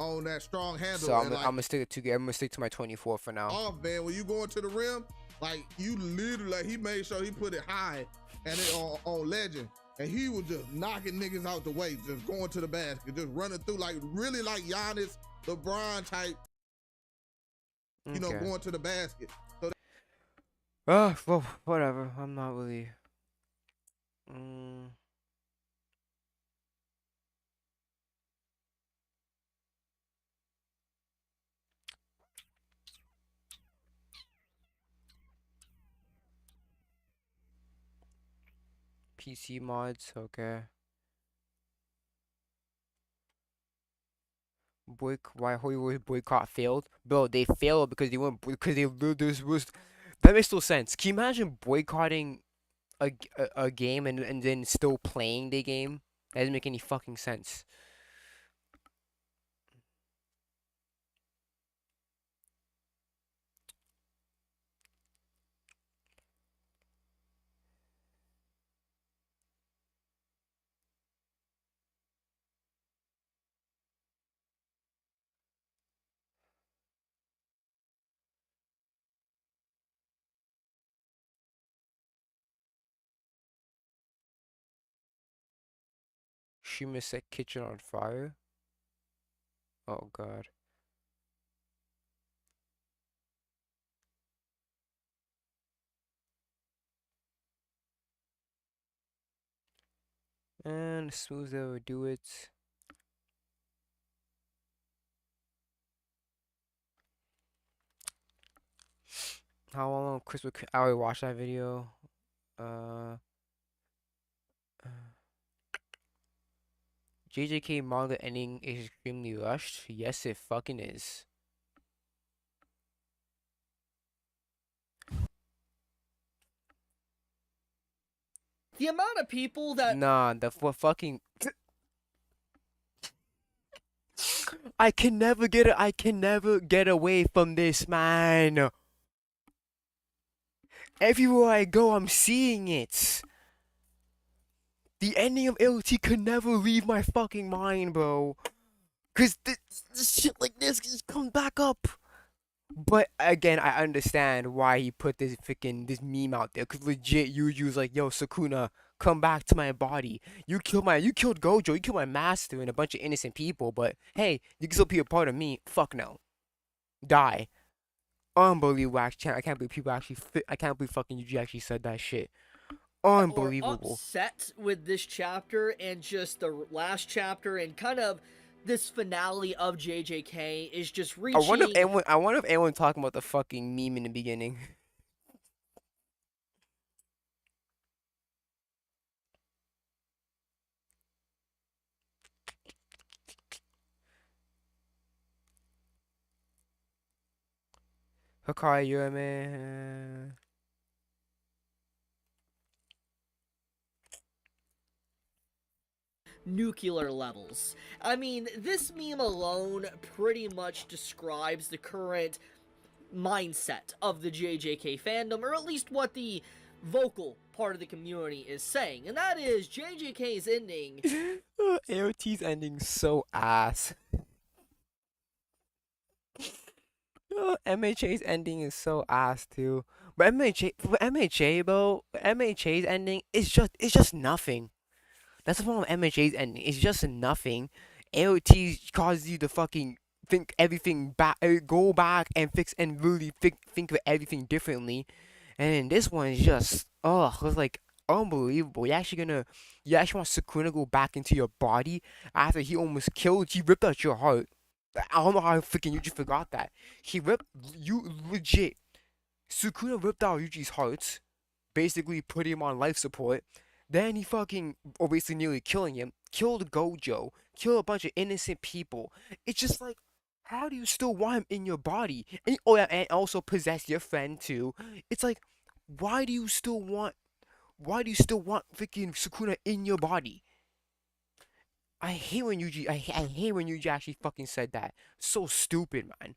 On that strong handle. So I'm gonna stick to 2K. I'm gonna stick to my 24 for now. Oh man, when you go into the rim, like you literally, like he made sure he put it high and it on legend, and he was just knocking niggas out the way, just going to the basket, just running through like really like Giannis, LeBron type. You know, going to the basket. So well, whatever. I'm not really. PC mods, okay. Why Hollywood boycott failed? Bro, they failed because that makes no sense. Can you imagine boycotting a game and then still playing the game? That doesn't make any fucking sense. Shima set kitchen on fire. Oh god. And smooth over do it. How long Chris would I already watched that video. JJK manga ending is extremely rushed. Yes, it fucking is. The amount of people that fucking I can never get away from this, man. Everywhere I go, I'm seeing it. The ending of LT could never leave my fucking mind, bro. Cause this shit like this just comes back up. But again, I understand why he put this meme out there. Cause legit, Yuji was like, "Yo, Sukuna, come back to my body. You killed Gojo, you killed my master and a bunch of innocent people. But hey, you can still be a part of me. Fuck no, die." Unbelievable. Actually, I can't believe people actually. I can't believe fucking Yuji actually said that shit. Unbelievable. Upset with this chapter and just the last chapter and kind of this finale of JJK is just reaching. I wonder if anyone talking about the fucking meme in the beginning. Hakai, you're a man. Nuclear levels. I mean, this meme alone pretty much describes the current mindset of the JJK fandom, or at least what the vocal part of the community is saying, and that is JJK's ending. AOT's ending so ass. MHA's ending is so ass too. But MHA though, MHA's ending is just nothing. That's the problem with MHA's ending. It's just nothing. AOT causes you to fucking think everything back, go back and fix and really think of everything differently. And then this one is just, it's like unbelievable. You actually want Sukuna to go back into your body after he almost killed you, ripped out your heart. I don't know how freaking you just forgot that. Sukuna ripped out Yuji's heart, basically put him on life support. Then he fucking, or basically nearly killing him, killed Gojo, killed a bunch of innocent people. It's just like, how do you still want him in your body? And and also possess your friend too. It's like, why do you still want freaking Sukuna in your body? I hate when Yuji actually fucking said that. So stupid, man.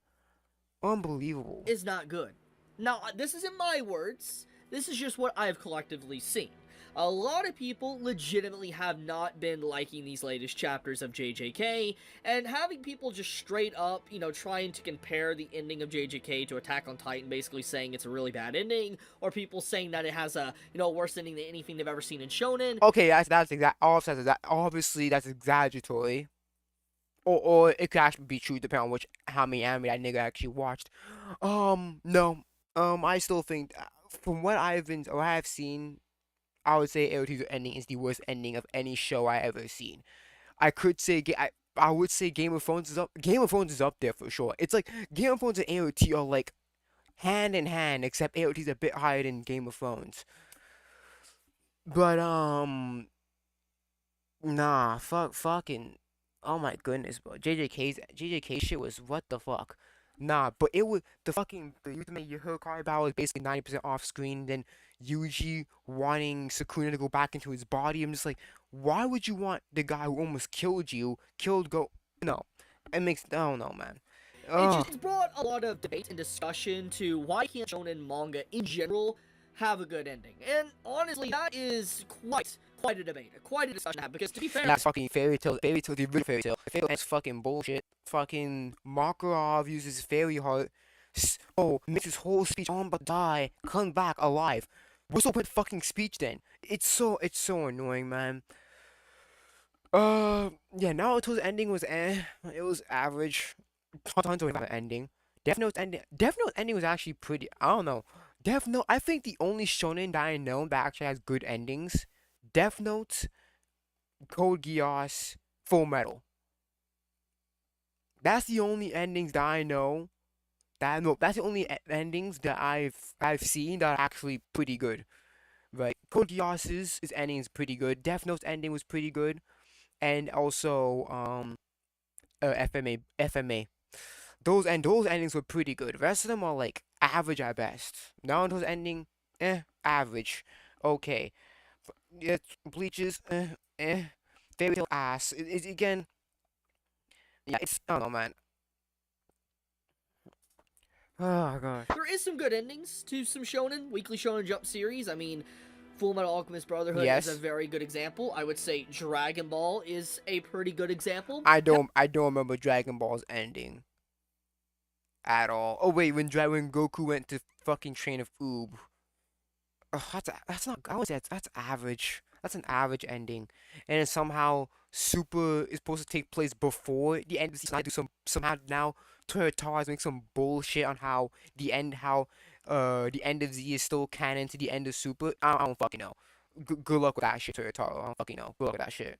Unbelievable. Is not good. Now, this isn't my words. This is just what I've collectively seen. A lot of people legitimately have not been liking these latest chapters of JJK, and having people just straight up, trying to compare the ending of JJK to Attack on Titan, basically saying it's a really bad ending, or people saying that it has a, worse ending than anything they've ever seen in Shonen. Okay, that's exact. Obviously, that's exaggeratory. Or it could actually be true depending on how many anime that nigga actually watched. No. I still think from what I've seen, I would say AOT's ending is the worst ending of any show I ever seen. I could say I would say Game of Thrones is up. Game of Thrones is up there for sure. It's like Game of Thrones and AOT are like hand in hand, except AOT's a bit higher than Game of Thrones. But nah, fucking. Oh my goodness, bro. JJK shit was what the fuck. Nah, but it was the ultimate Yokai battle was basically 90% off screen. Then Yuji wanting Sukuna to go back into his body. I'm just like, why would you want the guy who almost killed you, No, it makes, I don't know, man. It's brought a lot of debate and discussion to why can't shonen manga in general have a good ending. And honestly, that is quite a debate, quite a discussion to have, because to be fair... That's fucking fairy tale, the original fairy tale. Fairy tale is fucking bullshit. Fucking Makarov uses fairy heart. Makes his whole speech, I'm about to die, come back alive. What's the point fucking speech then? It's so annoying, man. Yeah, Naruto's ending was it was average. Hunter was an ending. Death Note's ending was actually pretty, I don't know. Death Note, I think the only shonen that I know that actually has good endings, Death Note, Code Geass, Full Metal. That's the only endings that I know. That's the only endings that I've seen that are actually pretty good. Right, Code Geass's ending is pretty good. Death Note's ending was pretty good, and also FMA. Those endings were pretty good. The rest of them are like average at best. Naruto's ending, average. Okay. Bleach's, Fairy Tail ass. Again, yeah, I don't know, man. Oh god. There is some good endings to some shonen, Weekly Shonen Jump series. I mean, Full Metal Alchemist Brotherhood is a Yes. very good example. I would say Dragon Ball is a pretty good example. I don't remember Dragon Ball's ending at all. Oh wait, when Goku went to fucking train of Oob. Oh, that's not. I would say that's average. That's an average ending, and then somehow Super is supposed to take place before the end of the season. I do somehow now Toyotawa is making some bullshit on how the end of Z is still canon to the end of Super. I don't fucking know. Good luck with that shit, Toyotawa. I don't fucking know. Good luck with that shit.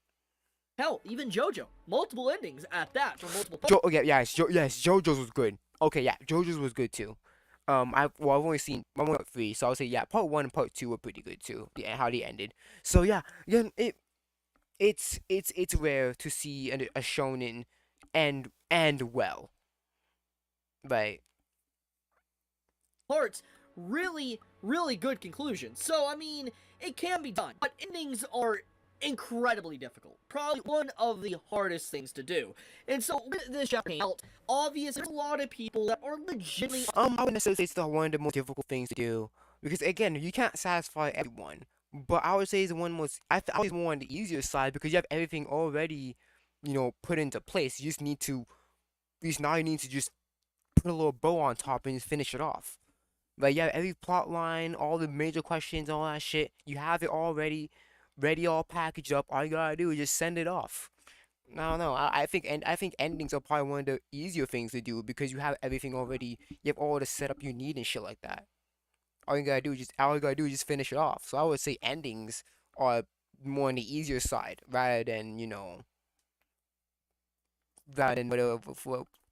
Hell, even JoJo, multiple endings at that for multiple. JoJo's was good. Okay, yeah, JoJo's was good too. I've only seen 3, so I would say yeah, part 1 and part 2 were pretty good too. How they ended. So yeah, it's rare to see a shonen end well. Right. Parts really, really good conclusions. So I mean, it can be done, but endings are incredibly difficult. Probably one of the hardest things to do. And so with this chapter out, obviously there's a lot of people that are legitimately I wouldn't necessarily say it's one of the most difficult things to do because again, you can't satisfy everyone. But I would say it's I always more on the easier side because you have everything already, put into place. You need to just put a little bow on top and just finish it off. But yeah, every plot line, all the major questions, all that shit, you have it already ready, all packaged up. All you gotta do is just send it off. I don't know. I think endings are probably one of the easier things to do because you have everything already. You have all the setup you need and shit like that. All you gotta do is just finish it off. So I would say endings are more on the easier side rather than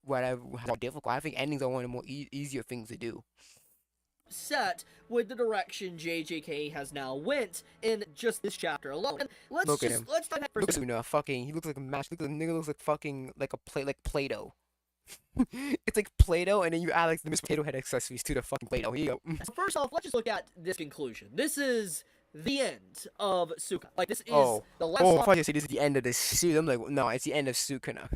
whatever how difficult. I think endings are one of the more easier things to do. Set with the direction JJK has now went in just this chapter alone. And let's Look at just him. let's dive Look at Suna. Fucking, he looks like a match. Look at the nigga. Looks like fucking like Play-Doh. It's like Play-Doh, and then you add like the Mr. Potato Head accessories to the fucking Play-Doh. Here you go. So first off, let's just look at this conclusion. This is the end of Suka. Like this is the last. I thought you said this is the end of the series. I'm like, no, it's the end of Sukuna.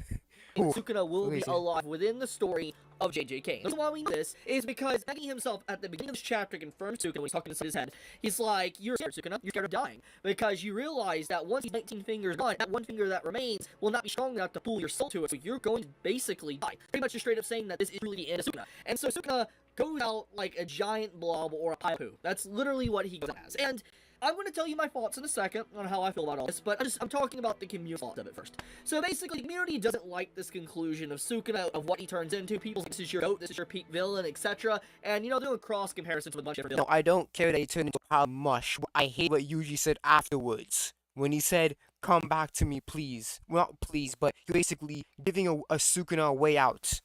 Sukuna will be alive within the story of JJK. The reason why we know this is because Nagi himself, at the beginning of this chapter, confirms Sukuna when he's talking to his head. He's like, you're scared, Sukuna. You're scared of dying. Because you realize that once these 19 fingers gone, that one finger that remains will not be strong enough to pull your soul to it, so you're going to basically die. Pretty much just straight up saying that this is really the end of Sukuna. And so Sukuna goes out like a giant blob or a pile of poo. That's literally what he goes as. And I'm going to tell you my thoughts in a second on how I feel about all this, but I'm talking about the community thoughts of it first. So basically, the community doesn't like this conclusion of Sukuna, of what he turns into. People think this is your goat, this is your peak villain, etc. And, doing cross comparisons with a bunch of different No, I don't care that he turned into a pile of mush. I hate what Yuji said afterwards. When he said, come back to me, please. Well, not please, but basically giving a Sukuna a way out.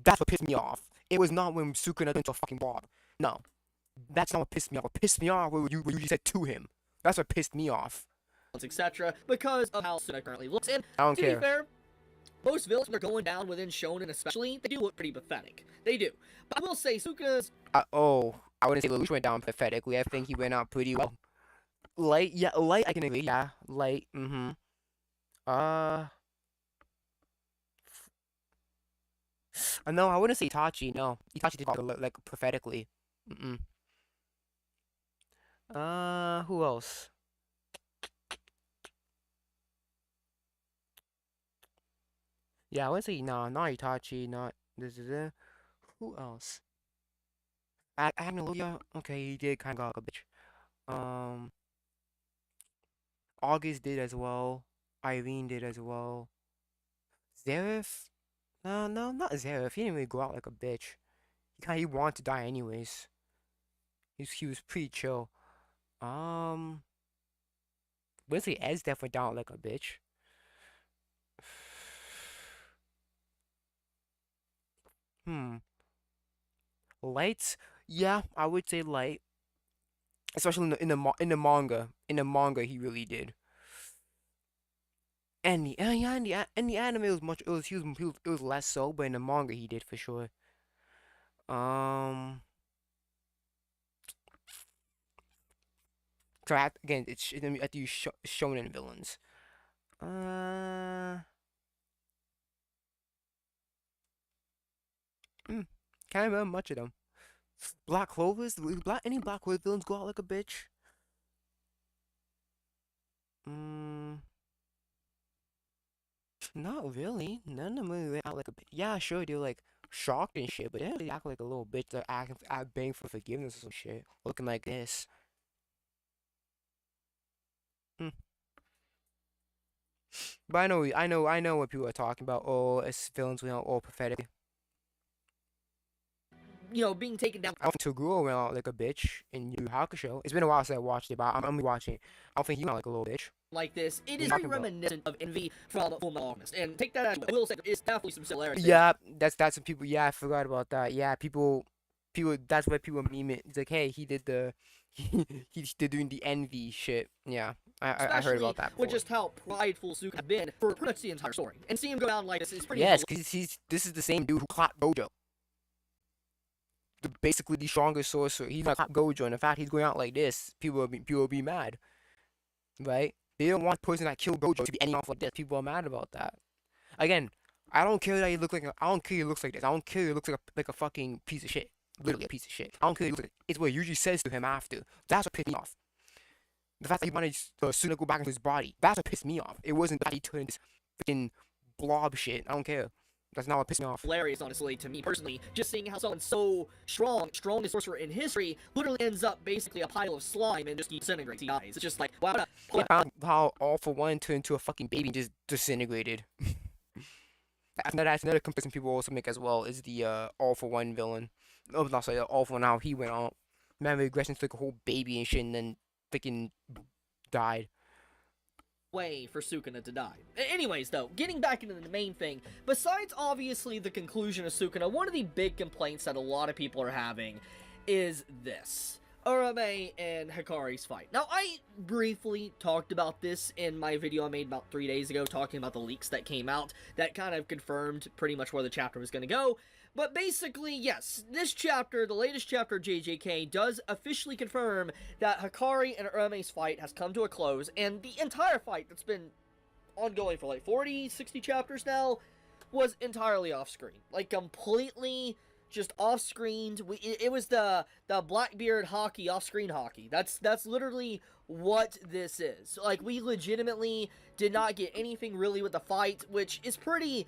That's what pissed me off. It was not when Sukuna turned into a fucking blob. No. That's not what pissed me off. What pissed me off was what you said to him. That's what pissed me off. etc. because of how Sukuna currently looks. And I don't to care. be fair, most villains, when they're going down within Shonen especially, they do look pretty pathetic. They do. But I will say, Sukuna's... I wouldn't say Lelouch went down pathetically. I think he went out pretty well. Light, I can agree. Yeah, Light, no, I wouldn't say Itachi, no. Itachi did like pathetically. Who else? Yeah, I would say not Itachi, not this is it. Who else? Agnologia, okay, he did kind of got like a bitch. August did as well. Irene did as well. Zeref? No, not Zeref. He didn't really go out like a bitch. He wanted to die anyways. He was pretty chill. Let's say Ez definitely down like a bitch. Lights? Yeah, I would say Light. Especially in the manga. In the manga, he really did. And the anime was it was less so, but in the manga he did for sure. So again, I have to use shonen villains. Can't remember much of them. Black Clovers? Any Black Clover villains go out like a bitch? Mm, not really. None of them really went out like a bitch. Yeah, sure, they're like shocked and shit, but they didn't really act like a little bitch. They're begging for forgiveness or some shit. Looking like this. Hmm. But I know what people are talking about. Oh, it's villains went out all pathetic. You know, being taken down. I don't think Toguro went out like a bitch in Yu Yu Hakusho. It's been a while since I watched it, but I'm watching it. I don't think he went out like a little bitch. Like this, it What is you very talking about? reminiscent of Envy from Full Metal Alchemist. And take that as I will say, there is definitely some similarities. Yeah, that's some people. Yeah, I forgot about that. Yeah, people. That's why people meme it. It's like, hey, he did the, he's doing the envy shit. Yeah, I heard about that before. With just how prideful Sukuna had been for pretty much the entire story, and seeing him go down like this is pretty. Yes, because this is the same dude who clapped Gojo. Basically the strongest sorcerer. He's not Gojo, and in fact he's going out like this. People will be mad, right? They don't want the person that killed Gojo to be ending off like this. People are mad about that. Again, I don't care that he looks like I don't care he looks like this. I don't care he looks like a fucking piece of shit. Literally a piece of shit. I don't care he looks like it's what he usually says to him after. That's what pissed me off. The fact that he managed to soon go back into his body. That's what pissed me off. It wasn't that he turned this freaking blob shit. I don't care. That's not what pissed me off. Hilarious, honestly, to me personally. Just seeing how someone so strongest sorcerer in history, literally ends up basically a pile of slime and just disintegrates. He dies. It's just like, wow. How All For One turned into a fucking baby and just disintegrated. That's another comparison people also make as well, is the All For One villain. Oh, not sorry, All For One, how he went out. Man, aggression took a whole baby and shit and then freaking died. Way for Sukuna to die. Anyways, though, getting back into the main thing, besides obviously the conclusion of Sukuna, one of the big complaints that a lot of people are having is this. Urame and Hikari's fight. Now, I briefly talked about this in my video I made about 3 days ago, talking about the leaks that came out that kind of confirmed pretty much where the chapter was going to go. But basically, yes, this chapter, the latest chapter of JJK, does officially confirm that Hikari and Urame's fight has come to a close, and the entire fight that's been ongoing for like 40, 60 chapters now was entirely off-screen. Like, completely just off-screened. It was the Blackbeard hockey, off-screen hockey. That's literally what this is. Like, we legitimately did not get anything really with the fight, which is pretty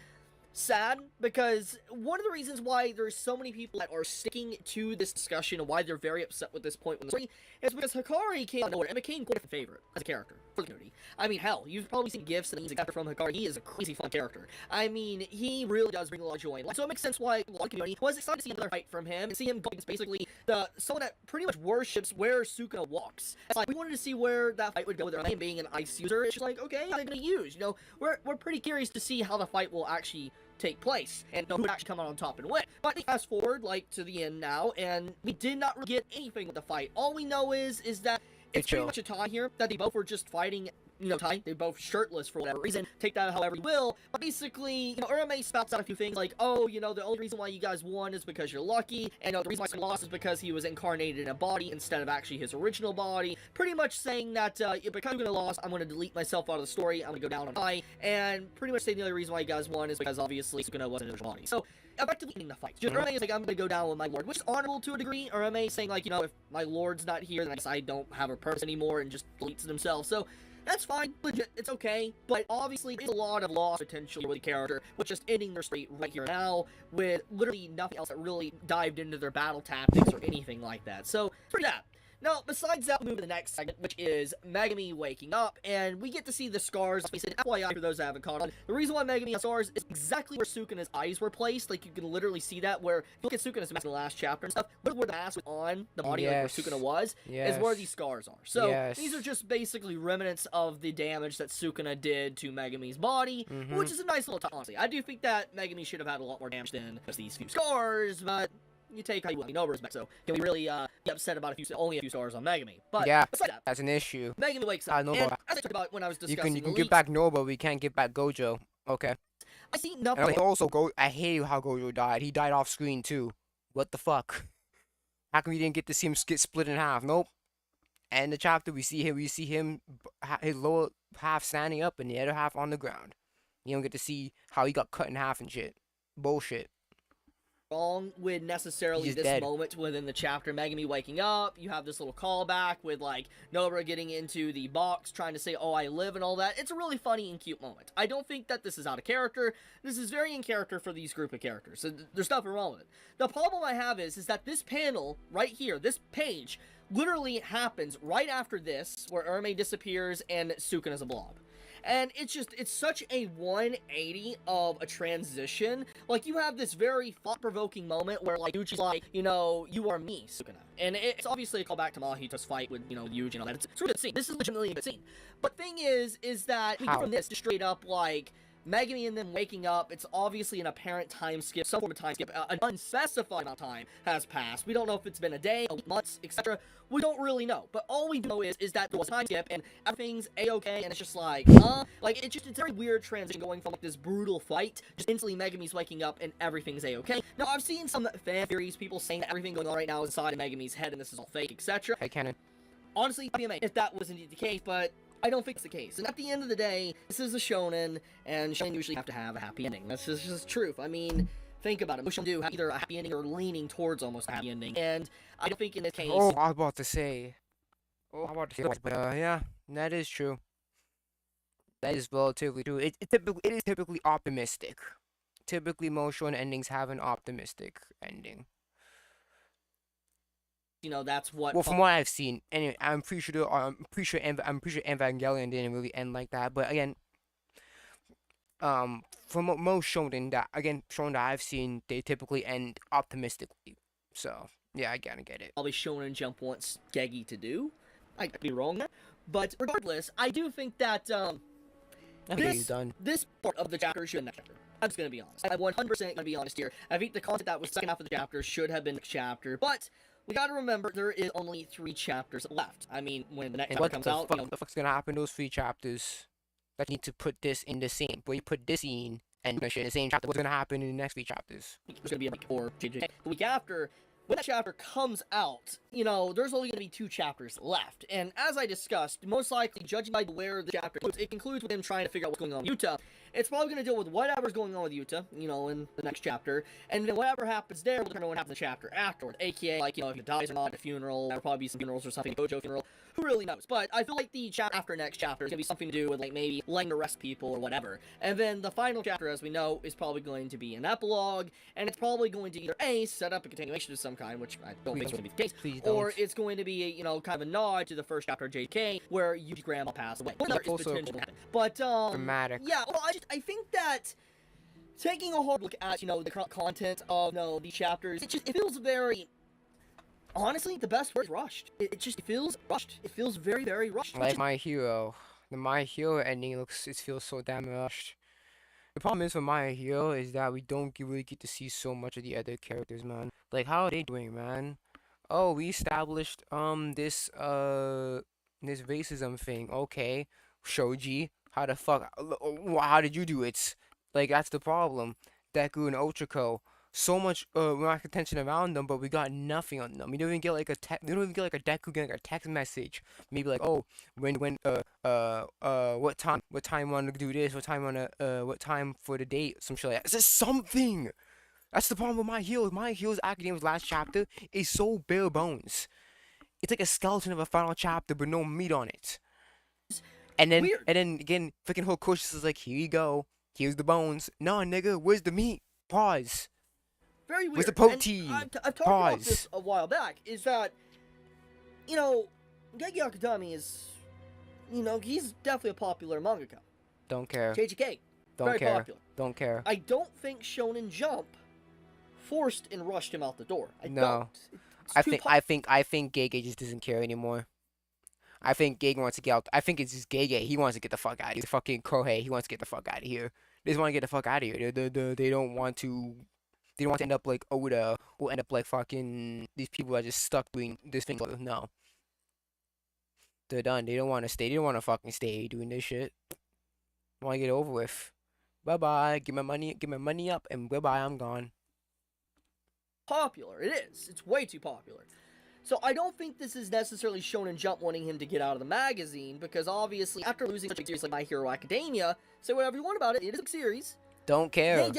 sad, because one of the reasons why there's so many people that are sticking to this discussion and why they're very upset with this point in the story is because Hikari came out of nowhere and became quite a favorite as a character for the community. I mean, hell, you've probably seen gifs and memes exactly from Hikari. He is a crazy fun character. I mean, he really does bring a lot of joy. So it makes sense why a lot of the community was excited to see another fight from him and see him go against basically someone that pretty much worships where Sukuna walks. It's like, we wanted to see where that fight would go with their name being an ice user. It's just like, okay, how are they going to use? You know, we're pretty curious to see how the fight will actually take place and who would actually come out on top and win. But they fast forward like to the end now, and we did not really get anything with the fight. All we know is that it's pretty much a tie here, that they both were just fighting, you know, tie. They're both shirtless for whatever reason. Take that however you will. But basically, you know, Urame spouts out a few things like, oh, you know, the only reason why you guys won is because you're lucky, and the reason why he lost is because he was incarnated in a body instead of actually his original body. Pretty much saying that, because I'm gonna lose, I'm gonna delete myself out of the story, I'm gonna go down on high, and pretty much saying the only reason why you guys won is because obviously Sukuna wasn't in his body. So, effectively ending the fight. Just Urame is like, I'm gonna go down with my lord, which is honorable to a degree. Urame saying like, you know, if my lord's not here, then I guess I don't have a purpose anymore, and just deletes himself. So, that's fine, legit, it's okay, but obviously there's a lot of lost potential with the character, with just ending their story right here now, with literally nothing else that really dived into their battle tactics or anything like that. So, for that. Now, besides that, we move to the next segment, which is Megami waking up, and we get to see the scars. We said, FYI, for those that haven't caught on, the reason why Megami has scars is exactly where Sukuna's eyes were placed. Like, you can literally see that, where, if you look at Sukuna's mask in the last chapter and stuff, look where the mask was on the body, like where Sukuna was, is where these scars are. So, these are just basically remnants of the damage that Sukuna did to Megami's body, which is a nice little touch, honestly. I do think that Megami should have had a lot more damage than just these few scars, but you take how you want. No respect. So can we really be upset about only a few stars on Megami? But yeah, besides that, that's an issue. Megami wakes up. And as I talked about when I was discussing you can give back Nova, we can't give back Gojo. Okay. I see nothing. And I hate how Gojo died. He died off screen too. What the fuck? How come we didn't get to see him get split in half? Nope. And in the chapter we see him his lower half standing up and the other half on the ground. You don't get to see how he got cut in half and shit. Bullshit. wrong with necessarily He's this dead. moment within the chapter. Megami waking up, you have this little callback with, like, Nobara getting into the box, trying to say, oh, I live, and all that. It's a really funny and cute moment. I don't think that this is out of character. This is very in character for these group of characters. So there's nothing wrong with it. The problem I have is that this panel, right here, this page, literally happens right after this, where Erme disappears and Sukuna is a blob. And it's such a 180 of a transition. Like, you have this very thought-provoking moment where, like, Yuji's like, you know, you are me, Sukuna. And it's obviously a callback to Mahito's fight with, you know, Yuji and all that. It's a really good scene. This is legitimately a good scene. But thing is that we get from this just straight up, like, Megami and them waking up, it's obviously an apparent time skip, some form of time skip, an unspecified amount of time has passed. We don't know if it's been a day, a week, months, etc. We don't really know. But all we know is that there was a time skip, and everything's a-okay, and it's just like, like, it's a very weird transition going from, like, this brutal fight, just instantly Megami's waking up, and everything's a-okay. Now, I've seen some fan theories, people saying that everything going on right now is inside of Megami's head, and this is all fake, etc. Hey, Cannon. Honestly, I'd be amazed if that was indeed the case, but I don't think it's the case. And at the end of the day, this is a shonen, and shonen usually have to have a happy ending. That's just the truth. I mean, think about it. Most shonen do have either a happy ending or leaning towards almost a happy ending. And I don't think in this case... Oh, I was about to say... But, yeah, that is true. That is relatively true. It is typically optimistic. Typically, most shonen endings have an optimistic ending. You know, that's what... Well, from what I've seen, anyway, I'm pretty sure Evangelion didn't really end like that. But again, from most shonen that I've seen, they typically end optimistically. So yeah, I kind of get it. Probably Shonen Jump wants Gegi to do. I could be wrong there, but regardless, I do think that this part of the chapter should be next chapter. I'm just gonna be honest. I'm 100% gonna be honest here. I think the content that was second half of the chapter should have been next chapter, but we gotta remember there is only 3 chapters left. I mean, when the next chapter comes out, what the fuck's gonna happen? Those 3 chapters that need to put this in the same. But you put this in and in the same chapter. What's gonna happen in the next 3 chapters? There's gonna be a week or JJ. The week after, when that chapter comes out, you know, there's only gonna be 2 chapters left. And as I discussed, most likely, judging by where the chapter concludes, it concludes with him trying to figure out what's going on with Yuta. It's probably going to deal with whatever's going on with Yuta, you know, in the next chapter, and then whatever happens there will determine what happens in the chapter afterward, aka, like, you know, if he dies or not at a funeral, there'll probably be some funerals or something, Gojo funeral, who really knows, but I feel like the chapter after next chapter is going to be something to do with, like, maybe letting arrest people or whatever, and then the final chapter, as we know, is probably going to be an epilogue, and it's probably going to either A, set up a continuation of some kind, which I don't think is going to be the case, or it's going to be, you know, kind of a nod to the first chapter of JK, where Yuji's grandma passed away. One is potentially happen. But, dramatic. Yeah, well, I think that taking a hard look at, you know, the content of, you know, these chapters, it feels very, honestly, the best word is rushed. It feels rushed. It feels very, very rushed. Like My Hero. The My Hero ending feels so damn rushed. The problem is with My Hero is that we don't really get to see so much of the other characters, man. Like, how are they doing, man? Oh, we established, this racism thing. Okay. Shoji, how the fuck, how did you do it? Like, that's the problem. Deku and Ochako, so much attention around them, but we got nothing on them. We don't even get like a Deku getting like a text message. Maybe like, oh, what time wanna do this? What time for the date? Some shit like that. It's just something. That's the problem with My Hero. My Hero's Academia's last chapter is so bare bones. It's like a skeleton of a final chapter, but no meat on it. And then again, freaking Horikoshi is like, here you go. Here's the bones. No, nigga, where's the meat? Pause. Very weird. Where's the protein? I've talked about this a while back, is that, you know, Gege Akutami is, you know, he's definitely a popular mangaka. Don't care. JJK, very popular. Don't care. I don't think Shonen Jump forced and rushed him out the door. I think Gege just doesn't care anymore. I think Gege wants to get out. I think it's just Gege. He wants to get the fuck out of here. Fucking Kohei. He wants to get the fuck out of here. They just want to get the fuck out of here. They don't want to. They don't want to end up like Oda or end up like fucking these people that are just stuck doing this thing. No. They're done. They don't want to stay. They don't want to fucking stay doing this shit. I want to get it over with. Bye bye. Get my money up, and bye bye. I'm gone. Popular. It is. It's way too popular. So I don't think this is necessarily Shonen Jump wanting him to get out of the magazine, because obviously after losing such a series like My Hero Academia, say whatever you want about it, it is a series. Don't care.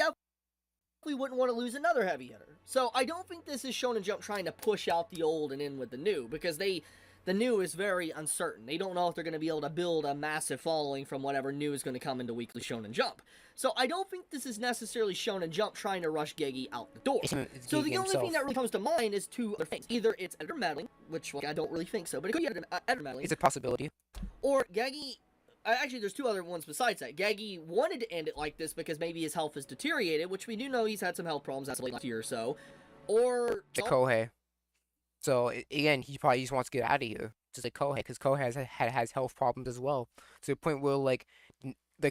we wouldn't want to lose another heavy hitter. So I don't think this is Shonen Jump trying to push out the old and in with the new, because the new is very uncertain. They don't know if they're going to be able to build a massive following from whatever new is going to come into Weekly Shonen Jump. So I don't think this is necessarily Shonen Jump trying to rush Gege out the door. So the only thing that really comes to mind is two other things. Either it's editor meddling, which I don't really think so, but it could be editor meddling. It's a possibility. Or Gege... Actually, there's two other ones besides that. Gege wanted to end it like this because maybe his health has deteriorated, which we do know he's had some health problems as of late last year or so. Or... The Kohei. So, again, he probably just wants to get out of here. Just like Kohei, because Kohei has health problems as well. To the point where, like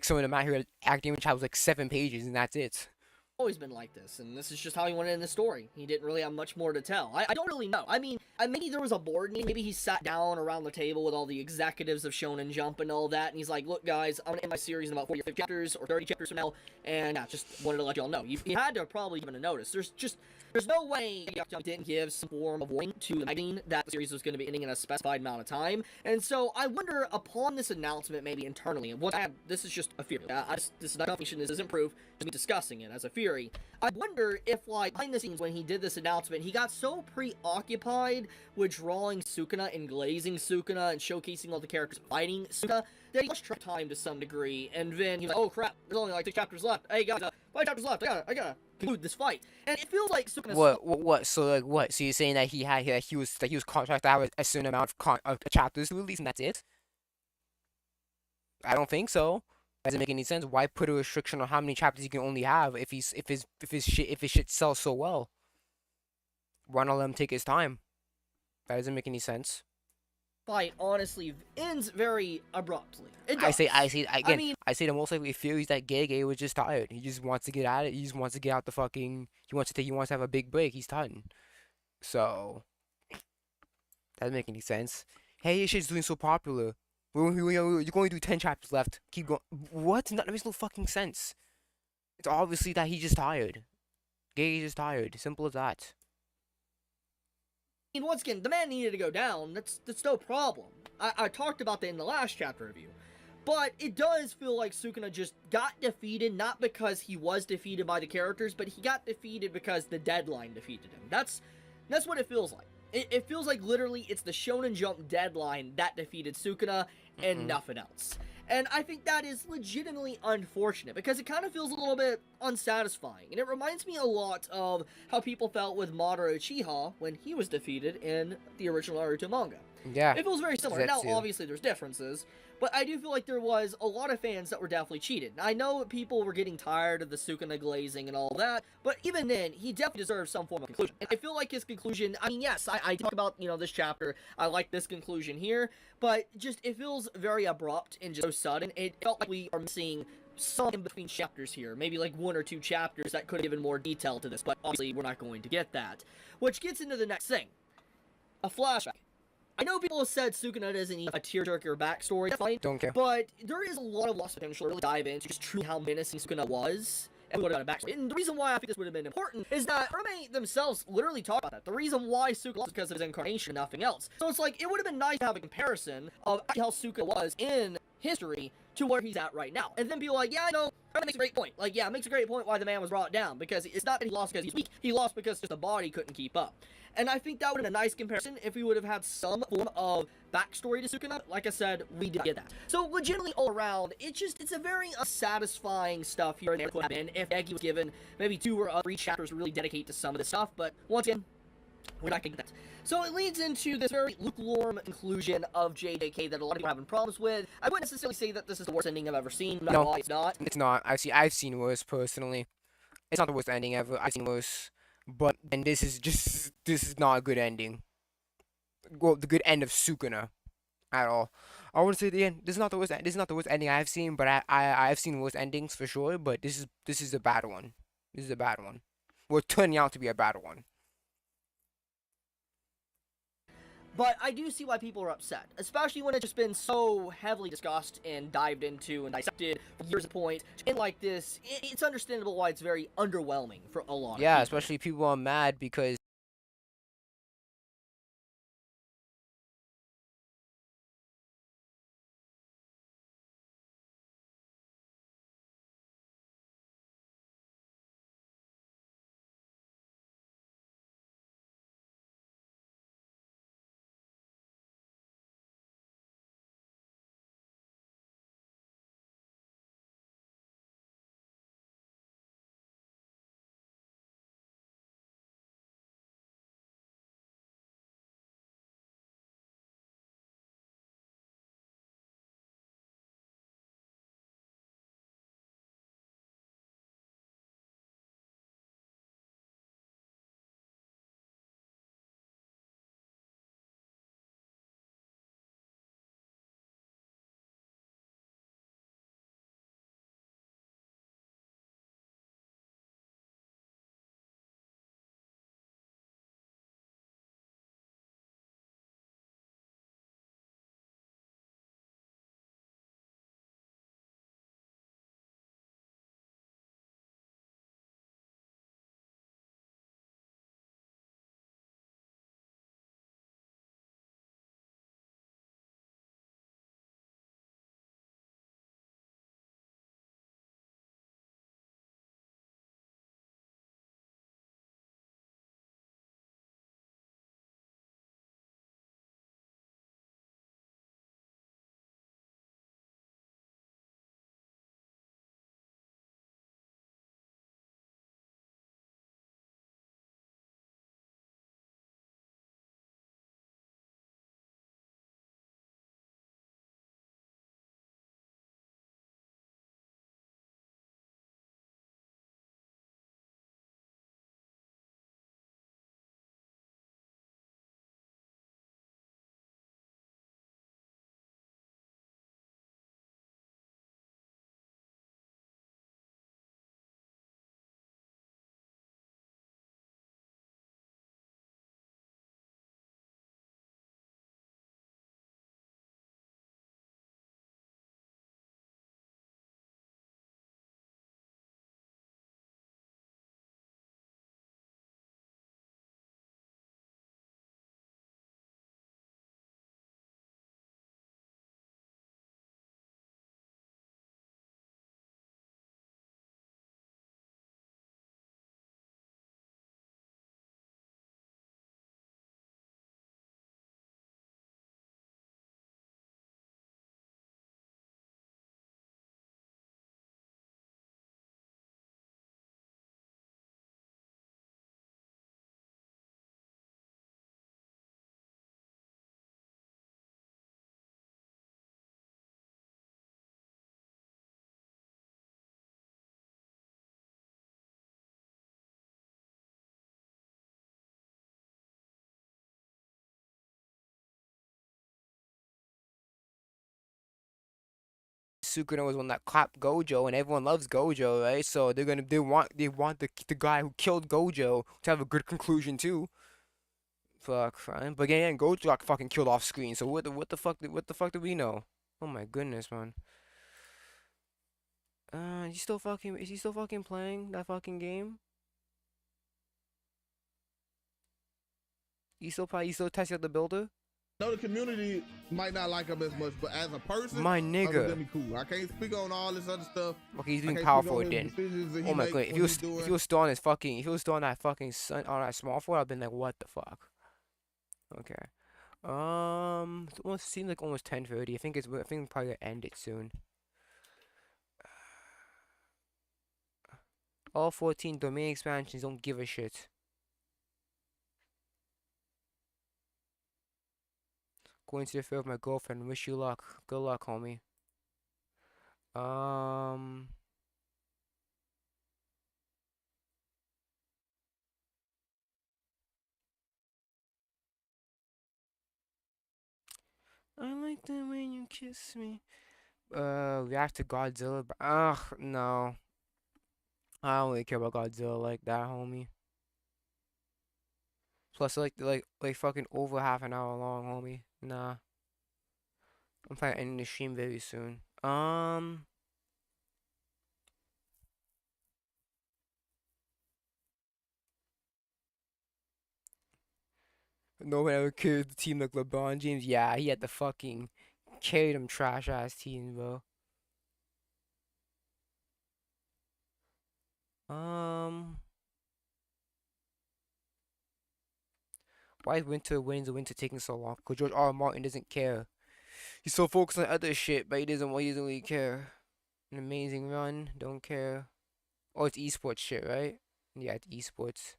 some of them out here, academic child was like 7 pages, and that's it. Always been like this, and this is just how he wanted in the story. He didn't really have much more to tell. I don't really know. I mean, maybe there was a board meeting. Maybe he sat down around the table with all the executives of Shonen Jump and all that, and he's like, look, guys, I'm going to end my series in about 40 or 50 chapters, or 30 chapters from now, and yeah, just wanted to let y'all know. You had to have probably given a notice. There's no way Yakuza didn't give some form of warning to the magazine that the series was going to be ending in a specified amount of time. And so I wonder, upon this announcement, maybe internally, and this is just a theory. This is not confirmation. This isn't proof. Just me discussing it as a theory. I wonder if, like, behind the scenes when he did this announcement, he got so preoccupied with drawing Sukuna and glazing Sukuna and showcasing all the characters fighting Sukuna that he lost track of time to some degree. And then he's like, oh crap, there's only like 6 chapters left. Hey guys, 5 chapters left. I gotta conclude this fight. And it feels like Sukuna's... What? So like what? So you're saying that he was contracted to have a certain amount of chapters to release, and that's it? I don't think so. Doesn't make any sense. Why put a restriction on how many chapters you can only have if his shit sells so well? Why not let him take his time? That doesn't make any sense. Fight honestly ends very abruptly. I say the most likely theory is that Gege was just tired. He just wants to get at it. He just wants to get out the fucking. He wants to have a big break. He's done. So that doesn't make any sense. Hey, your shit's doing so popular. You're going to do 10 chapters left. Keep going. What? That makes no fucking sense. It's obviously that he's just tired. Gege's just tired. Simple as that. I mean, once again, the man needed to go down. That's no problem. I talked about that in the last chapter review. But it does feel like Sukuna just got defeated, not because he was defeated by the characters, but he got defeated because the deadline defeated him. That's what it feels like. It feels like literally it's the Shonen Jump deadline that defeated Sukuna and nothing else. And I think that is legitimately unfortunate because it kind of feels a little bit unsatisfying. And it reminds me a lot of how people felt with Madara Uchiha when he was defeated in the original Naruto manga. Yeah. It feels very similar. Now, obviously, there's differences, but I do feel like there was a lot of fans that were definitely cheated. I know people were getting tired of the Sukuna glazing and all that, but even then, he definitely deserves some form of conclusion. And I feel like his conclusion, I mean, yes, I talk about, this chapter, I like this conclusion here, but just, it feels very abrupt and just so sudden. It felt like we are missing some in between chapters here, maybe like 1 or 2 chapters that could have given more detail to this, but obviously we're not going to get that. Which gets into the next thing. A flashback. I know people have said Sukuna doesn't need a tearjerker backstory, that's fine. Don't care. But there is a lot of lost potential to really dive into just truly how menacing Sukuna was, and we would have got a backstory. And the reason why I think this would have been important is that Herme themselves literally talk about that. The reason why Sukuna lost is because of his incarnation and nothing else. So it's like, it would have been nice to have a comparison of actually how Sukuna was in history to where he's at right now. And then be like, yeah, I know, that makes a great point. Like, yeah, it makes a great point why the man was brought down, because it's not that he lost because he's weak, he lost because just the body couldn't keep up. And I think that would have been a nice comparison if we would have had some form of backstory to Sukuna. Like I said, we did get that. So, legitimately, all around, it's a very unsatisfying stuff here and there could have been if Gege was given maybe 2 or 3 chapters to really dedicate to some of this stuff, but once again, we're not going to get that. So it leads into this very lukewarm conclusion of JJK that a lot of people are having problems with. I wouldn't necessarily say that this is the worst ending I've ever seen. No, it's not. It's not. I've seen worse, personally. It's not the worst ending ever. I've seen worse. But and this is not a good ending. Well, the good end of Sukuna, at all. I want to say the end. This is not the worst. This is not the worst ending I've seen, but I've seen worse endings for sure. But this is a bad one. This is a bad one. Well, turning out to be a bad one. But I do see why people are upset, especially when it's just been so heavily discussed and dived into and dissected for years at point. And like this, it's understandable why it's very underwhelming for a lot of people. Yeah, especially people are mad because Sukuna was one that clapped Gojo, and everyone loves Gojo, right? So they want the guy who killed Gojo to have a good conclusion too. Fuck, fine. But again, Gojo got fucking killed off screen. So what the fuck do we know? Oh my goodness, man. Is he still fucking playing that fucking game? You still testing out the builder? No, the community might not like him as much, but as a person, My nigga. Uncle Demi cool. I can't speak on all this other stuff. Okay, he's I doing can't power speak on forward his then. decisions that he Oh my make god, when he's doing. if he was still on that fucking on that small forward, I've been like, what the fuck? Okay. It almost seems like almost 10:30. I think we're probably gonna end it soon. All 14 domain expansions don't give a shit. Going to the field with my girlfriend. Wish you luck. Good luck, homie. I like the way you kiss me. React to Godzilla. Ugh, no. I don't really care about Godzilla like that, homie. Plus, like fucking over half an hour long, homie. Nah. I'm probably ending the stream very soon. No one ever carried the team like LeBron James. Yeah, he had to fucking carry them trash ass teams, bro. Why is Winter taking so long? Cause George R. R. Martin doesn't care. He's so focused on other shit, but he doesn't really care. An amazing run, don't care. Oh, it's esports shit, right? Yeah, it's esports.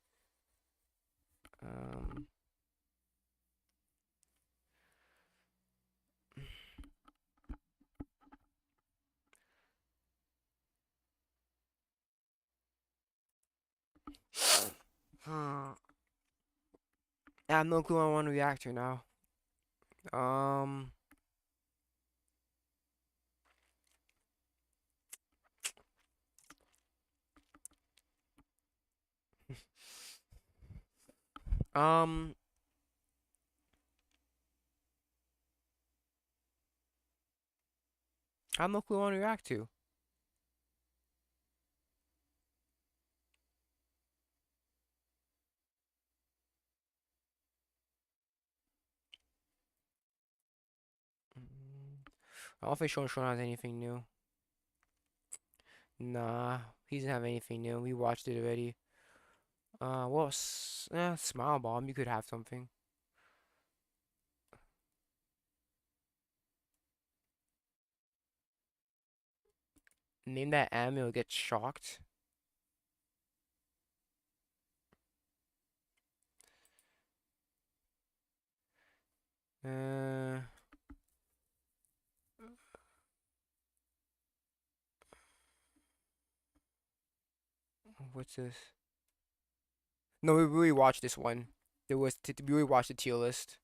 I have no clue I want to react to now. I have no clue I want to react to. I don't think Sean has anything new. Nah, he doesn't have anything new. We watched it already. Well, Smile Bomb, you could have something. Name that anime will get shocked. What's this? No, we really watched this one. We really watched the tier list.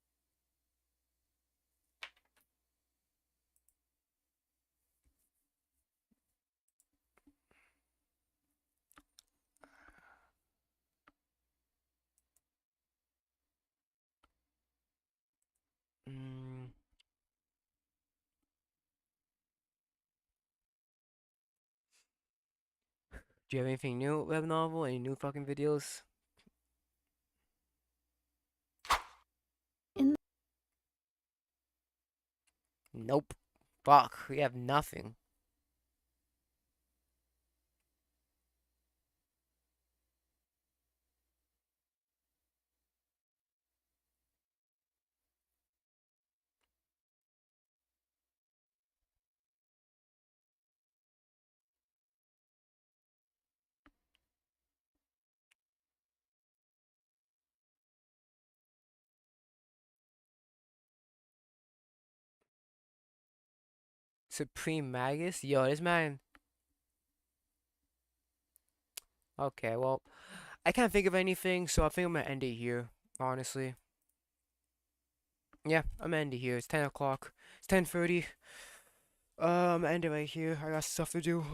Do you have anything new, web novel? Any new fucking videos? Nope. Fuck, we have nothing. Supreme Magus? Yo, this man. Okay, well, I can't think of anything, so I think I'm gonna end it here, honestly. Yeah, I'm gonna end it here. It's 10 o'clock. It's 10:30. End it right here. I got stuff to do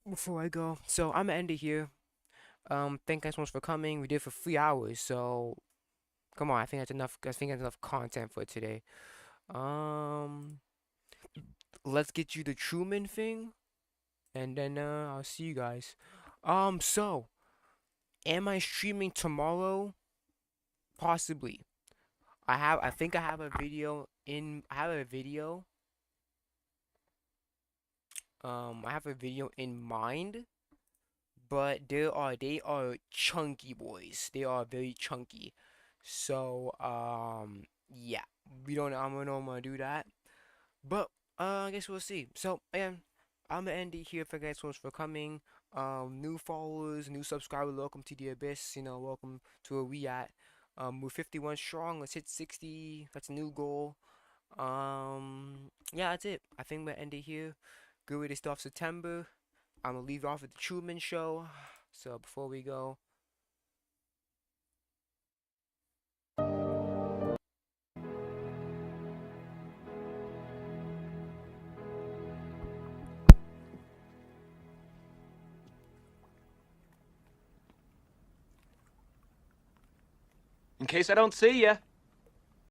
before I go. So I'm gonna end it here. Thank you guys so much for coming. We did it for 3 hours, so come on. I think that's enough. I think that's enough content for today. Let's get you the Truman thing, and then I'll see you guys. So am I streaming tomorrow? Possibly. I think I have a video in. I have a video. I have a video in mind, but they are chunky boys. They are very chunky. So yeah, I don't know I'm gonna do that, but I guess we'll see. So again, I'm gonna end it here. Thank you guys so much for coming. New followers, new subscribers, welcome to the abyss. You know, welcome to where we at. We're 51 strong. Let's hit 60. That's a new goal. Yeah, that's it. I think we'll end it here. Good way to start September. I'm gonna leave off with the Truman Show. So before we go, In case I don't see ya.